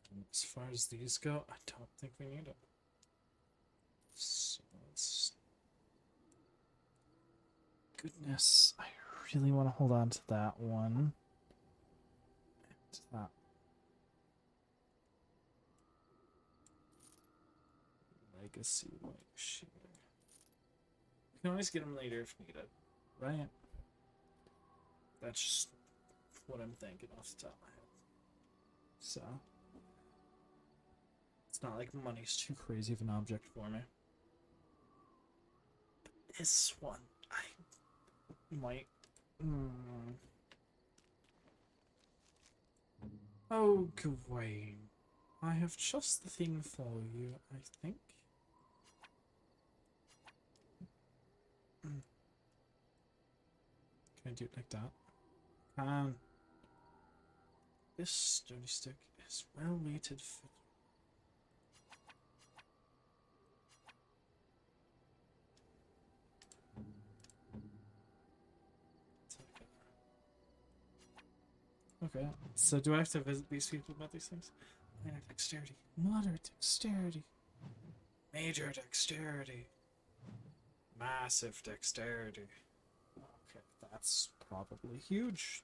And as far as these go, I don't think we need it. So let's... Goodness, I really want to hold on to that one. And that. Legacy white shear. We can always get them later if needed, right? That's just what I'm thinking off the top of my head. So, it's not like money's too crazy of an object for me. But this one, I might... Oh, Gawain. I have just the thing for you, I think. Can I do it like that? This sturdy stick is well rated for Okay, so do I have to visit these people about these things? Minor dexterity, moderate dexterity, major dexterity, massive dexterity. Okay, that's probably huge.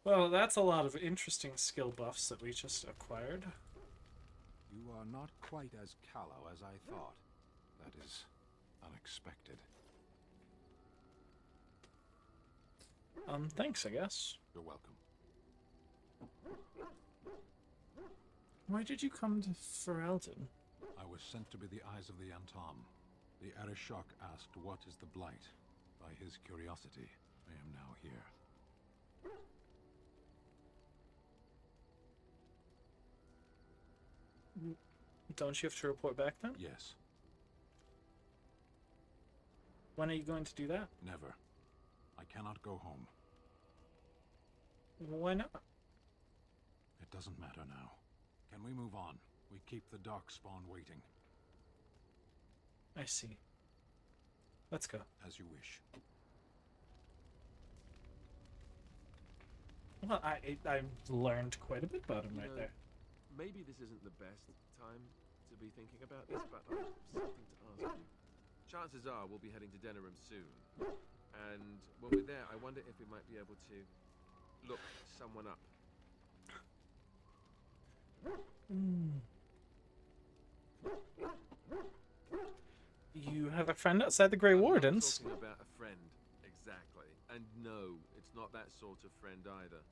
Well, that's a lot of interesting skill buffs that we just acquired. You are not quite as callow as I thought. That is unexpected. Thanks, I guess. You're welcome. Why did you come to Ferelden? I was sent to be the eyes of the Antam. The Arishok asked what is the Blight. By his curiosity, I am now here. Don't you have to report back then? Yes. When are you going to do that? Never. I cannot go home. Why not? It doesn't matter now. Can we move on? We keep the Darkspawn waiting. I see. Let's go. As you wish. Well, I learned quite a bit about him right there. Maybe this isn't the best time to be thinking about this, but I have something to ask you. Chances are we'll be heading to Denerim soon. And when we're there, I wonder if we might be able to look someone up. You have a friend outside the Grey Wardens? I'm not talking about a friend, exactly. And no, it's not that sort of friend either.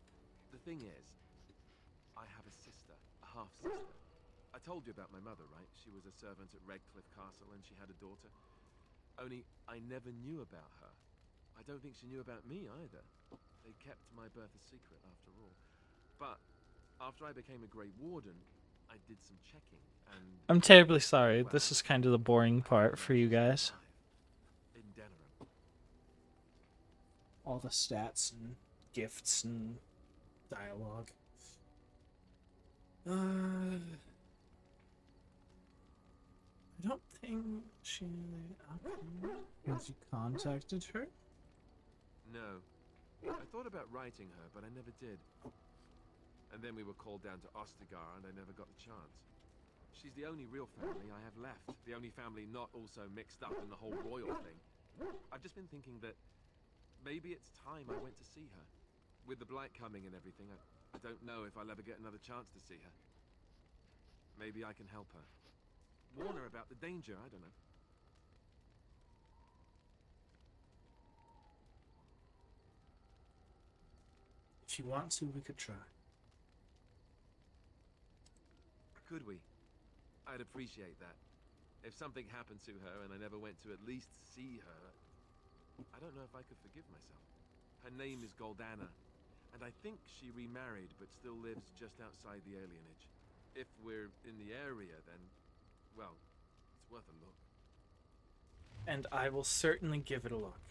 The thing is, I have a sister, a half-sister. I told you about my mother, right? She was a servant at Redcliffe Castle and she had a daughter. Only, I never knew about her. I don't think she knew about me either. They kept my birth a secret after all. But, after I became a Grey Warden, I did some checking and... I'm terribly sorry. This is kind of the boring part for you guys. In Denerim. All the stats and gifts and dialogue. I don't think she... Have you contacted her? No. I thought about writing her, but I never did. And then we were called down to Ostagar, and I never got the chance. She's the only real family I have left. The only family not also mixed up in the whole royal thing. I've just been thinking that maybe it's time I went to see her. With the Blight coming and everything, I don't know if I'll ever get another chance to see her. Maybe I can help her. Warn her about the danger, I don't know. If you want to, we could try. Could we? I'd appreciate that. If something happened to her and I never went to at least see her, I don't know if I could forgive myself. Her name is Goldana, and I think she remarried but still lives just outside the alienage. If we're in the area, then, well, it's worth a look. And I will certainly give it a look.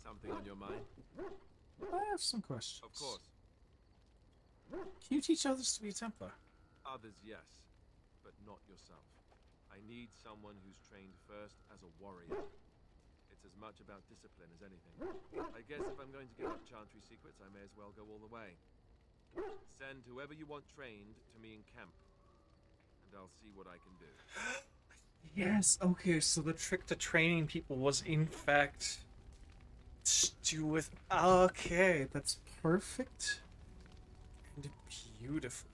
Something on your mind? I have some questions. Of course. Can you teach others to be a Templar? Others, yes, but not yourself. I need someone who's trained first as a warrior. It's as much about discipline as anything. I guess if I'm going to give up Chantry secrets, I may as well go all the way. Send whoever you want trained to me in camp, and I'll see what I can do. Yes, okay, so the trick to training people was in fact to do with... Okay, that's perfect. And beautiful.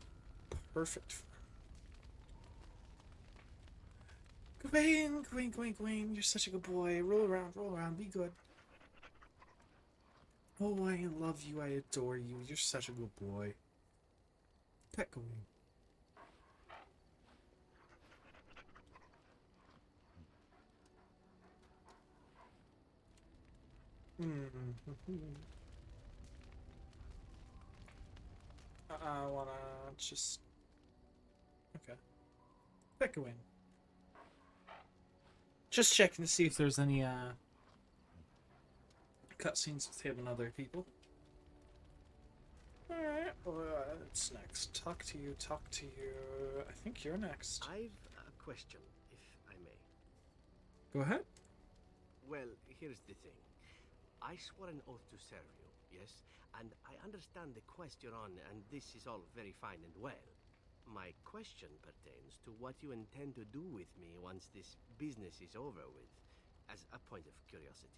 Perfect. Gawain, Gawain, you're such a good boy. Roll around, be good. Oh, I love you, I adore you. You're such a good boy. Pet Gawain. I wanna just... Okay. Pet Gawain. Just checking to see if there's any cutscenes with him and other people. Alright, what's next? Talk to you. I think you're next. I've a question, if I may. Go ahead. Well, here's the thing. I swore an oath to serve you, yes? And I understand the quest you're on, and this is all very fine and well. My question pertains to what you intend to do with me once this business is over with, as a point of curiosity.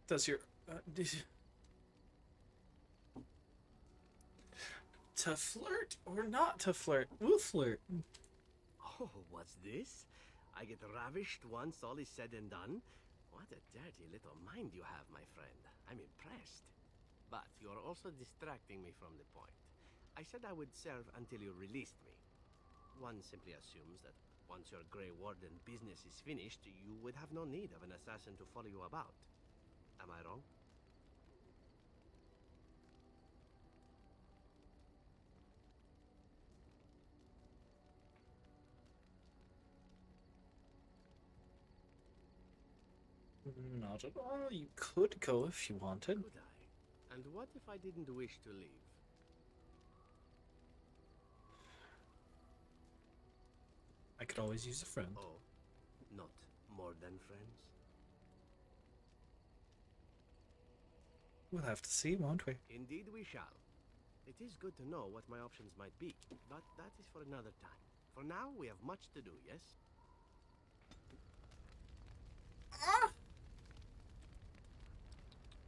Does your to flirt or not to flirt? We'll flirt. Oh, what's this? I get ravished once all is said and done? What a dirty little mind you have, my friend. I'm impressed. But you're also distracting me from the point. I said I would serve until you released me. One simply assumes that once your Grey Warden business is finished, you would have no need of an assassin to follow you about. Am I wrong? Not at all. You could go if you wanted. Could I? And what if I didn't wish to leave? I could always use a friend. Oh, not more than friends? We'll have to see, won't we? Indeed we shall. It is good to know what my options might be, but that is for another time. For now, we have much to do, yes?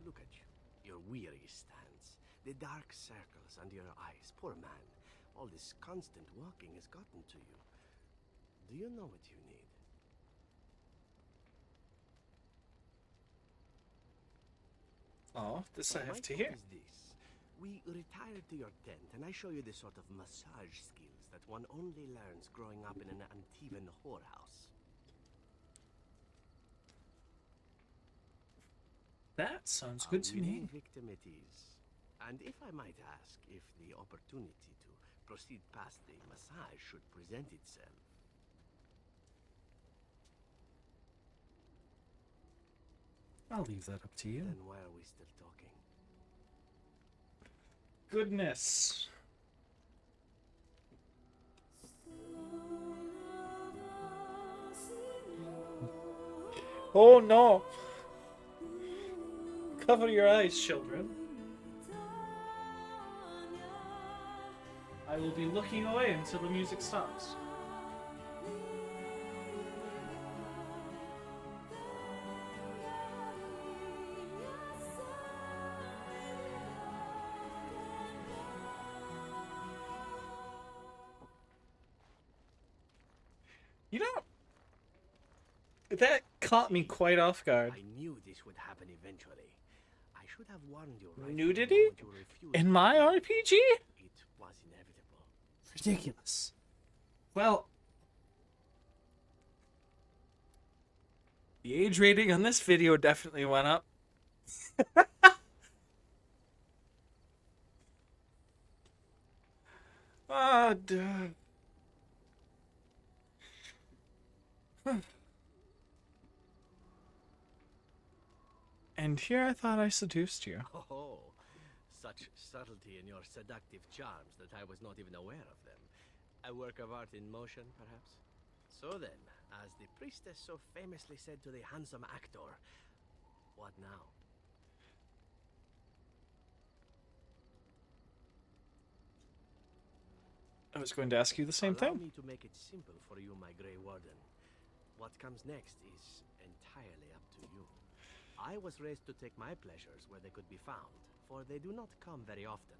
Look at you, your weary stance, the dark circles under your eyes. Poor man, all this constant walking has gotten to you. Do you know what you need? Oh, this I have My to thought hear. is this. We retire to your tent, and I show you the sort of massage skills that one only learns growing up in an Antivan whorehouse. That sounds good to me. A victim it is. And if I might ask, if the opportunity to proceed past the massage should present itself. I'll leave that up to you. Then why are we still talking? Goodness. Oh no! Cover your eyes, children. I will be looking away until the music stops. You know, that caught me quite off guard. I knew this would happen eventually. I should have warned you right Nudity? from the moment you refused. In my RPG? It was inevitable. Ridiculous. Well, the age rating on this video definitely went up. Ah, duh. And here I thought I seduced you. Oh, such subtlety in your seductive charms that I was not even aware of them. A work of art in motion, perhaps? So then, as the priestess so famously said to the handsome actor, what now? I was going to ask you the same Allow thing. me to make it simple for you, my Grey Warden. What comes next is entirely up to you. I was raised to take my pleasures where they could be found, for they do not come very often.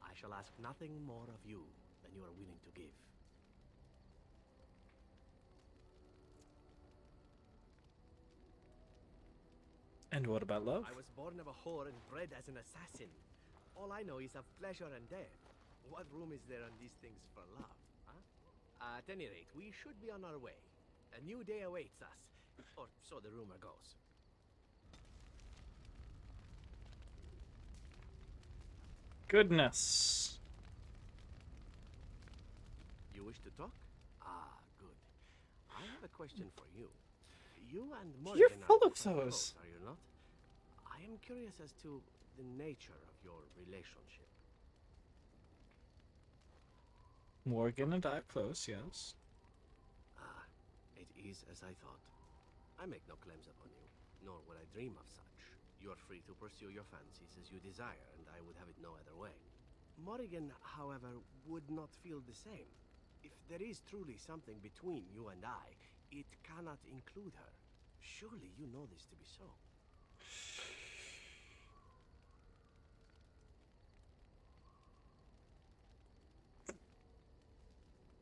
I shall ask nothing more of you than you are willing to give. And what about love? I was born of a whore and bred as an assassin. All I know is of pleasure and death. What room is there on these things for love, huh? At any rate, we should be on our way. A new day awaits us, or so the rumor goes. Goodness. You wish to talk? Ah, good. I have a question for you. You and You're Morgan full are of quite those. close, are you not? I am curious as to the nature of your relationship. Morgan and I are close, yes. Ah, it is as I thought. I make no claims upon you, nor would I dream of such. You are free to pursue your fancies as you desire, and I would have it no other way. Morrigan, however, would not feel the same. If there is truly something between you and I, it cannot include her. Surely you know this to be so.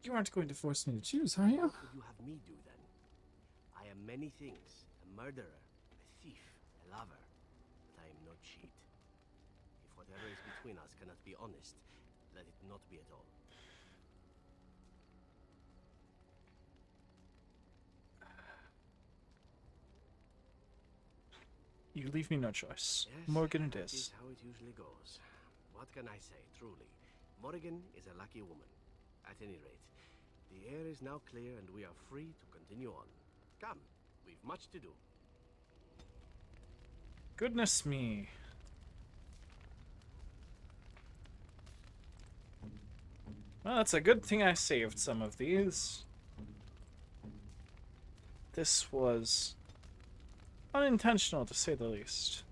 You aren't going to force me to choose, are you? What would you have me do then? I am many things. A murderer, a thief, a lover. But I am no cheat. If whatever is between us cannot be honest, let it not be at all. You leave me no choice. Yes, Morgan it that is. is how it usually goes. What can I say, truly? Morrigan is a lucky woman. At any rate, the air is now clear and we are free to continue on. Come, we've much to do. Goodness me. Well, it's a good thing I saved some of these. This was unintentional, to say the least.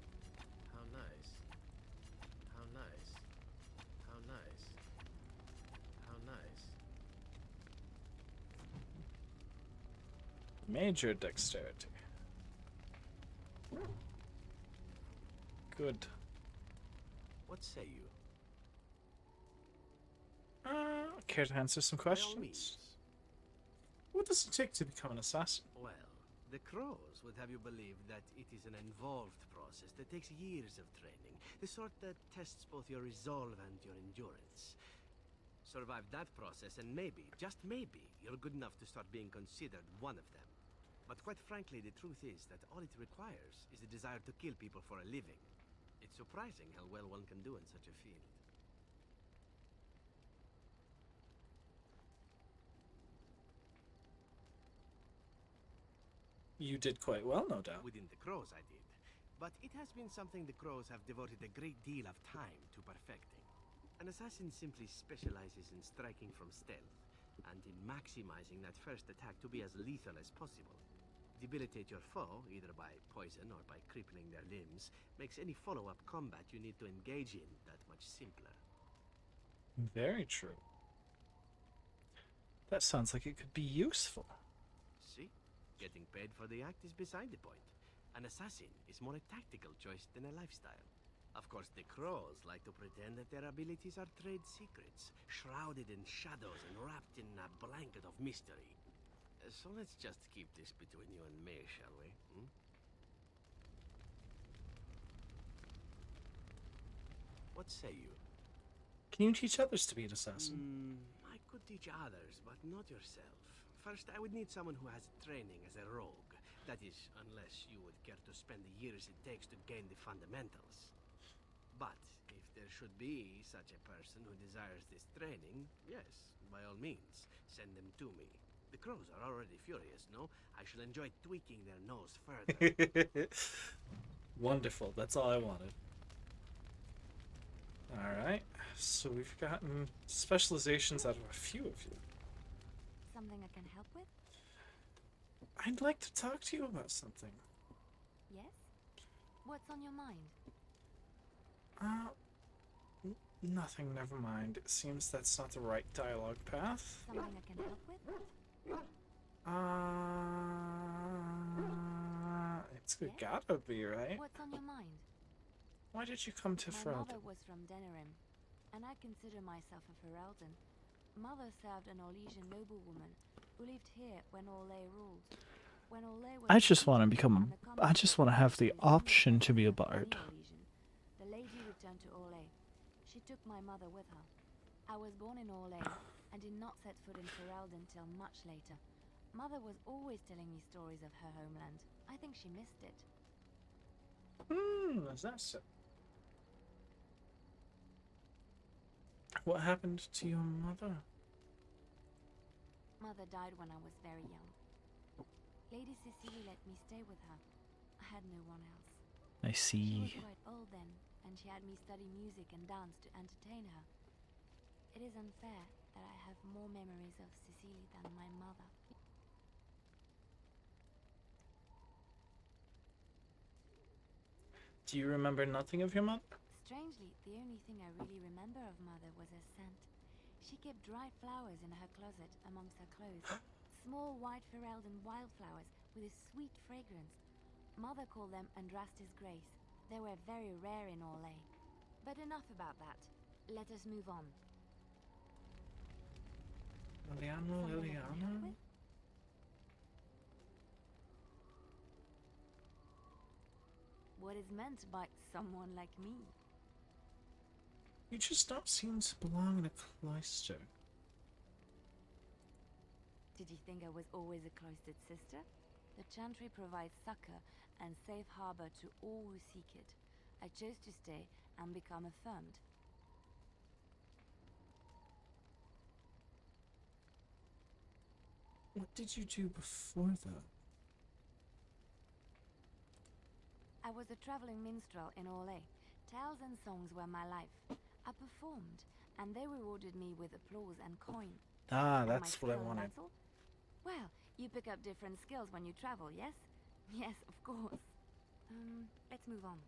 How nice. How nice. How nice. How nice. Major dexterity. Good. What say you? Care to answer some questions? What does it take to become an assassin? Well, the crows would have you believe that it is an involved process that takes years of training, the sort that tests both your resolve and your endurance. Survive that process and maybe, just maybe, you're good enough to start being considered one of them. But quite frankly, the truth is that all it requires is a desire to kill people for a living. It's surprising how well one can do in such a field. You did quite well, no doubt. Within the crows, I did. But it has been something the crows have devoted a great deal of time to perfecting. An assassin simply specializes in striking from stealth, and in maximizing that first attack to be as lethal as possible. Debilitate your foe, either by poison or by crippling their limbs, makes any follow-up combat you need to engage in that much simpler. Very true. That sounds like it could be useful. See? Getting paid for the act is beside the point. An assassin is more a tactical choice than a lifestyle. Of course, the crows like to pretend that their abilities are trade secrets, shrouded in shadows and wrapped in a blanket of mystery. So let's just keep this between you and me, shall we? Hmm? What say you? Can you teach others to be an assassin? I could teach others, but not yourself. First, I would need someone who has training as a rogue. That is, unless you would care to spend the years it takes to gain the fundamentals. But if there should be such a person who desires this training, yes, by all means, send them to me. The crows are already furious, no? I shall enjoy tweaking their nose further. Wonderful, that's all I wanted. Alright, so we've gotten specializations out of a few of you. Something I can help with? I'd like to talk to you about something. Yes? What's on your mind? Nothing, never mind. It seems that's not the right dialogue path. Something I can help with? It's gotta be, right? What's on your mind? Why did you come to My Ferelden? mother was from Denerim, and I consider myself a Ferelden. Mother served an Orlesian noblewoman who lived here when Orlais ruled. When Orlais was I just want to have the option to be a bard. the lady returned to Orlais. She took my mother with her. I was born in Orlais and did not set foot in Ferelden till much later. Mother was always telling me stories of her homeland. I think she missed it. Is that so? What happened to your mother? Mother died when I was very young. Lady Cecily let me stay with her. I had no one else. I see. She was quite old then, and she had me study music and dance to entertain her. It is unfair that I have more memories of Cecily than my mother. Do you remember nothing of your mother? Strangely, the only thing I really remember of Mother was her scent. She kept dried flowers in her closet amongst her clothes. Small white Ferelden wildflowers with a sweet fragrance. Mother called them Andrastis Grace. They were very rare in Orlais. But enough about that. Let us move on. Liliana? What is meant by someone like me? You just don't seem to belong in a cloister. Did you think I was always a cloistered sister? The Chantry provides succor and safe harbor to all who seek it. I chose to stay and become affirmed. What did you do before that? I was a traveling minstrel in Orlais. Tales and songs were my life. I performed, and they rewarded me with applause and coin. Ah, And that's my what I skill in wanted. battle? Well, you pick up different skills when you travel, yes? Yes, of course. Let's move on.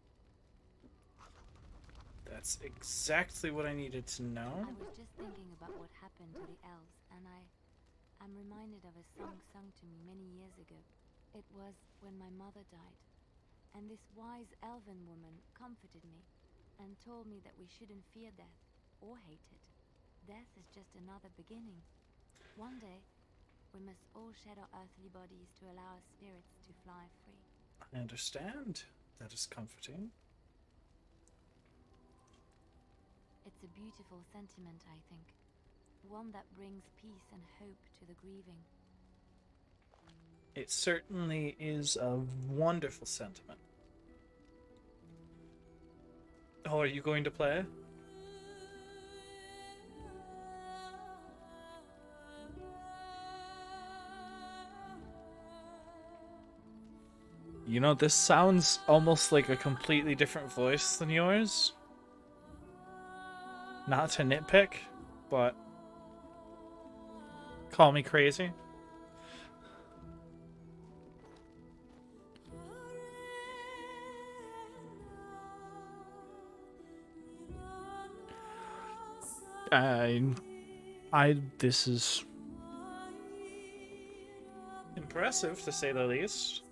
That's exactly what I needed to know. I was just thinking about what happened to the elves, and I'm reminded of a song sung to me many years ago. It was when my mother died, and this wise elven woman comforted me and told me that we shouldn't fear death or hate it. Death is just another beginning. One day, we must all shed our earthly bodies to allow our spirits to fly free. I understand. That is comforting. It's a beautiful sentiment, I think. One that brings peace and hope to the grieving. It certainly is a wonderful sentiment. Oh, are you going to play? You know, this sounds almost like a completely different voice than yours. Not to nitpick, but call me crazy. This is impressive, to say the least.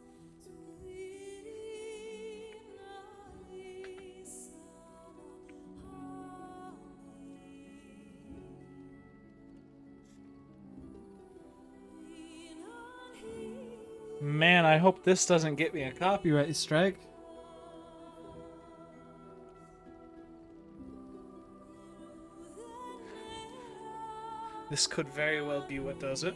Man, I hope this doesn't get me a copyright strike. This could very well be what does it.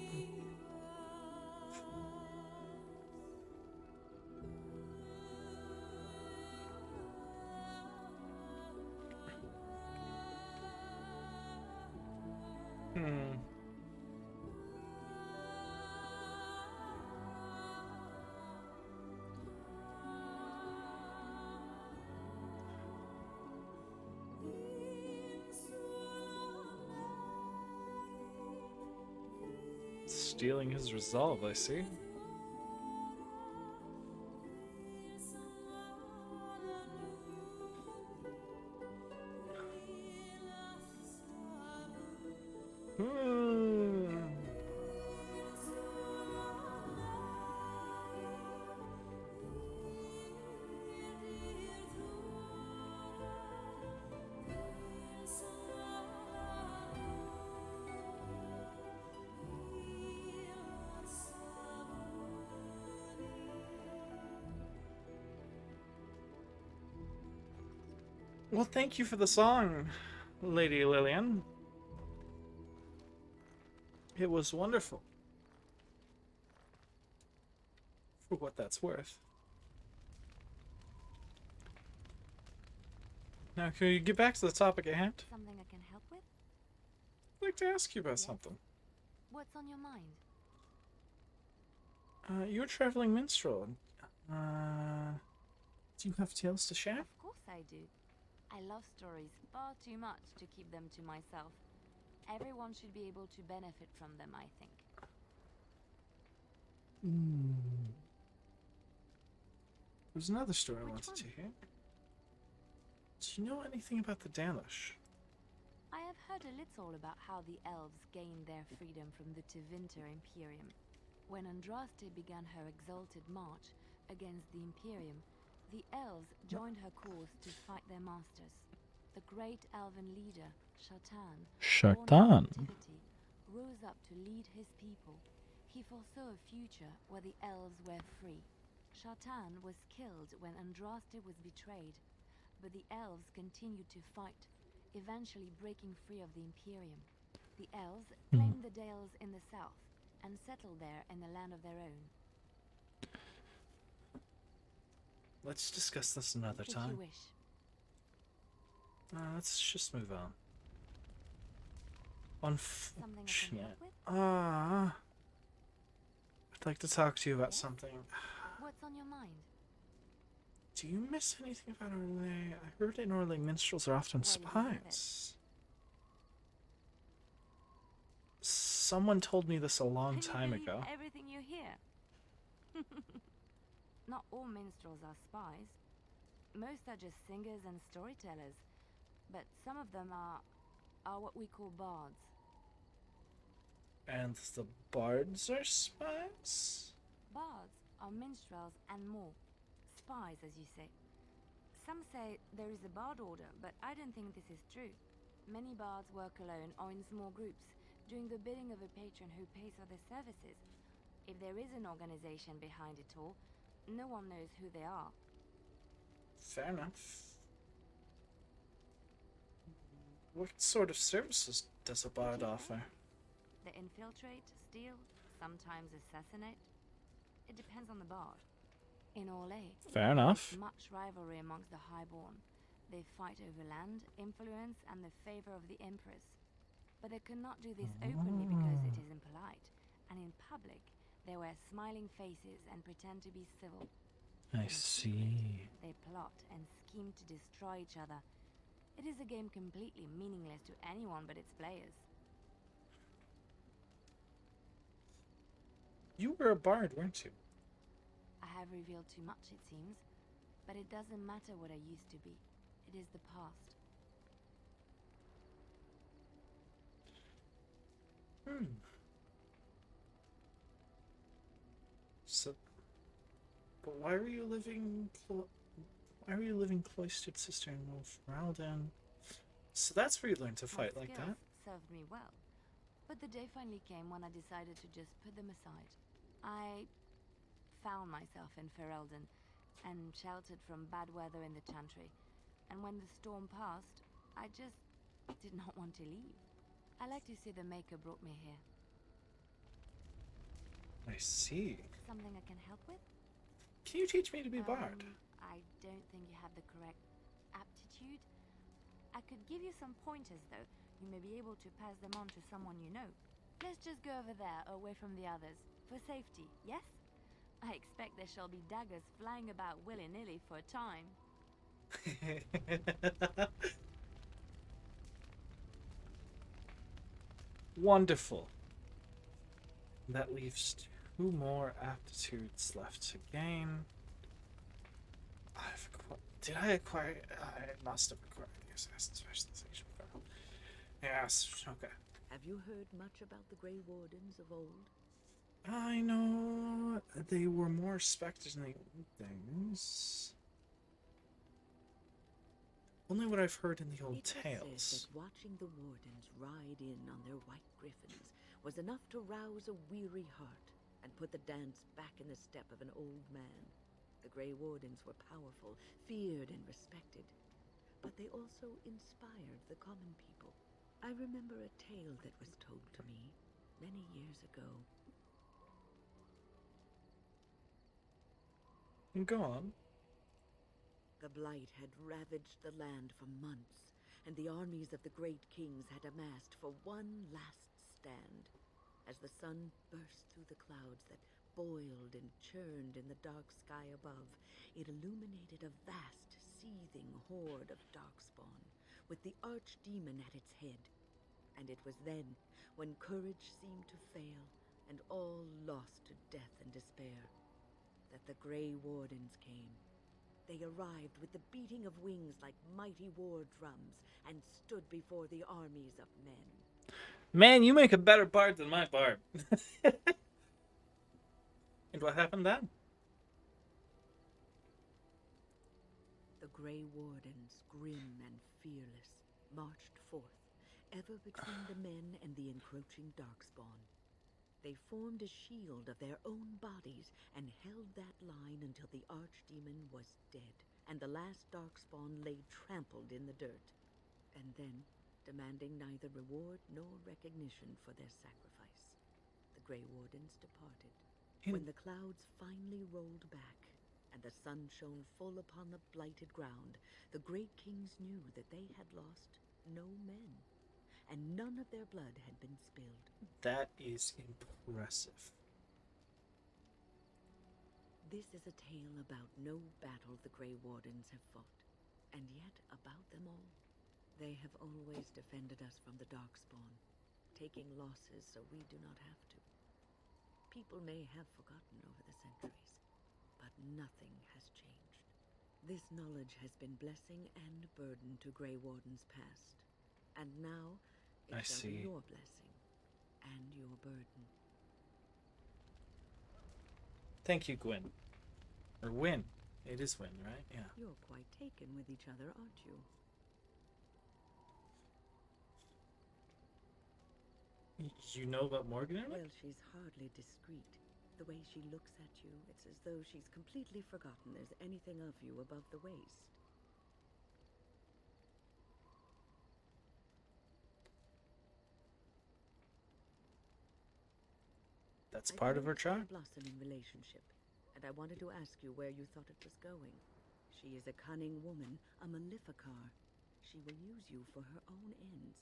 Stealing his resolve, I see. Well, thank you for the song, Lady Lillian. It was wonderful. For what that's worth. Now, can you get back to the topic at hand? Something I can help with? I'd like to ask you about something. What's on your mind? You're a traveling minstrel. Do you have tales to share? Of course I do. I love stories far too much to keep them to myself. Everyone should be able to benefit from them, I think. There's another story I Which wanted one? to hear. Do you know anything about the Danish? I have heard a little about how the elves gained their freedom from the Tevinter Imperium. When Andraste began her exalted march against the Imperium, the elves joined her cause to fight their masters. The great elven leader, Shartan, born in captivity, rose up to lead his people. He foresaw a future where the elves were free. Shartan was killed when Andraste was betrayed, but the elves continued to fight, eventually breaking free of the Imperium. The elves claimed the Dales in the south and settled there in a land of their own. Let's discuss this another time. If you wish. Let's just move on. Something I can help with? I'd like to talk to you about something. What's on your mind? Do you miss anything about Orlais? I heard in Orlais minstrels are often spies. Someone told me this a long time ago. Everything you hear. Not all minstrels are spies. Most are just singers and storytellers, but some of them are what we call bards. And the bards are spies? Bards are minstrels and more. Spies, as you say. Some say there is a bard order, but I don't think this is true. Many bards work alone or in small groups, doing the bidding of a patron who pays for their services. If there is an organization behind it all, no one knows who they are. Fair enough. What sort of services does a bard offer? They infiltrate, steal, sometimes assassinate. It depends on the bard. In Orlais, fair enough. There's much rivalry amongst the highborn. They fight over land, influence, and the favor of the empress. But they cannot do this openly because it is impolite. And in public, they wear smiling faces and pretend to be civil. I see. They plot and scheme to destroy each other. It is a game completely meaningless to anyone but its players. You were a bard, weren't you? I have revealed too much, it seems. But it doesn't matter what I used to be. It is the past. So, but why were you living? Why were you living cloistered, sister in Wolf Raldan? So that's where you learned to fight like that. Served me well, but the day finally came when I decided to just put them aside. I found myself in Ferelden and sheltered from bad weather in the Chantry. And when the storm passed, I just did not want to leave. I like to see the Maker brought me here. I see. Something I can help with? Can you teach me to be bard? I don't think you have the correct aptitude. I could give you some pointers, though. You may be able to pass them on to someone you know. Let's just go over there, away from the others. For safety, yes? I expect there shall be daggers flying about willy-nilly for a time. Wonderful. That leaves 2 more aptitudes left to gain. Did I acquire? I must have acquired the assassin specialization. Yes, okay. Have you heard much about the Grey Wardens of old? I know they were more respected in the old things. Only what I've heard in the old tales. Said that watching the Wardens ride in on their white griffins was enough to rouse a weary heart and put the dance back in the step of an old man. The Grey Wardens were powerful, feared and respected, but they also inspired the common people. I remember a tale that was told to me many years ago. Go on. The Blight had ravaged the land for months, and the armies of the great kings had amassed for one last stand. As the sun burst through the clouds that boiled and churned in the dark sky above, it illuminated a vast, seething horde of darkspawn, with the archdemon at its head. And it was then, when courage seemed to fail, and all lost to death and despair, that the Grey Wardens came. They arrived with the beating of wings like mighty war drums, and stood before the armies of men. Man, you make a better bard than my bard. And what happened then? The Grey Wardens, grim and fearless, marched forth, ever between the men and the encroaching darkspawn. They formed a shield of their own bodies and held that line until the archdemon was dead, and the last darkspawn lay trampled in the dirt. And then, demanding neither reward nor recognition for their sacrifice, the Grey Wardens departed. When the clouds finally rolled back, and the sun shone full upon the blighted ground, the great kings knew that they had lost no men, and none of their blood had been spilled. That is impressive. This is a tale about no battle the Grey Wardens have fought, and yet about them all. They have always defended us from the Darkspawn, taking losses so we do not have to. People may have forgotten over the centuries, but nothing has changed. This knowledge has been blessing and burden to Grey Wardens past, and now it shall be your blessing and your burden. Thank you, Gwyn. Or Win. It is Win, right? Yeah. You're quite taken with each other, aren't you? You know about Morgan? Well, she's hardly discreet. The way she looks at you, it's as though she's completely forgotten there's anything of you above the waist. That's part of her charm. A blossoming relationship, and I wanted to ask you where you thought it was going. She is a cunning woman, a Maleficar. She will use you for her own ends.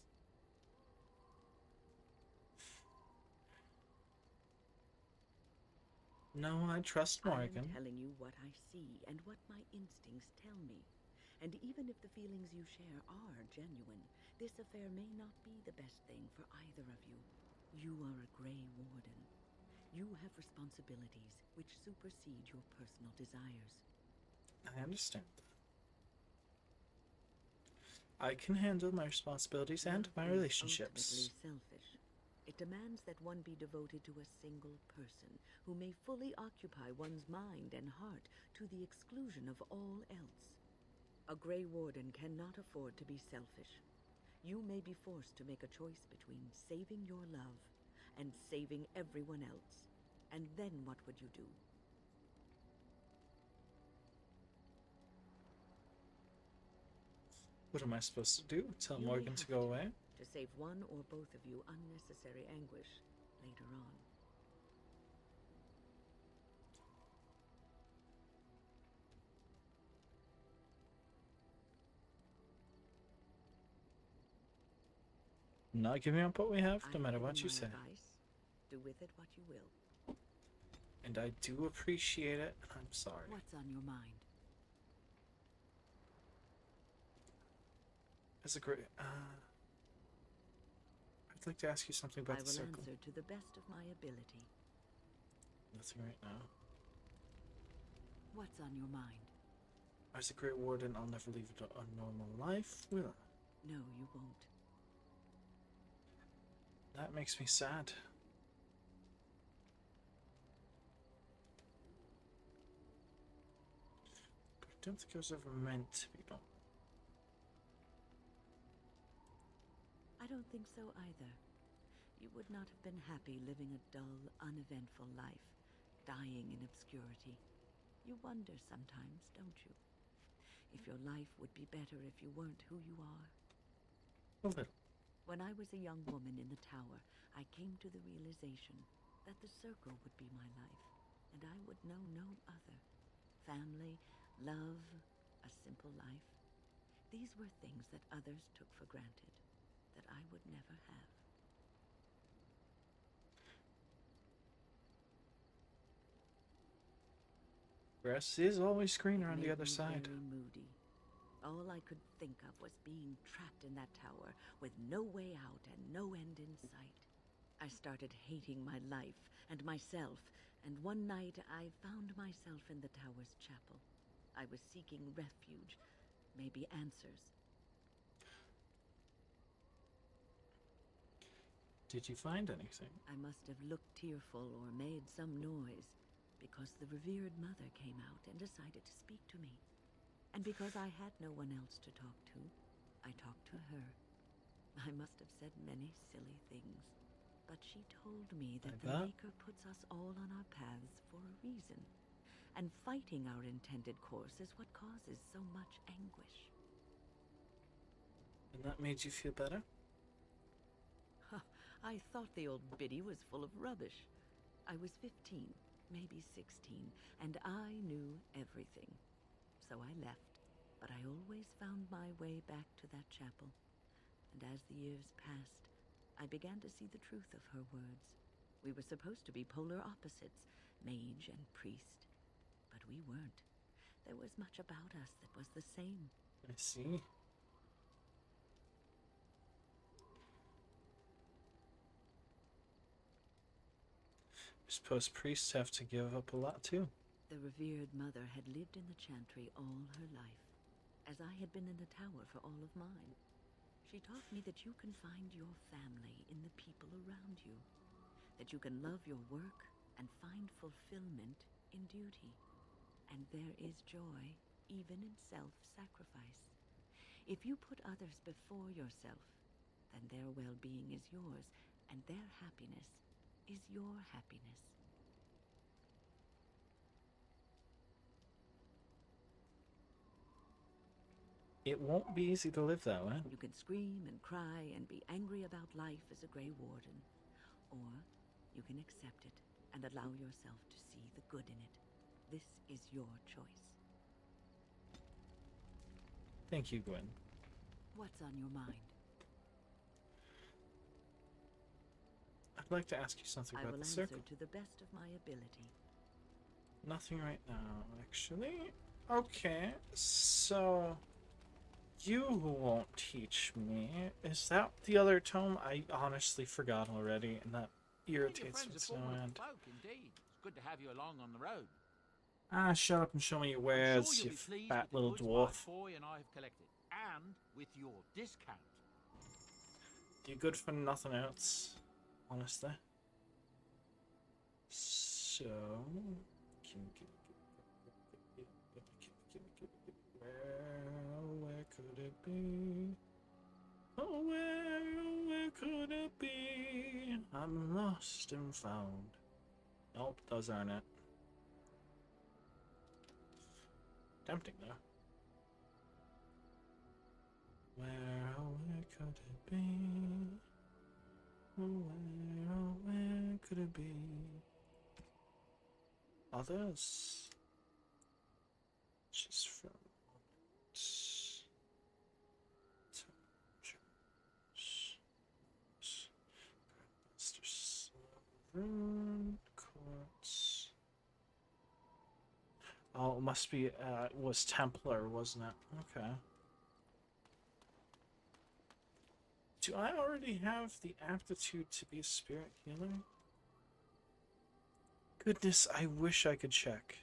No, I trust Morgan. I'm telling you what I see and what my instincts tell me. And even if the feelings you share are genuine, this affair may not be the best thing for either of you. You are a Grey Warden. You have responsibilities which supersede your personal desires. I understand. I can handle my responsibilities and my relationships. Ultimately selfish. It demands that one be devoted to a single person who may fully occupy one's mind and heart to the exclusion of all else. A Grey Warden cannot afford to be selfish. You may be forced to make a choice between saving your love and saving everyone else. And then what would you do? What am I supposed to do? Tell You Morgan may to have go away? To save one or both of you unnecessary anguish later on. Not giving up what we have, no matter I've what given you my say. advice. Do with it what you will. And I do appreciate it, and I'm sorry. What's on your mind? As a great, I'd like to ask you something about I the will circle. answer to the best of my ability. Nothing right now. What's on your mind? As a Great Warden, I'll never leave a normal life, will I? No, you won't. That makes me sad. But I don't think I was ever meant to be normal. I don't think so either. You would not have been happy living a dull, uneventful life, dying in obscurity. You wonder sometimes, don't you? If your life would be better if you weren't who you are. A little. When I was a young woman in the tower, I came to the realization that the circle would be my life, and I would know no other. Family, love, a simple life. These were things that others took for granted, that I would never have. Grass is always greener on the Made other me side. very moody. All I could think of was being trapped in that tower with no way out and no end in sight. I started hating my life and myself, and one night I found myself in the tower's chapel. I was seeking refuge, maybe answers. Did you find anything? I must have looked tearful or made some noise, because the revered mother came out and decided to speak to me. And because I had no one else to talk to, I talked to her. I must have said many silly things, but she told me that the Maker puts us all on our paths for a reason, and fighting our intended course is what causes so much anguish. And that made you feel better? I thought the old biddy was full of rubbish. I was 15, maybe 16, and I knew everything. So I left, but I always found my way back to that chapel. And as the years passed, I began to see the truth of her words. We were supposed to be polar opposites, mage and priest, but we weren't. There was much about us that was the same. I see. I suppose priests have to give up a lot too. The revered mother had lived in the chantry all her life, as I had been in the tower for all of mine. She taught me that you can find your family in the people around you, that you can love your work and find fulfillment in duty. And there is joy even in self-sacrifice. If you put others before yourself, then their well-being is yours, and their happiness is your happiness. It won't be easy to live that way. You can scream and cry and be angry about life as a Grey Warden, or you can accept it and allow yourself to see the good in it. This is your choice. Thank you, Gwen. What's on your mind? I'd like to ask you something about the circle. I will answer to the best of my ability. Nothing right now, actually. Okay, so you won't teach me. Is that the other tome? I honestly forgot already, and that irritates me so much. Indeed. It's good to have you along on the road. Ah, shut up and show me your wares, you fat little dwarf. Boy and I have collected, and with your discount. You're good for nothing else, honestly. So, where could it be? Oh, where could it be? I'm lost and found. Nope, those aren't it. Tempting though. Where could it be? Where could it be? Others? Just from Quartz. Oh, it must be, it was Templar, wasn't it? Okay. Do I already have the aptitude to be a spirit healer? Goodness, I wish I could check.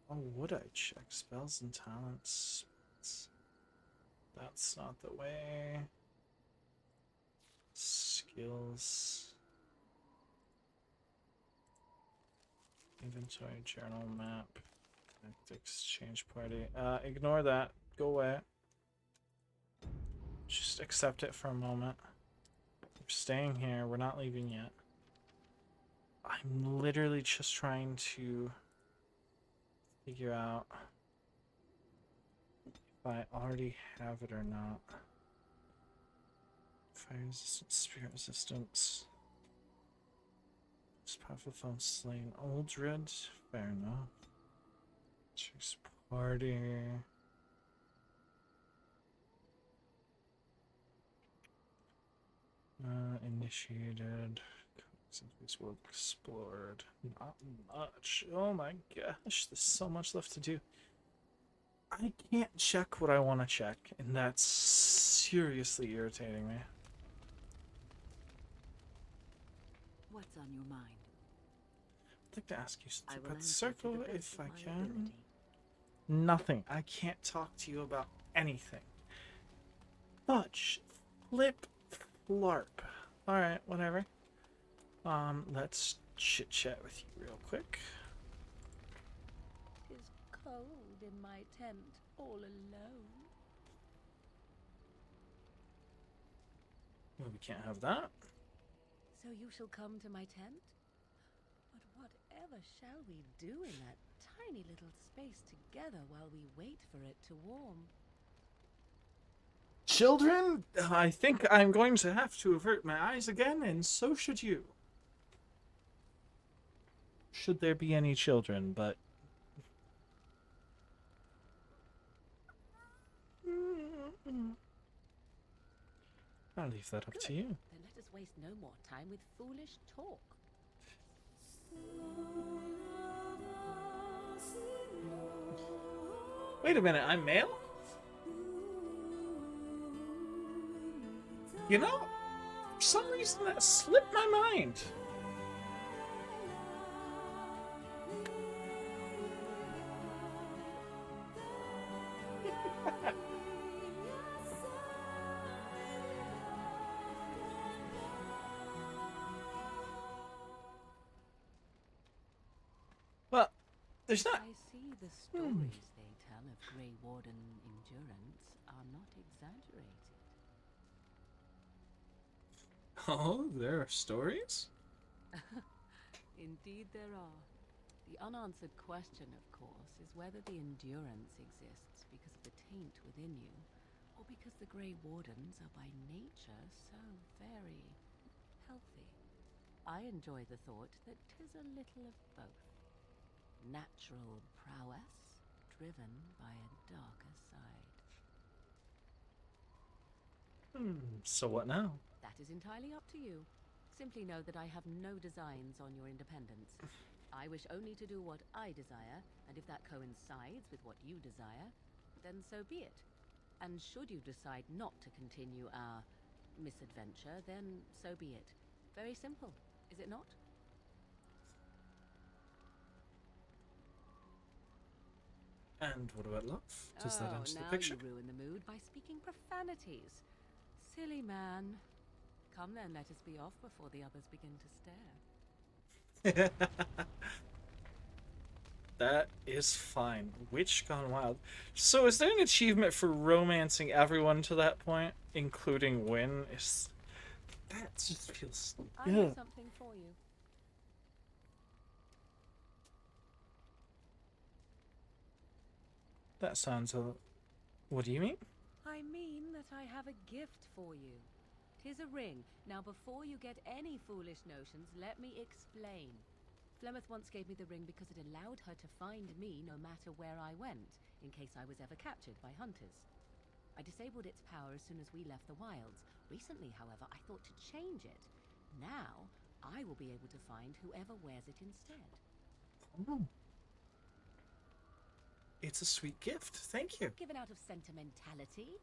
Oh, would I check spells and talents? That's not the way. Skills. Inventory, journal, map. Tactics, change party. Ignore that. Go away. Just accept it for a moment. We're staying here. We're not leaving yet. I'm literally just trying to figure out if I already have it or not. Fire resistance, spirit resistance. Most powerful foe slain. Aldred. Fair enough. Choose party. Initiated. Since this world explored. Not much. Oh my gosh, there's so much left to do. I can't check what I want to check, and that's seriously irritating me. What's on your mind? I'd like to ask you something about the answer to circle the best if I of my can. ability. Nothing. I can't talk to you about anything. Fudge. Flip. Flarp. Alright, whatever. Let's chit chat with you real quick. 'Tis cold in my tent, all alone. Well, we can't have that. So you shall come to my tent? But whatever shall we do in that tiny little space together while we wait for it to warm? Children, I think I'm going to have to avert my eyes again, and so should you. Should there be any children, but... I'll leave that up to you. Then let us waste no more time with foolish talk. Wait a minute, I'm male? You know, for some reason that slipped my mind. Well, there's not... I see the stories they tell of Grey Warden endurance are not exaggerated. Oh, there are stories? Indeed there are. The unanswered question, of course, is whether the endurance exists because of the taint within you, or because the Grey Wardens are by nature so very healthy. I enjoy the thought that 'tis a little of both. Natural prowess, driven by a darker side. So what now? That is entirely up to you. Simply know that I have no designs on your independence. I wish only to do what I desire, and if that coincides with what you desire, then so be it. And should you decide not to continue our misadventure, then so be it. Very simple, is it not? And what about love? Does that enter the now picture? you ruin the mood by speaking profanities. Silly man. Come then, let us be off before the others begin to stare. That is fine. Witch gone wild. So is there an achievement for romancing everyone to that point, including Wynn? That just feels... I have something for you. That sounds a... What do you mean? I mean that I have a gift for you. 'Tis a ring. Now before you get any foolish notions, let me explain. Flemeth once gave me the ring because it allowed her to find me no matter where I went, in case I was ever captured by hunters. I disabled its power as soon as we left the wilds. Recently, however, I thought to change it. Now, I will be able to find whoever wears it instead. Oh. It's a sweet gift. Thank you. Given out of sentimentality,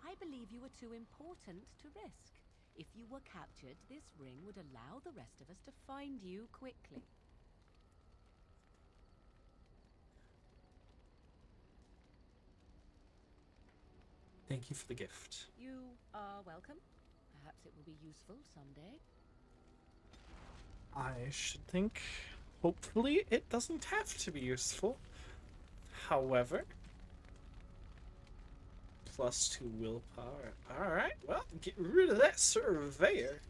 I believe you were too important to risk. If you were captured, this ring would allow the rest of us to find you quickly. Thank you for the gift. You are welcome. Perhaps it will be useful someday. I should think, hopefully, it doesn't have to be useful. However, +2 willpower. Alright, well, get rid of that surveyor.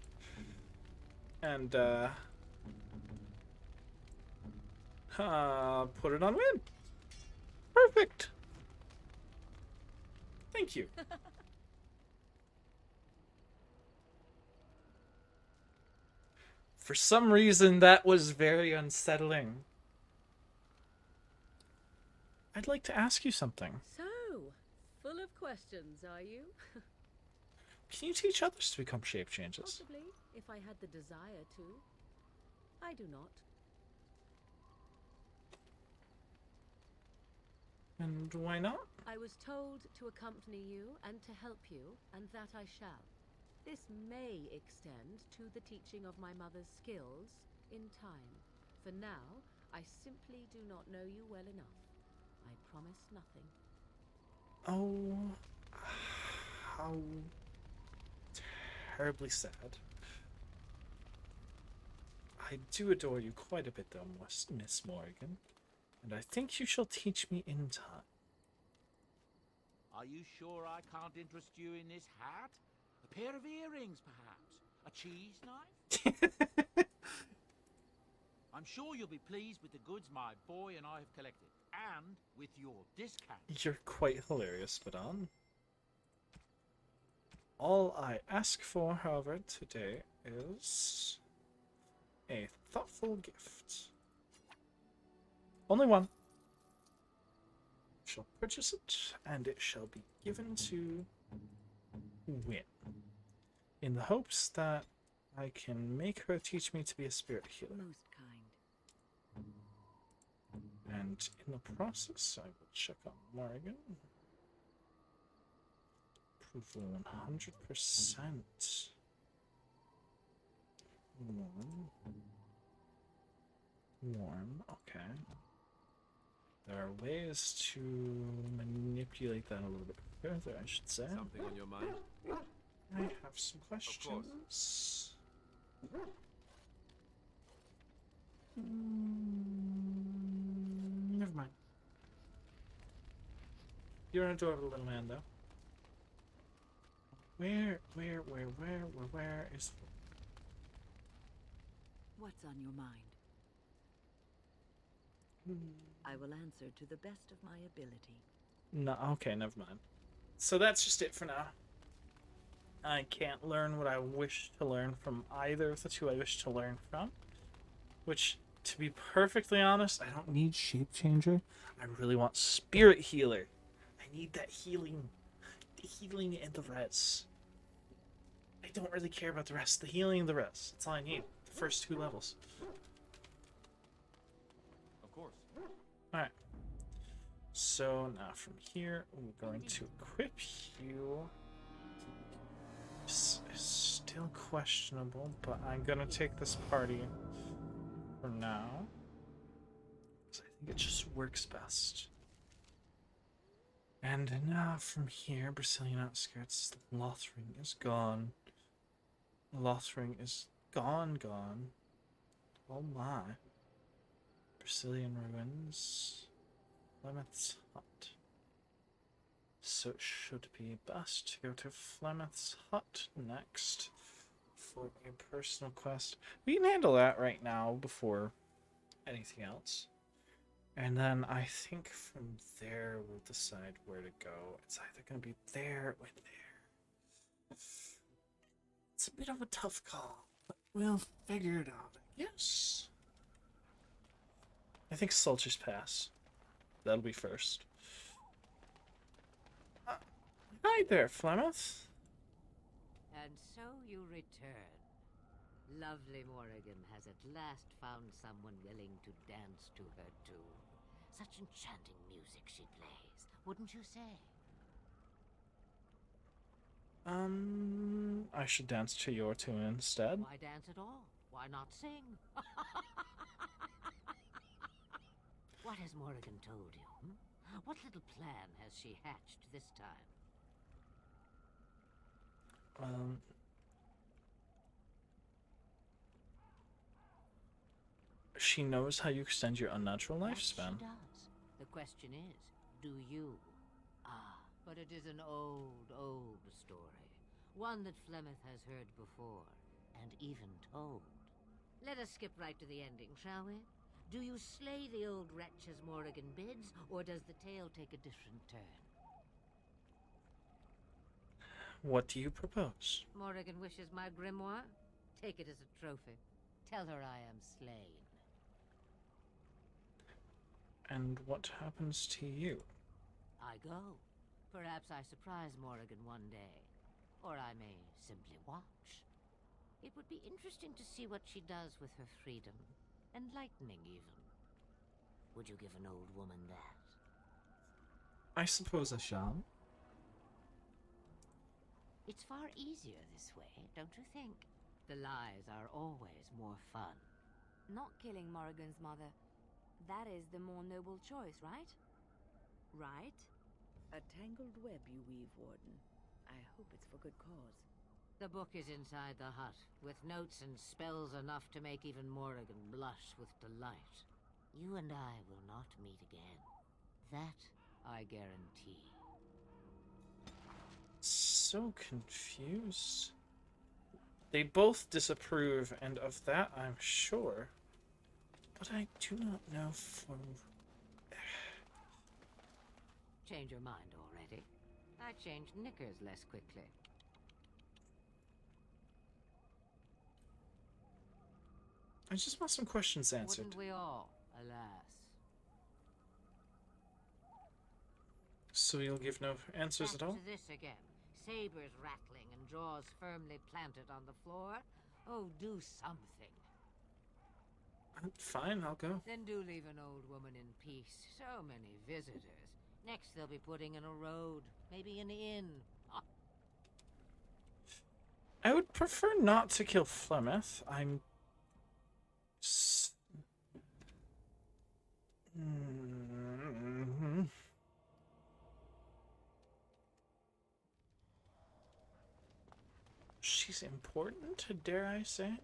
And, put it on Win. Perfect. Thank you. For some reason, that was very unsettling. I'd like to ask you something. So, full of questions, are you? Can you teach others to become shape changes? Possibly. if I had the desire to. I do not. And why not? I was told to accompany you and to help you, and that I shall. This may extend to the teaching of my mother's skills in time. For now, I simply do not know you well enough. I promise nothing. Oh, how terribly sad. I do adore you quite a bit, though, Miss Morrigan, and I think you shall teach me in time. Are you sure I can't interest you in this hat? A pair of earrings, perhaps? A cheese knife? I'm sure you'll be pleased with the goods my boy and I have collected, and with your discount. You're quite hilarious, Madame. All I ask for, however, today is a thoughtful gift. Only one. Shall purchase it, and it shall be given to Win, in the hopes that I can make her teach me to be a spirit healer. Most kind. And in the process, I will check on Morrigan. Approval 100%. Warm, okay. There are ways to manipulate that a little bit further, I should say. Something on your mind? I have some questions. Never mind. You're an adorable little man, though. Where is... What's on your mind? I will answer to the best of my ability. No, okay, never mind. So that's just it for now. I can't learn what I wish to learn from either of the two I wish to learn from. Which, to be perfectly honest, I don't need Shape Changer. I really want Spirit Healer. I need that healing. The healing and the res. I don't really care about the rest. The healing and the res. That's all I need. The first two levels. Of course. Alright. So now from here, we're going to equip you. This is still questionable, but I'm gonna take this party for now. Because I think it just works best. And now from here, Brazilian outskirts, Lothring is gone. Lothring is gone. Oh my. Brazilian ruins. Flemeth's hut. So it should be best to go to Flemeth's hut next for a personal quest. We can handle that right now before anything else. And then I think from there we'll decide where to go. It's either going to be there or there. It's a bit of a tough call, but we'll figure it out, I guess. I think Sulcher's Pass. That'll be first. Hi there, Flemeth. And so you return. Lovely Morrigan has at last found someone willing to dance to her tune. Such enchanting music she plays, wouldn't you say? I should dance to your tune instead. Why dance at all? Why not sing? What has Morrigan told you? What little plan has she hatched this time? She knows how you extend your unnatural lifespan. She does. The question is, do you? Ah, but it is an old story. One that Flemeth has heard before, and even told. Let us skip right to the ending, shall we? Do you slay the old wretch as Morrigan bids, or does the tale take a different turn? What do you propose? Morrigan wishes my grimoire? Take it as a trophy. Tell her I am slain. And what happens to you? I go. Perhaps I surprise Morrigan one day. Or I may simply watch. It would would be interesting to see what she does with her freedom. Enlightening, even. Would you give an old woman that? I suppose I shall. It's far easier this way, don't you think? The lies are always more fun. Not killing Morrigan's mother. That is the more noble choice, right? Right? A tangled web you weave, Warden. I hope it's for good cause. The book is inside the hut, with notes and spells enough to make even Morrigan blush with delight. You and I will not meet again. That I guarantee. So confused. They both disapprove, and of that I'm sure. But I do not know for... Change your mind already? I change knickers less quickly. I just want some questions answered. Wouldn't we all, alas? So you'll give no answers at all? Back to this again. Sabers rattling and jaws firmly planted on the floor. Oh, do something. Fine, I'll go. Then do leave an old woman in peace. So many visitors. Next they'll be putting in a road. Maybe an inn. Ah. I would prefer not to kill Flemeth. I'm... She's important, dare I say?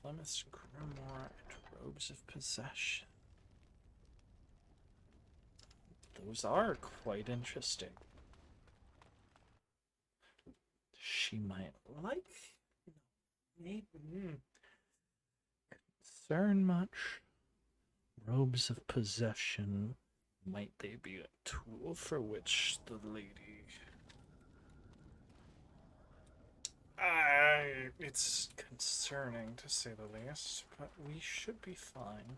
Flemeth's Grimoire and Robes of Possession. Those are quite interesting. She might like... Maybe... Concern much? Robes of Possession. Might they be a tool for which the lady... It's concerning, to say the least, but we should be fine.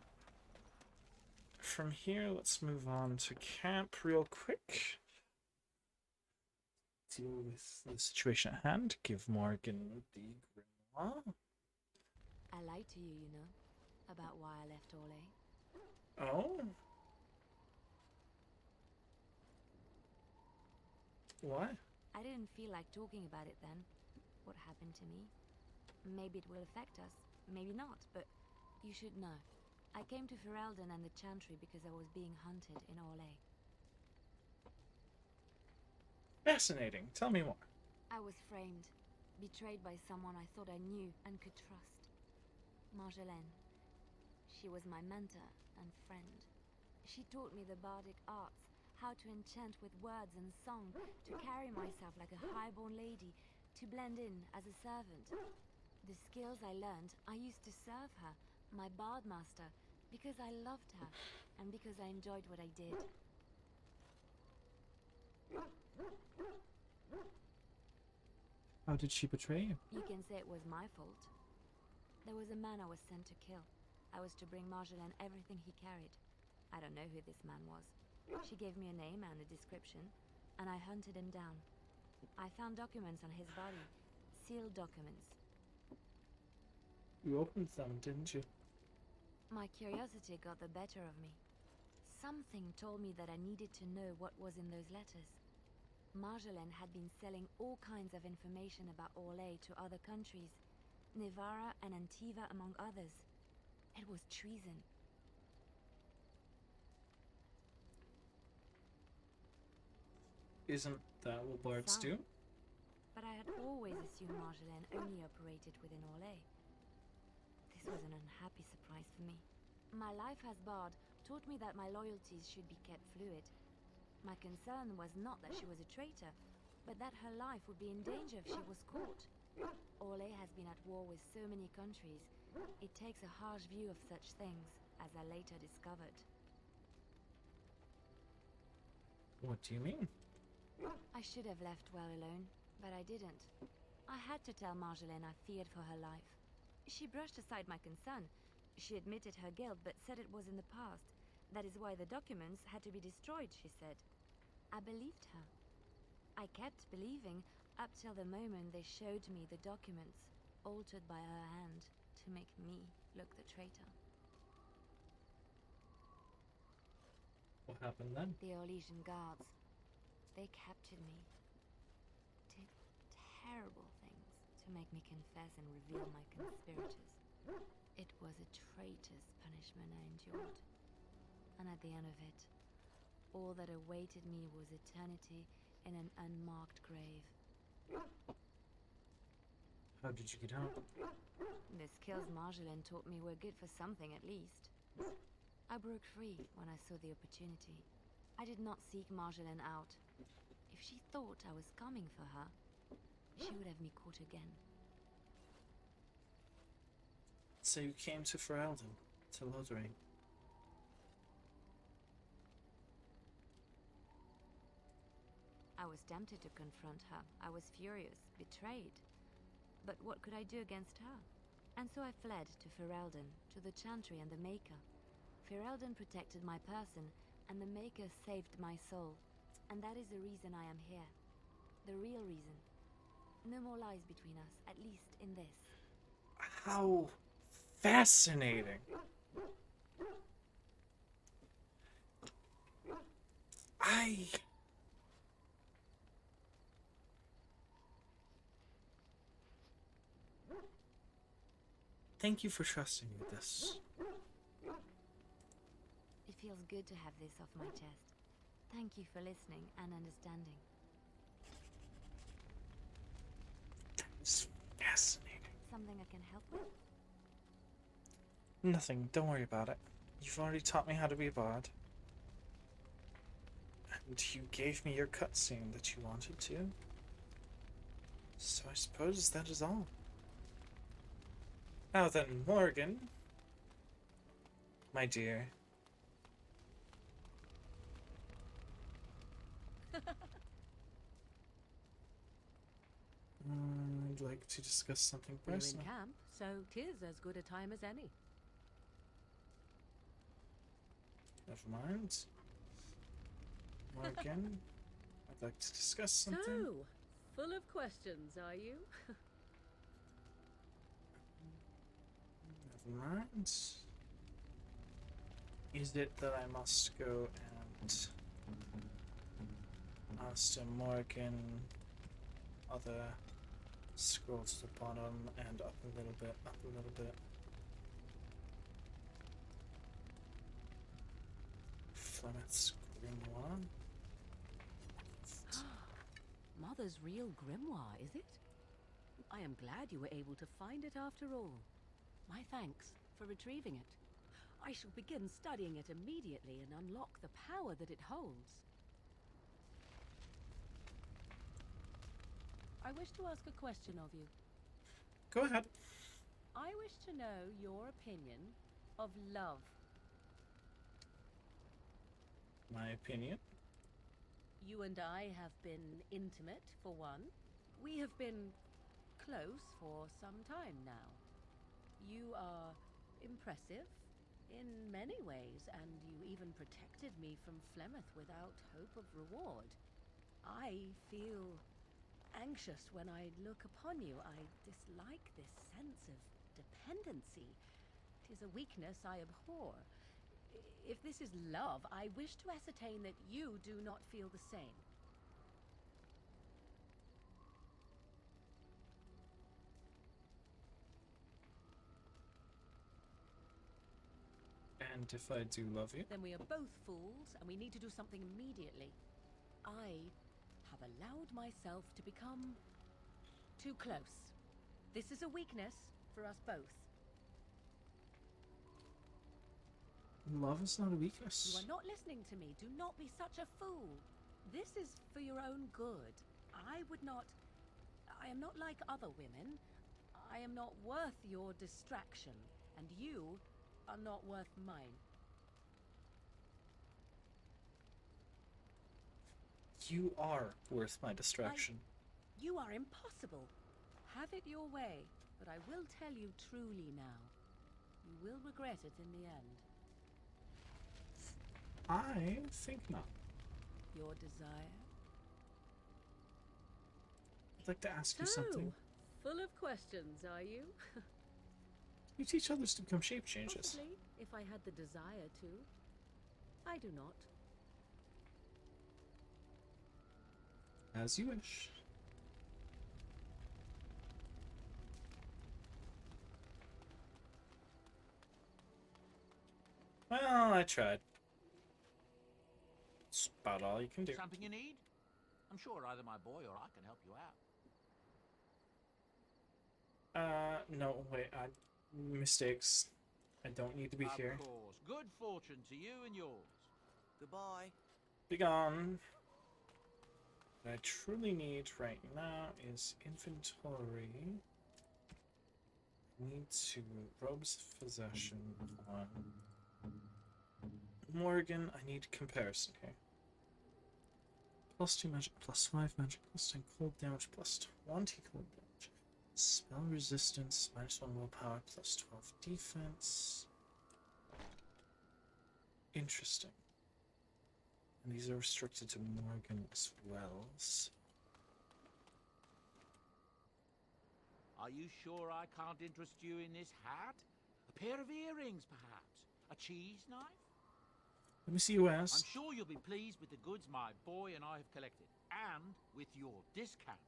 From here, let's move on to camp real quick. Deal with the situation at hand. Give Morgan the grimoire. I lied to you, you know, about why I left Orlais. Oh? What? I didn't feel like talking about it then. What happened to me? Maybe it will affect us, maybe not, but you should know. I came to Ferelden and the Chantry because I was being hunted in Orlais. Fascinating. Tell me more. I was framed, betrayed by someone I thought I knew and could trust. Marjolaine. She was my mentor and friend. She taught me the bardic arts, how to enchant with words and song, to carry myself like a highborn lady, to blend in as a servant. The skills I learned, I used to serve her, my bard master, because I loved her, and because I enjoyed what I did. How did she betray you? You can say it was my fault. There was a man I was sent to kill. I was to bring Marjolaine everything he carried. I don't know who this man was. She gave me a name and a description, and I hunted him down. I found documents on his body, sealed documents. You opened them, didn't you? My curiosity got the better of me. Something told me that I needed to know what was in those letters. Marjolaine had been selling all kinds of information about Orlais to other countries, Nevara and Antiva among others. It was treason. Isn't that what bards do? But I had always assumed Marjolaine only operated within Orlais. This was an unhappy surprise for me. My life as bard taught me that my loyalties should be kept fluid. My concern was not that she was a traitor, but that her life would be in danger if she was caught. Orlais has been at war with so many countries. It takes a harsh view of such things, as I later discovered. What do you mean? I should have left well alone, but I didn't. I had to tell Marjolaine I feared for her life. She brushed aside my concern. She admitted her guilt, but said it was in the past. That is why the documents had to be destroyed, she said. I believed her. I kept believing up till the moment they showed me the documents, altered by her hand, to make me look the traitor. What happened then? The Orlesian guards. They captured me. Did terrible things to make me confess and reveal my conspirators. It was a traitor's punishment I endured. And at the end of it, all that awaited me was eternity in an unmarked grave. How did you get out? The skills Marjolaine taught me were good for something at least. I broke free when I saw the opportunity. I did not seek Marjolaine out. If she thought I was coming for her, she would have me caught again. So you came to Ferelden, to Lottery. I was tempted to confront her. I was furious, betrayed. But what could I do against her? And so I fled to Ferelden, to the Chantry and the Maker. Ferelden protected my person, and the Maker saved my soul. And that is the reason I am here. The real reason. No more lies between us, at least in this. How fascinating. Thank you for trusting me with this. It feels good to have this off my chest. Thank you for listening and understanding. It's fascinating. Something I can help with? Nothing, don't worry about it. You've already taught me how to be a bard. And you gave me your cutscene that you wanted to. So I suppose that is all. Now then, Morgan, my dear. I'd like to discuss something We're in personal. camp, so 'tis as good a time as any. Never mind. Morgan, I'd like to discuss something. So, full of questions, are you? Never mind. Is it that I must go and ask Morgan other scroll to the bottom and up a little bit, up a little bit. Flemeth's grimoire. Mother's real grimoire, is it? I am glad you were able to find it after all. My thanks for retrieving it. I shall begin studying it immediately and unlock the power that it holds. I wish to ask a question of you. Go ahead. I wish to know your opinion of love. My opinion? You and I have been intimate, for one. We have been close for some time now. You are impressive in many ways, and you even protected me from Flemeth without hope of reward. I feel anxious when I look upon you. I dislike this sense of dependency. 'Tis a weakness I abhor. If this is love, I wish to ascertain that you do not feel the same. And if I do love you? Then we are both fools, and we need to do something immediately. I have allowed myself to become too close. This is a weakness for us both. Love is not a You weakness. are not listening to me. Do not be such a fool. This is for your own good. I am not like other women. I am not worth your distraction, and you are not worth mine. You are worth my distraction. You are impossible. Have it your way, but I will tell you truly now. You will regret it in the end. I think not. Your desire I'd like to ask you something. Full of questions, are you? You teach others to become shape changes. Possibly, if I had the desire to. I do not. As you wish. Well, I tried. It's about all you can do. Something you need? I'm sure either my boy or I can help you out. No, wait, mistakes. I don't need to be here. Of course. Good fortune to you and yours. Goodbye. Be gone. What I truly need right now is inventory. I need to robes of possession on Morgan. I need comparison here. +2 magic, +5 magic, +10 cold damage, +20 cold damage. Spell resistance, -1 willpower, +12 defense. Interesting. And these are restricted to Morgan as well. So. Are you sure I can't interest you in this hat? A pair of earrings, perhaps? A cheese knife? Let me see you ask. I'm sure you'll be pleased with the goods my boy and I have collected, and with your discount.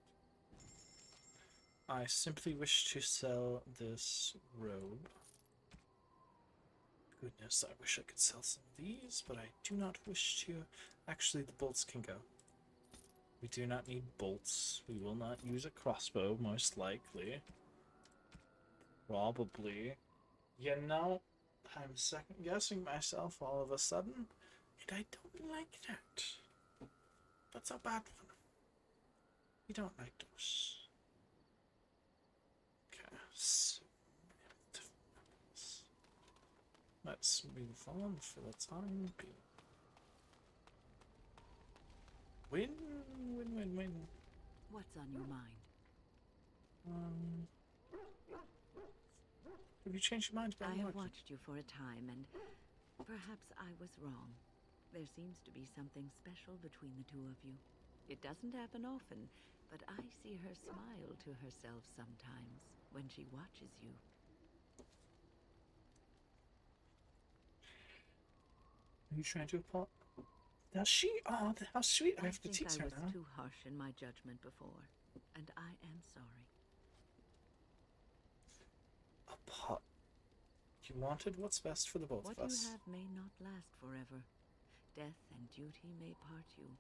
I simply wish to sell this robe. Goodness, I wish I could sell some of these, but I do not wish to. Actually, the bolts can go. We do not need bolts. We will not use a crossbow, most likely. Probably. You know, I'm second guessing myself all of a sudden, and I don't like that. That's a bad one. We don't like those. Okay, so let's move on for the time being. Win, win, win, win. What's on your mind? Have you changed your mind about I have Morgan? watched you for a time, and perhaps I was wrong. There seems to be something special between the two of you. It doesn't happen often, but I see her smile to herself sometimes when she watches you. Are you trying to apologize? Does she? Oh, how sweet. I have to teach her I now. was too harsh in my judgment before, and I am sorry. You wanted what's best for the both What of us. you have may not last forever. Death and duty may part you,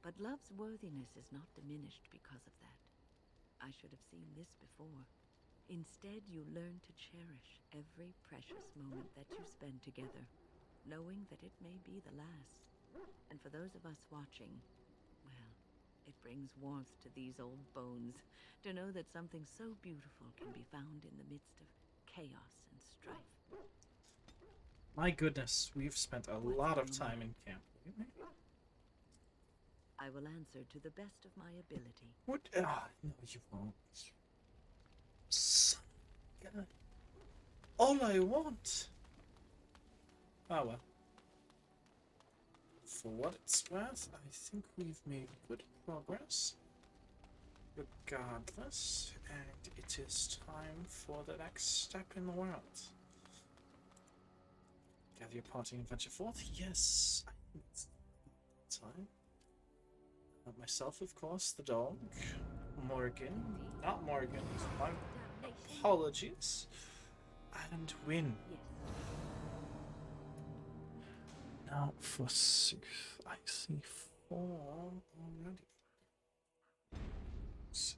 but love's worthiness is not diminished because of that. I should have seen this before. Instead, you learn to cherish every precious moment that you spend together, knowing that it may be the last. And for those of us watching, well, it brings warmth to these old bones to know that something so beautiful can be found in the midst of chaos and strife. My goodness, we've spent a lot of time in camp. I will answer to the best of my ability. What? Ah, no, you won't. Son of a gun. All I want. Oh well. For what it's worth, I think we've made good progress. Regardless, and it is time for the next step in the world. Gather your party and venture forth? Yes, I think it's time. Myself, of course, the dog. Morgan. Not Morgan. My apologies. And Win. Now, forsooth, I see 4 already. Sit.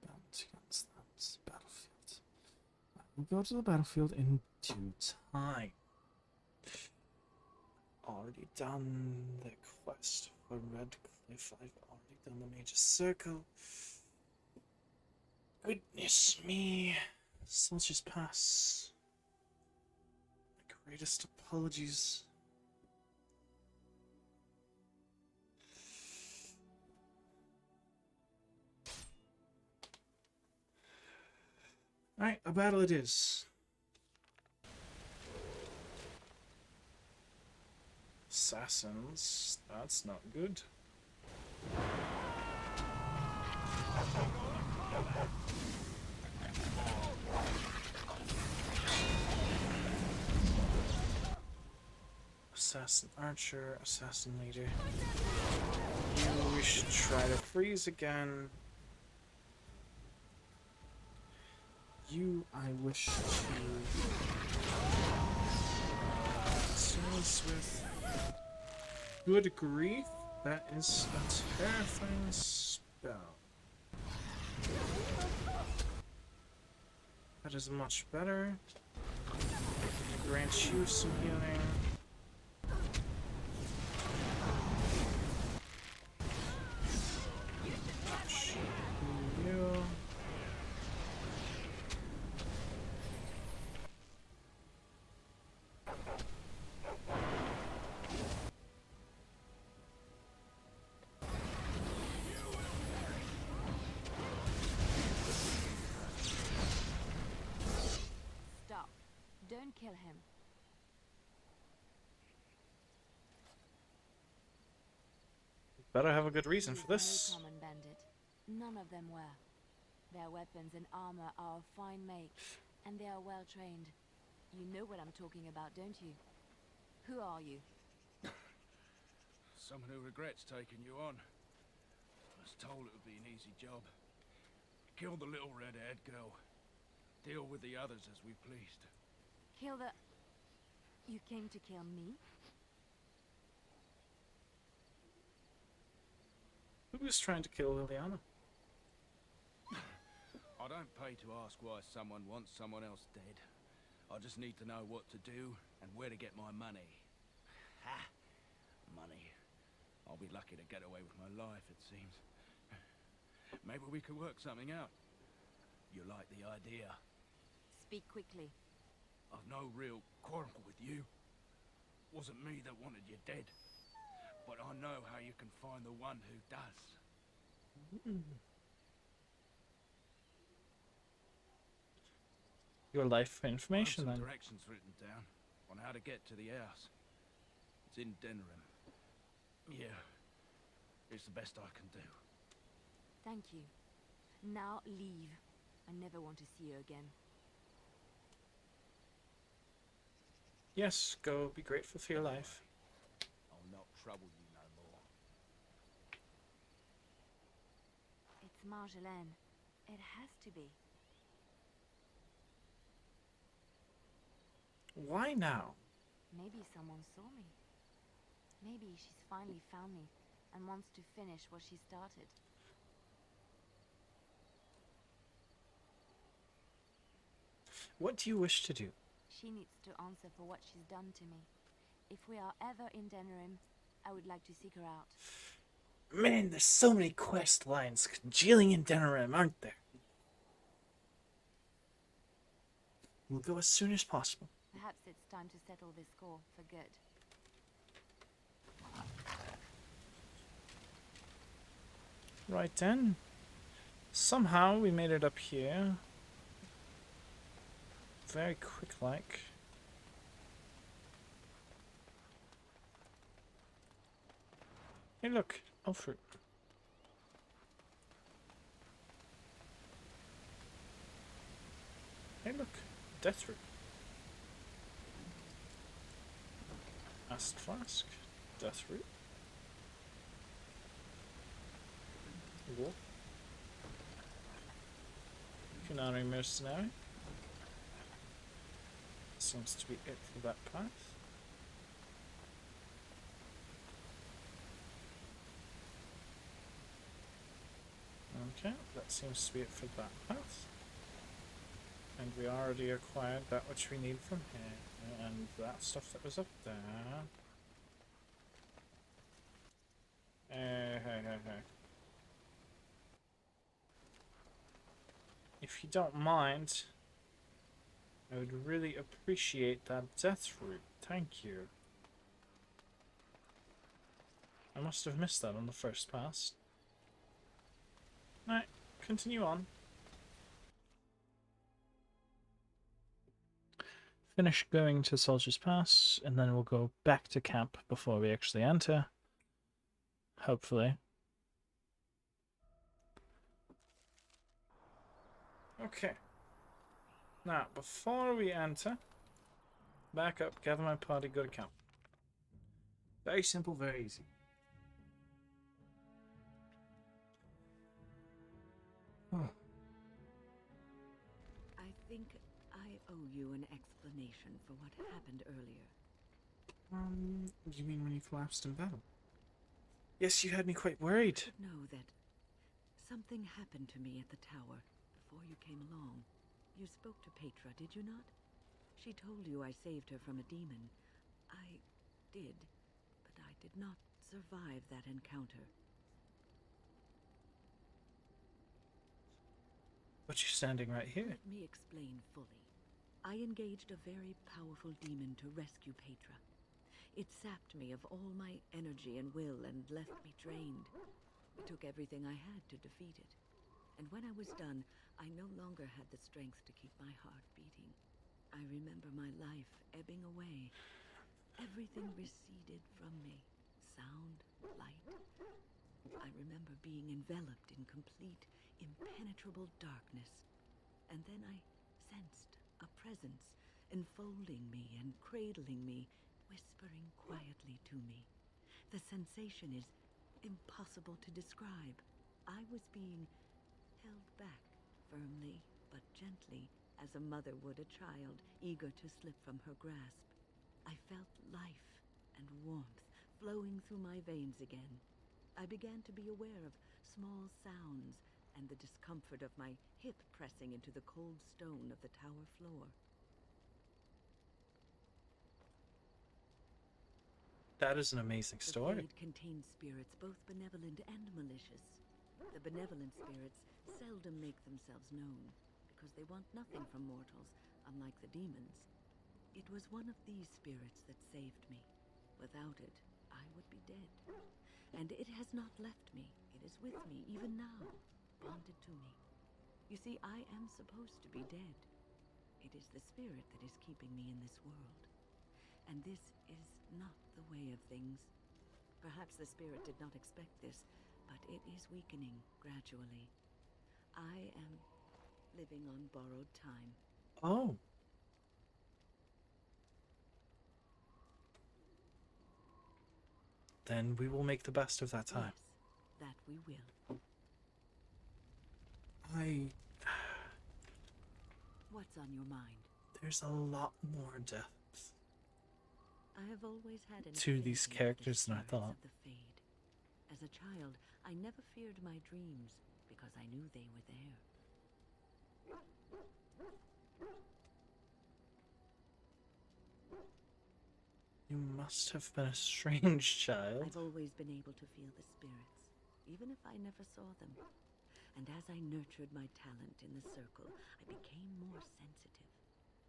Bounty guns, that's battlefield. We'll go to the battlefield in due time. Already done the quest for Red Cliff. I've already done the major circle. Goodness me. Soldier's Pass. My greatest apologies. Alright, a battle it is. Assassins. That's not good. Assassin archer, assassin leader. You, we should try to freeze again. You, I wish to seize with good grief. That is a terrifying spell. That is much better. Grant you some healing. You. Stop. Don't kill him. Better have a good reason for He's this. no common bandit. None of them were. Their weapons and armor are of fine make, and they are well trained. You know what I'm talking about, don't you? Who are you? Someone who regrets taking you on. I was told it would be an easy job. Kill the little red-haired girl. Deal with the others as we pleased. Kill the... You came to kill me? Who was trying to kill Liliana? I don't pay to ask why someone wants someone else dead. I just need to know what to do and where to get my money. Ha! Money. I'll be lucky to get away with my life, it seems. Maybe we could work something out. You like the idea? Speak quickly. I've no real quarrel with you. Wasn't me that wanted you dead. But I know how you can find the one who does. Your life information, then. Directions written down on how to get to the house. It's in Denerim. Yeah, it's the best I can do. Thank you. Now leave. I never want to see you again. Yes, go be grateful for your life. I'll not trouble you no more. It's Marjolaine. It has to be. Why now? Maybe someone saw me. Maybe she's finally found me and wants to finish what she started. What do you wish to do? She needs to answer for what she's done to me. If we are ever in Denerim, I would like to seek her out. Man, there's so many quest lines congealing in Denerim, aren't there? We'll go as soon as possible. Perhaps it's time to settle this score for good. Right then. Somehow we made it up here. Very quick like. Hey look, elf root. Hey look, death root. Acid flask, death root. Wolf. Kunari mercenary. Seems to be it for that path. Okay, that seems to be it for that path. And we already acquired that which we need from here. And that stuff that was up there. Hey. If you don't mind, I would really appreciate that death root. Thank you. I must have missed that on the first pass. Alright, continue on. finish going to Soldier's Pass, and then we'll go back to camp before we actually enter. Hopefully. Okay. Now, before we enter, back up, gather my party, go to camp. Very simple, very easy. Oh. I think I owe you an explanation for what happened earlier. You mean when you collapsed in battle? Yes, you had me quite worried. You should know that something happened to me at the tower before you came along. You spoke to Petra, did you not? She told you I saved her from a demon. I did, but I did not survive that encounter. But you're standing right here. Let me explain fully. I engaged a very powerful demon to rescue Petra. It sapped me of all my energy and will and left me drained. It took everything I had to defeat it. And when I was done, I no longer had the strength to keep my heart beating. I remember my life ebbing away. Everything receded from me. Sound, light. I remember being enveloped in complete, impenetrable darkness. And then I sensed a presence enfolding me and cradling me, whispering quietly to me. The sensation is impossible to describe. I was being held back firmly but gently, as a mother would a child eager to slip from her grasp. I felt life and warmth flowing through my veins again. I began to be aware of small sounds and the discomfort of my hip pressing into the cold stone of the tower floor. That is an amazing story. The Fade contains spirits both benevolent and malicious. The benevolent spirits seldom make themselves known, because they want nothing from mortals, unlike the demons. It was one of these spirits that saved me. Without it, I would be dead. And it has not left me. It is with me, even now, bonded to me. You see, I am supposed to be dead. It is the spirit that is keeping me in this world. And this is not the way of things. Perhaps the spirit did not expect this, but it is weakening gradually. I am living on borrowed time. Oh. Then we will make the best of that time. Yes, that we will. What's on your mind? There's a lot more depth I have always had an to these affinity characters for than I the thought. spirits of the Fade. As a child, I never feared my dreams because I knew they were there. You must have been a strange child. I've always been able to feel the spirits, even if I never saw them. And as I nurtured my talent in the circle, I became more sensitive.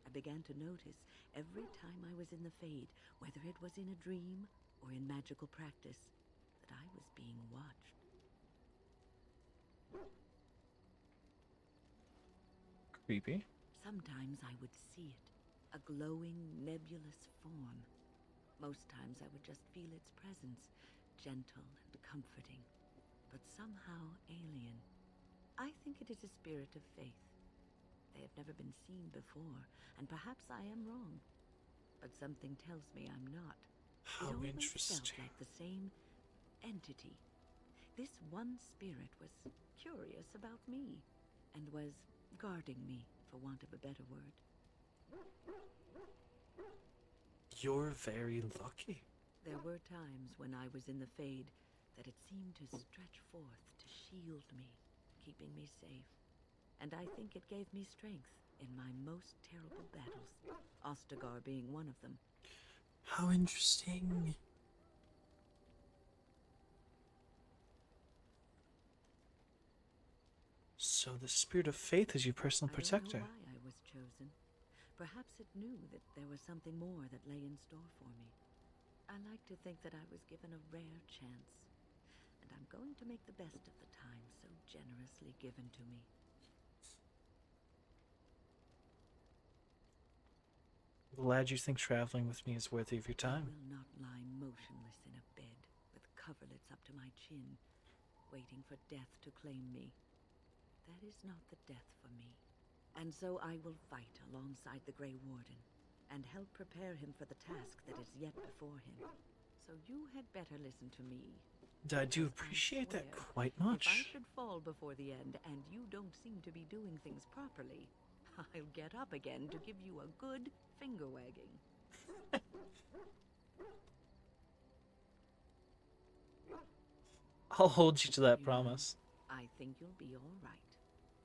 I began to notice every time I was in the Fade, whether it was in a dream or in magical practice, that I was being watched. Creepy. Sometimes I would see it, a glowing, nebulous form. Most times I would just feel its presence, gentle and comforting, but somehow alien. I think it is a spirit of faith. They have never been seen before, and perhaps I am wrong. But something tells me I'm not. How it always interesting. felt like the same entity. This one spirit was curious about me, and was guarding me, for want of a better word. You're very lucky. There were times when I was in the Fade that it seemed to stretch forth to shield me, keeping me safe. And I think it gave me strength in my most terrible battles, Ostagar being one of them. How interesting. So the spirit of faith is your personal protector. I don't know why I was chosen. Perhaps it knew that there was something more that lay in store for me. I like to think that I was given a rare chance, and I'm going to make the best of the time so generously given to me. Glad you think traveling with me is worthy of your I time. will not lie motionless in a bed with coverlets up to my chin, waiting for death to claim me. That is not the death for me. And so I will fight alongside the Grey Warden, and help prepare him for the task that is yet before him. So you had better listen to me. I do because I appreciate that swear, quite If I much. should fall before the end and you don't seem to be doing things properly, I'll get up again to give you a good finger wagging. I'll hold you to that promise. I think you'll be all right,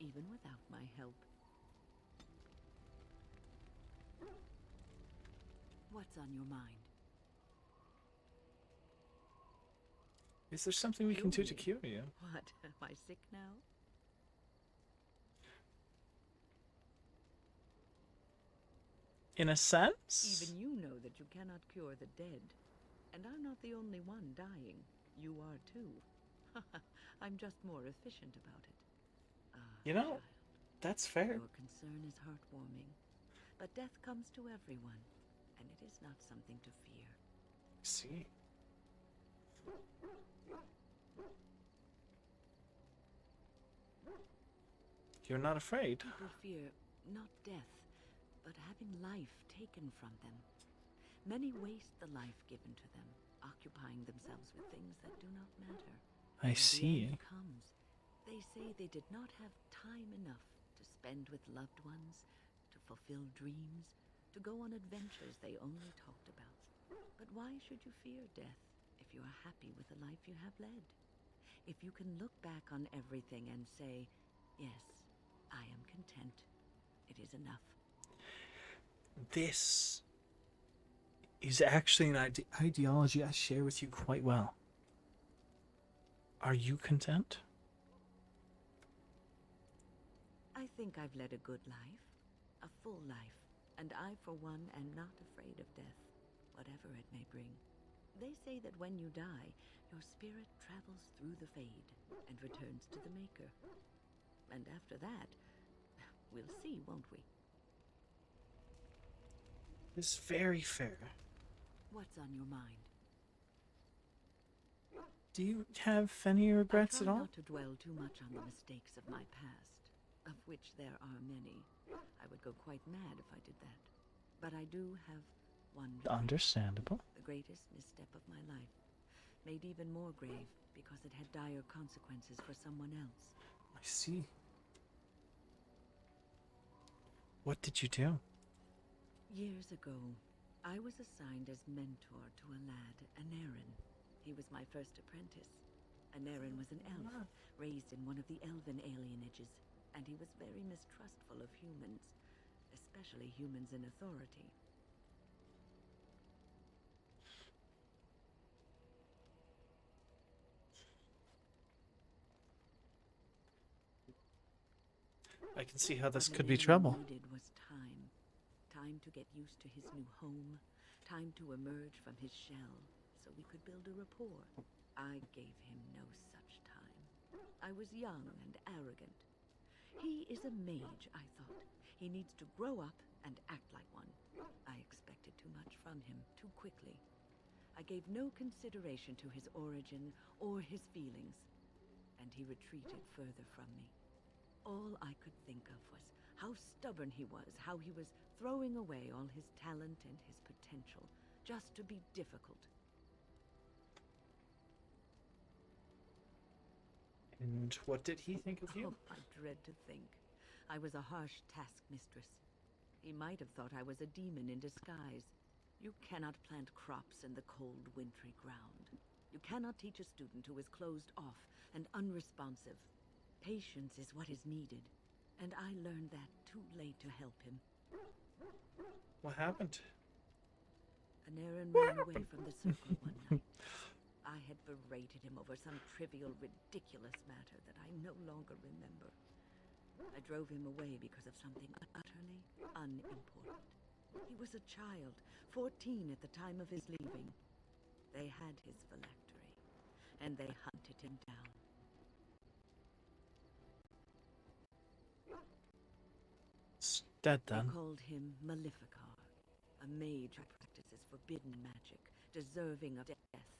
even without my help. What's on your mind? Is there something we can do to cure you? What? Am I sick now? In a sense? Even you know that you cannot cure the dead. And I'm not the only one dying. You are too. I'm just more efficient about it. You know, that's fair. Your concern is heartwarming. But death comes to everyone, and it is not something to fear. See? You're not afraid. People fear not death, but having life taken from them. Many waste the life given to them, occupying themselves with things that do not matter. I When see. the end comes, they say they did not have time enough to spend with loved ones, to fulfill dreams, to go on adventures they only talked about. But why should you fear death if you are happy with the life you have led? If you can look back on everything and say, yes, I am content, it is enough. This is actually an ideology I share with you quite well. Are you content? I think I've led a good life, a full life, and I, for one, am not afraid of death, whatever it may bring. They say that when you die, your spirit travels through the fade and returns to the Maker. And after that, we'll see, won't we? It's very fair. What's on your mind? Do you have any regrets I at try all? not to dwell too much on the mistakes of my past, of which there are many. I would go quite mad if I did that. But I do have one regret. Understandable. The greatest misstep of my life. Made even more grave because it had dire consequences for someone else. I see. What did you do? Years ago, I was assigned as mentor to a lad, Anarin. He was my first apprentice. Anarin was an elf, raised in one of the elven alienages, and he was very mistrustful of humans, especially humans in authority. I can see how this What could be Anarin trouble. needed was time. Time to get used to his new home. Time to emerge from his shell, so we could build a rapport. I gave him no such time. I was young and arrogant. He is a mage, I thought. He needs to grow up and act like one. I expected too much from him too quickly. I gave no consideration to his origin or his feelings, and he retreated further from me. All I could think of was how stubborn he was, how he was throwing away all his talent and his potential just to be difficult. And what did he think of you? Oh, I dread to think. I was a harsh taskmistress. He might have thought I was a demon in disguise. You cannot plant crops in the cold, wintry ground. You cannot teach a student who is closed off and unresponsive. Patience is what is needed, and I learned that too late to help him. What happened? Anarin ran away from the circle one night. I had berated him over some trivial, ridiculous matter that I no longer remember. I drove him away because of something utterly unimportant. He was a child, 14 at the time of his leaving. They had his phylactery, and they hunted him down. It's dead then. They called him Maleficar, A mage who practices forbidden magic, deserving of death.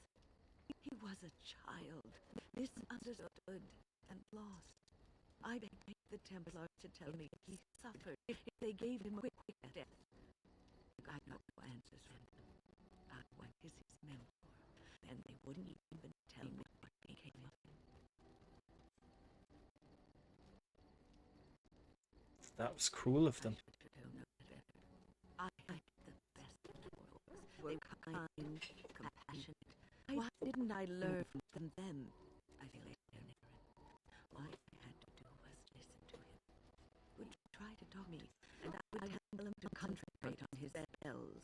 He was a child, misunderstood and lost. I begged the Templars to tell me he suffered if they gave him a quick death. I got no answers from them. I was his mentor, and they wouldn't even tell me what became of him. That was cruel of them. I had the best mentors. Were kind, compassionate. Why didn't I learn from them? I feel ignorant. All I had to do was listen to him. Would try to talk me, and I would tell him to concentrate on his spells.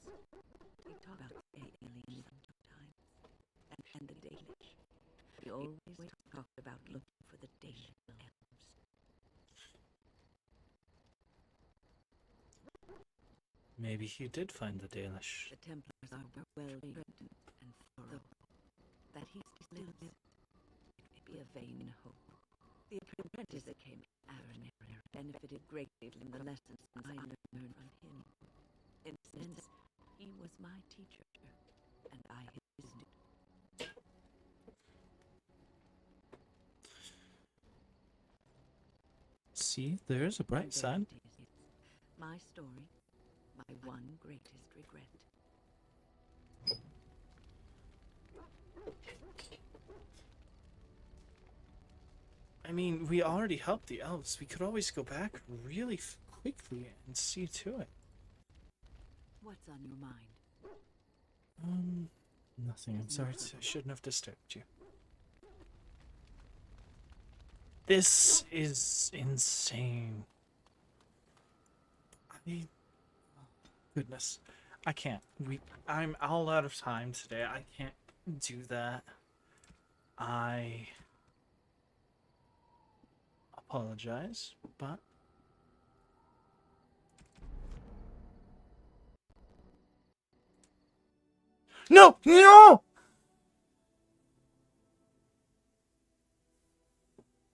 We talked about aliens sometimes, and the Danish. We always talked about looking for the Danish elves. Maybe he did find the Danish. The Templars are well written and thorough. That he still lives, it may be a vain hope. The apprentice that came Aaron benefited greatly from the lessons I learned from him. In a sense, he was my teacher, and I his student. See, there's a bright side. My story, my one greatest regret. I mean, we already helped the elves. We could always go back really quickly and see to it. What's on your mind? Nothing. I'm sorry. I shouldn't have disturbed you. This is insane. Goodness. I can't. I'm all out of time today. I can't do that. I apologize, but no! No!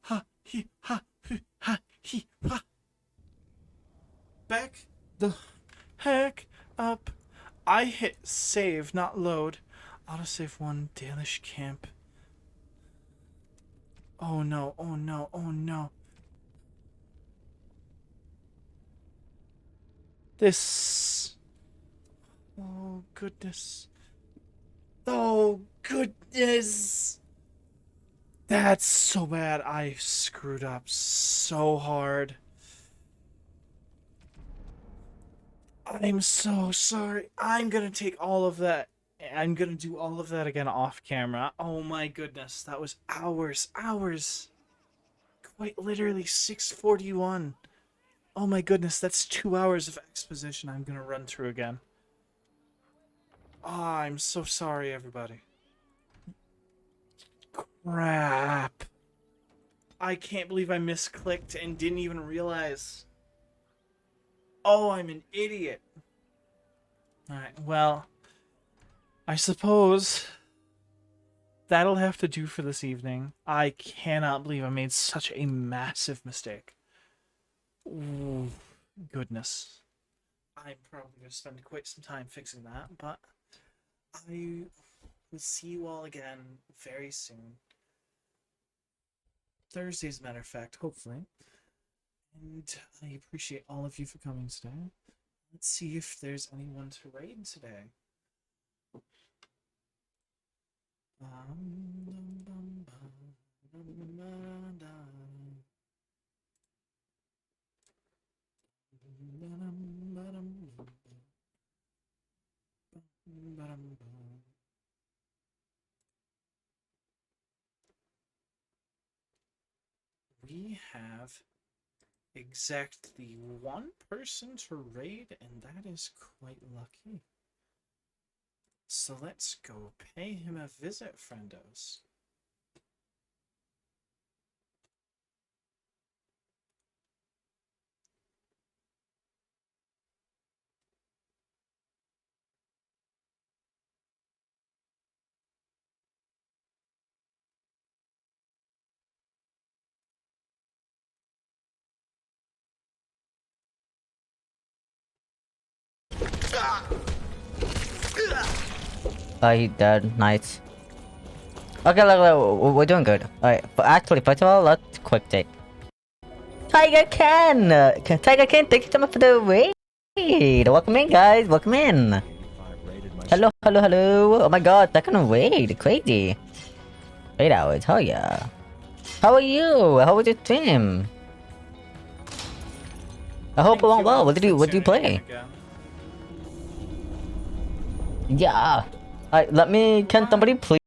Ha, he, ha, hu, ha, he, ha. Back the heck up. I hit save, not load. Autosave 1, Dalish camp. Oh no, oh no, oh no. This. Oh goodness. Oh goodness. That's so bad. I screwed up so hard. I'm so sorry. I'm gonna take all of that. I'm gonna do all of that again off camera. Oh my goodness. That was hours. Quite literally 6:41. Oh my goodness. That's 2 hours of exposition I'm gonna run through again. Ah, I'm so sorry, everybody. Crap. I can't believe I misclicked and didn't even realize. Oh, I'm an idiot. Alright, well, I suppose that'll have to do for this evening. I cannot believe I made such a massive mistake. Ooh, goodness. I'm probably going to spend quite some time fixing that, but I will see you all again very soon. Thursday, as a matter of fact, hopefully. And I appreciate all of you for coming today. Let's see if there's anyone to raid today. We have exactly one person to raid, and that is quite lucky. So let's go pay him a visit, friendos. Ah! He dead. Nice. Okay, look, we're doing good. Alright, but actually, first of all, let's quick take. Tiger Ken! Tiger Ken, thank you so much for the raid! Welcome in, guys, welcome in! Hello, hello, hello! Oh my god, second raid, crazy! 8 hours, hell yeah! How are you? How was your stream? I hope it went well. What did you play? Yeah. Alright, let me. Can somebody please